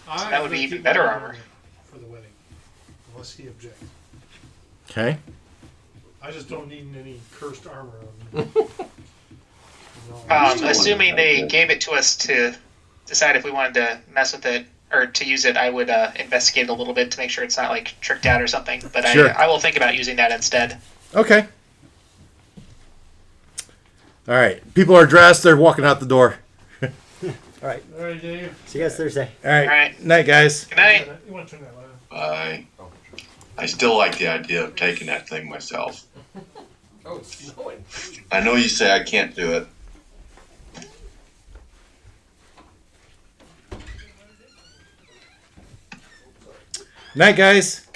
that would be even better armor. For the wedding. Unless he objects. Okay. I just don't need any cursed armor on me. No, Assuming they gave it to us to decide if we wanted to mess with it or to use it, I would investigate it a little bit to make sure it's not like tricked out or something. But Sure. I will think about using that instead. Okay. All right. People are dressed. They're walking out the door. All right. All right, Dave. See you guys Thursday. All right. All right. Night, guys. Good night. You want to turn that light on? I still like the idea of taking that thing myself. Oh, it's snowing. I know you say I can't do it. Night, guys.